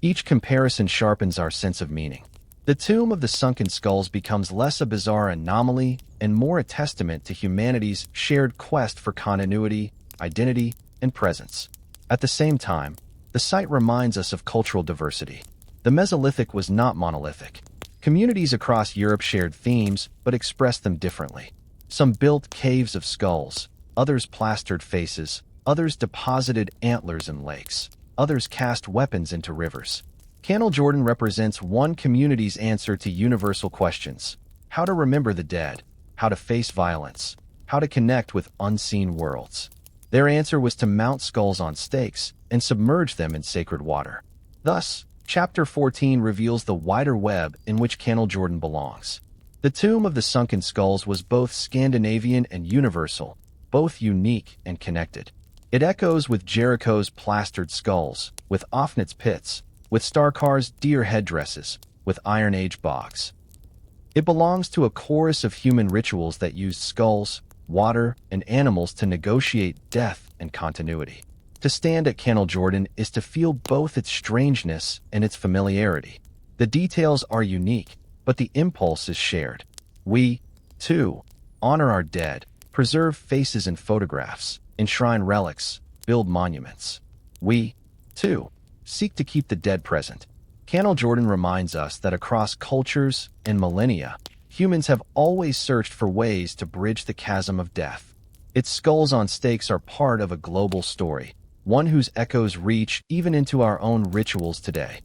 Each comparison sharpens our sense of meaning. The tomb of the Sunken Skulls becomes less a bizarre anomaly and more a testament to humanity's shared quest for continuity, identity, and presence. At the same time, the site reminds us of cultural diversity. The Mesolithic was not monolithic. Communities across Europe shared themes, but expressed them differently. Some built caves of skulls, others plastered faces, others deposited antlers in lakes, others cast weapons into rivers. Canal Jordan represents one community's answer to universal questions: how to remember the dead, how to face violence, how to connect with unseen worlds. Their answer was to mount skulls on stakes and submerge them in sacred water. Thus, Chapter 14 reveals the wider web in which Canal Jordan belongs. The Tomb of the Sunken Skulls was both Scandinavian and universal, both unique and connected. It echoes with Jericho's plastered skulls, with Ofnit's pits, with Starkar's deer headdresses, with Iron Age bogs. It belongs to a chorus of human rituals that used skulls, water, and animals to negotiate death and continuity. To stand at Canal Jordan is to feel both its strangeness and its familiarity. The details are unique, but the impulse is shared. We, too, honor our dead, preserve faces and photographs, enshrine relics, build monuments. We, too, seek to keep the dead present. Canal Jordan reminds us that across cultures and millennia, humans have always searched for ways to bridge the chasm of death. Its skulls on stakes are part of a global story, one whose echoes reach even into our own rituals today.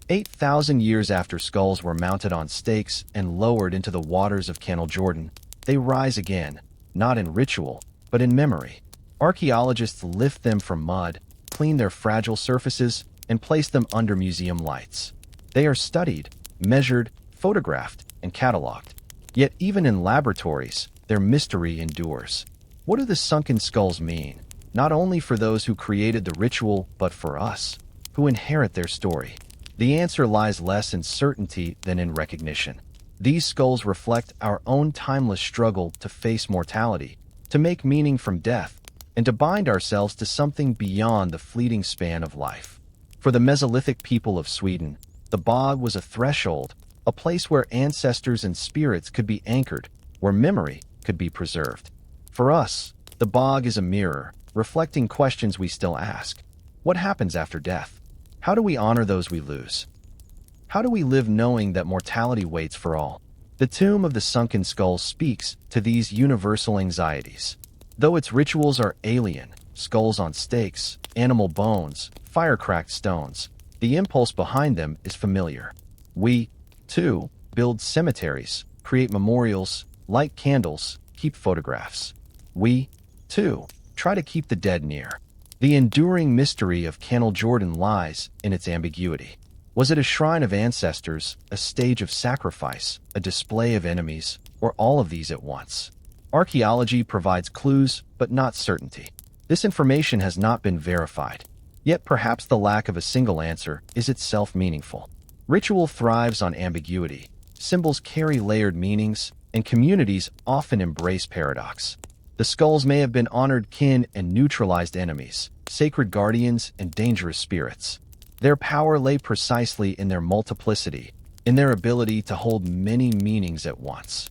8,000 years after skulls were mounted on stakes and lowered into the waters of Canal Jordan, they rise again, not in ritual, but in memory. Archaeologists lift them from mud, clean their fragile surfaces, and place them under museum lights. They are studied, measured, photographed, and cataloged. Yet even in laboratories, their mystery endures. What do the Sunken Skulls mean? Not only for those who created the ritual, but for us, who inherit their story. The answer lies less in certainty than in recognition. These skulls reflect our own timeless struggle to face mortality, to make meaning from death, and to bind ourselves to something beyond the fleeting span of life. For the Mesolithic people of Sweden, the bog was a threshold, a place where ancestors and spirits could be anchored, where memory could be preserved. For us, the bog is a mirror, reflecting questions we still ask. What happens after death? How do we honor those we lose? How do we live knowing that mortality waits for all? The Tomb of the Sunken Skulls speaks to these universal anxieties. Though its rituals are alien, skulls on stakes, animal bones, fire-cracked stones, the impulse behind them is familiar. We, too, build cemeteries, create memorials, light candles, keep photographs. We, too, try to keep the dead near. The enduring mystery of Canal Jordan lies in its ambiguity. Was it a shrine of ancestors, a stage of sacrifice, a display of enemies, or all of these at once? Archaeology provides clues, but not certainty. This information has not been verified. Yet perhaps the lack of a single answer is itself meaningful. Ritual thrives on ambiguity. Symbols carry layered meanings, and communities often embrace paradox. The skulls may have been honored kin and neutralized enemies, sacred guardians and dangerous spirits. Their power lay precisely in their multiplicity, in their ability to hold many meanings at once.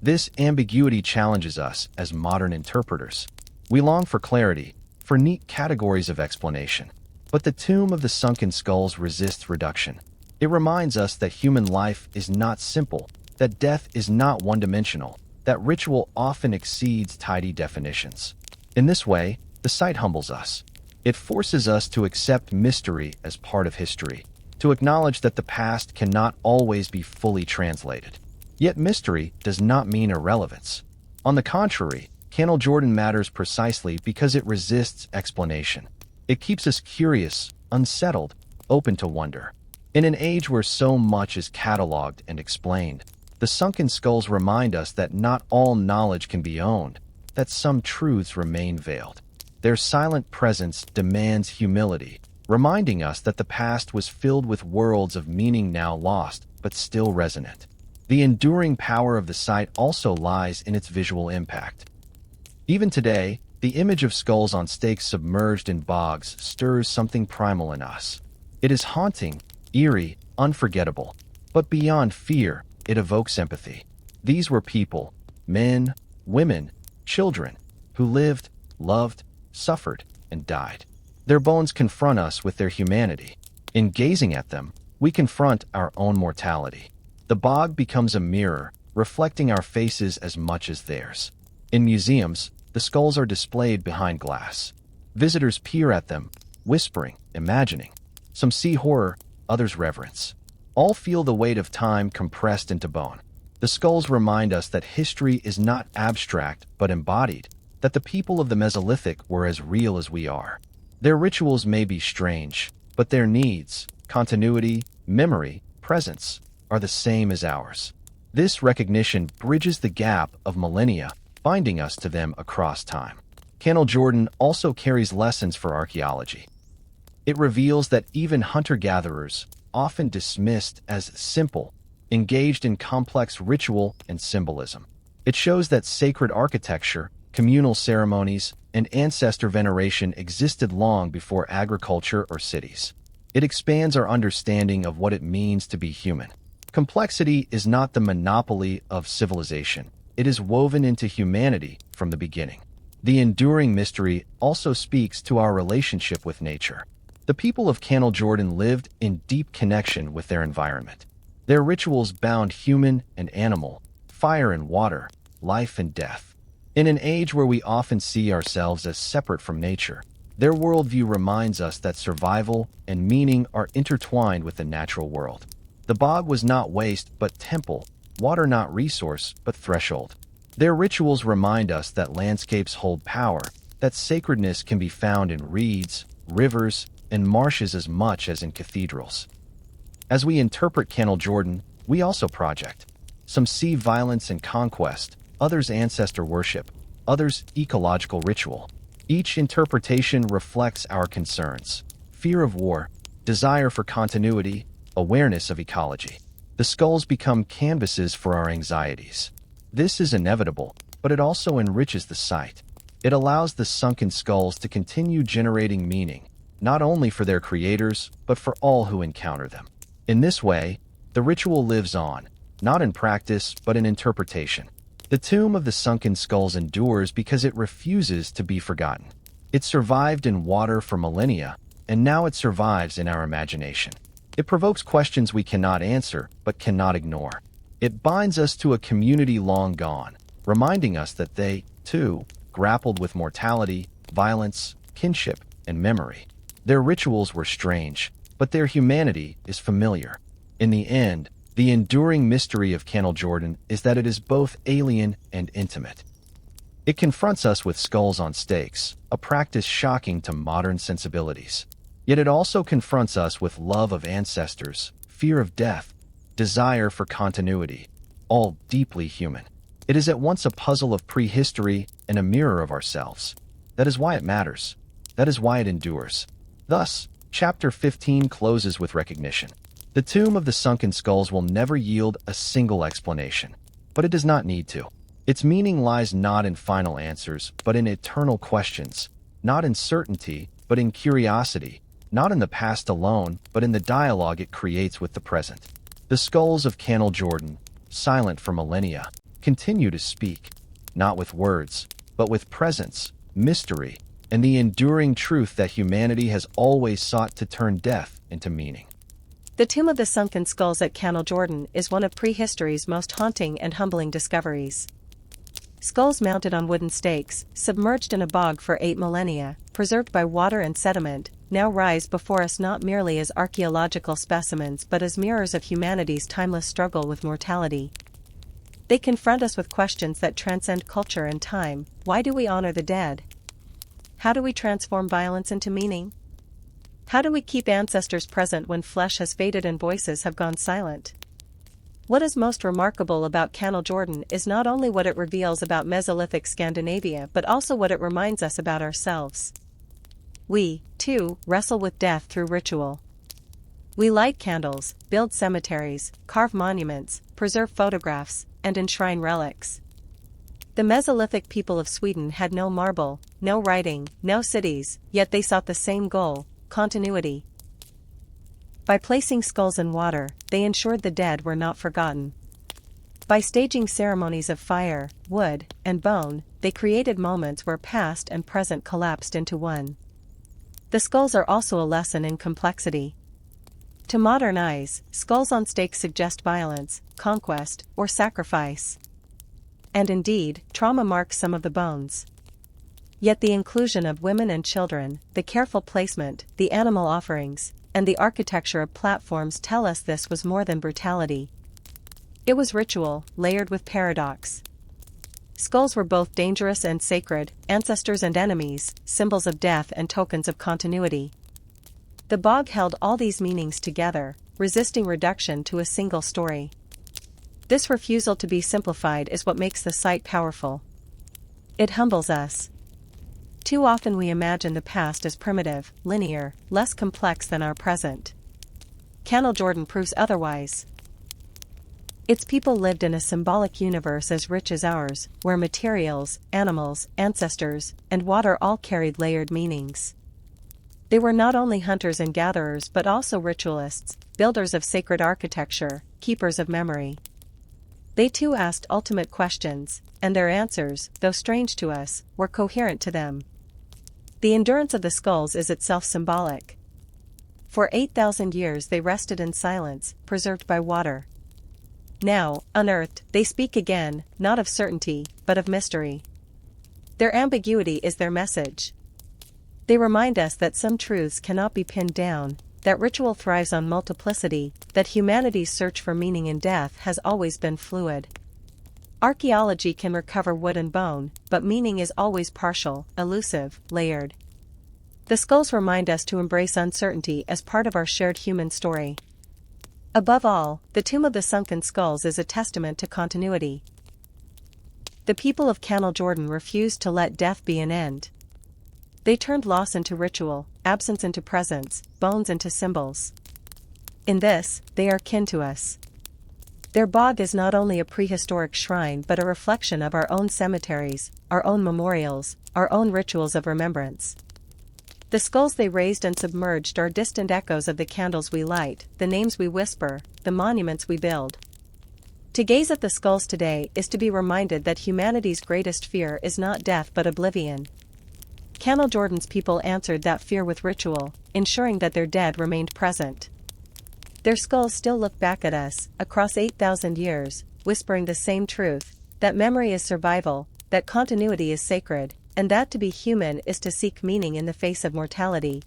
This ambiguity challenges us as modern interpreters. We long for clarity, for neat categories of explanation. But the tomb of the sunken skulls resists reduction. It reminds us that human life is not simple, that death is not one-dimensional, that ritual often exceeds tidy definitions. In this way, the site humbles us. It forces us to accept mystery as part of history, to acknowledge that the past cannot always be fully translated. Yet mystery does not mean irrelevance. On the contrary, Jordan matters precisely because it resists explanation. It keeps us curious, unsettled, open to wonder. In an age where so much is cataloged and explained, the sunken skulls remind us that not all knowledge can be owned, that some truths remain veiled. Their silent presence demands humility, reminding us that the past was filled with worlds of meaning now lost, but still resonant. The enduring power of the site also lies in its visual impact. Even today, the image of skulls on stakes submerged in bogs stirs something primal in us. It is haunting, eerie, unforgettable, but beyond fear, it evokes empathy. These were people, men, women, children, who lived, loved, suffered, and died. Their bones confront us with their humanity. In gazing at them, we confront our own mortality. The bog becomes a mirror, reflecting our faces as much as theirs. In museums, the skulls are displayed behind glass. Visitors peer at them, whispering, imagining. Some see horror, others reverence. All feel the weight of time compressed into bone. The skulls remind us that history is not abstract but embodied, that the people of the Mesolithic were as real as we are. Their rituals may be strange, but their needs, continuity, memory, presence, are the same as ours. This recognition bridges the gap of millennia, binding us to them across time. Jordan also carries lessons for archaeology. It reveals that even hunter-gatherers, often dismissed as simple, engaged in complex ritual and symbolism. It shows that sacred architecture, communal ceremonies, and ancestor veneration existed long before agriculture or cities. It expands our understanding of what it means to be human. Complexity is not the monopoly of civilization. It is woven into humanity from the beginning. The enduring mystery also speaks to our relationship with nature. The people of Jordan lived in deep connection with their environment. Their rituals bound human and animal, fire and water, life and death. In an age where we often see ourselves as separate from nature, their worldview reminds us that survival and meaning are intertwined with the natural world. The bog was not waste but temple, water not resource but threshold. Their rituals remind us that landscapes hold power, that sacredness can be found in reeds, rivers, and marshes as much as in cathedrals. As we interpret Jordan, we also project. Some see violence and conquest, others ancestor worship, others ecological ritual. Each interpretation reflects our concerns: fear of war, desire for continuity, awareness of ecology. The skulls become canvases for our anxieties. This is inevitable, but it also enriches the site. It allows the sunken skulls to continue generating meaning, not only for their creators, but for all who encounter them. In this way, the ritual lives on, not in practice, but in interpretation. The tomb of the sunken skulls endures because it refuses to be forgotten. It survived in water for millennia, and now it survives in our imagination. It provokes questions we cannot answer, but cannot ignore. It binds us to a community long gone, reminding us that they, too, grappled with mortality, violence, kinship, and memory. Their rituals were strange, but their humanity is familiar. In the end, the enduring mystery of Jordan is that it is both alien and intimate. It confronts us with skulls on stakes, a practice shocking to modern sensibilities. Yet it also confronts us with love of ancestors, fear of death, desire for continuity, all deeply human. It is at once a puzzle of prehistory and a mirror of ourselves. That is why it matters. That is why it endures. Thus, Chapter 15 closes with recognition. The tomb of the sunken skulls will never yield a single explanation, but it does not need to. Its meaning lies not in final answers, but in eternal questions, not in certainty, but in curiosity, not in the past alone, but in the dialogue it creates with the present. The skulls of Canal Jordan, silent for millennia, continue to speak, not with words, but with presence, mystery, and the enduring truth that humanity has always sought to turn death into meaning. The Tomb of the Sunken Skulls at Canal Jordan is one of prehistory's most haunting and humbling discoveries. Skulls mounted on wooden stakes, submerged in a bog for 8 millennia, preserved by water and sediment, now rise before us not merely as archaeological specimens but as mirrors of humanity's timeless struggle with mortality. They confront us with questions that transcend culture and time. Why do we honor the dead? How do we transform violence into meaning? How do we keep ancestors present when flesh has faded and voices have gone silent? What is most remarkable about Canal Jordan is not only what it reveals about Mesolithic Scandinavia but also what it reminds us about ourselves. We, too, wrestle with death through ritual. We light candles, build cemeteries, carve monuments, preserve photographs, and enshrine relics. The Mesolithic people of Sweden had no marble, no writing, no cities, yet they sought the same goal: continuity. By placing skulls in water, they ensured the dead were not forgotten. By staging ceremonies of fire, wood, and bone, they created moments where past and present collapsed into one. The skulls are also a lesson in complexity. To modern eyes, skulls on stakes suggest violence, conquest, or sacrifice. And indeed, trauma marks some of the bones. Yet the inclusion of women and children, the careful placement, the animal offerings, and the architecture of platforms tell us this was more than brutality. It was ritual, layered with paradox. Skulls were both dangerous and sacred, ancestors and enemies, symbols of death and tokens of continuity. The bog held all these meanings together, resisting reduction to a single story. This refusal to be simplified is what makes the site powerful. It humbles us. Too often we imagine the past as primitive, linear, less complex than our present. Canal Jordan proves otherwise. Its people lived in a symbolic universe as rich as ours, where materials, animals, ancestors, and water all carried layered meanings. They were not only hunters and gatherers but also ritualists, builders of sacred architecture, keepers of memory. They too asked ultimate questions, and their answers, though strange to us, were coherent to them. The endurance of the skulls is itself symbolic. For 8,000 years they rested in silence, preserved by water. Now, unearthed, they speak again, not of certainty, but of mystery. Their ambiguity is their message. They remind us that some truths cannot be pinned down, that ritual thrives on multiplicity, that humanity's search for meaning in death has always been fluid. Archaeology can recover wood and bone, but meaning is always partial, elusive, layered. The skulls remind us to embrace uncertainty as part of our shared human story. Above all, the Tomb of the Sunken Skulls is a testament to continuity. The people of Canal Jordan refused to let death be an end. They turned loss into ritual, absence into presence, bones into symbols. In this, they are kin to us. Their bog is not only a prehistoric shrine but a reflection of our own cemeteries, our own memorials, our own rituals of remembrance. The skulls they raised and submerged are distant echoes of the candles we light, the names we whisper, the monuments we build. To gaze at the skulls today is to be reminded that humanity's greatest fear is not death but oblivion. Canal Jordan's people answered that fear with ritual, ensuring that their dead remained present. Their skulls still look back at us, across 8,000 years, whispering the same truth, that memory is survival, that continuity is sacred, and that to be human is to seek meaning in the face of mortality.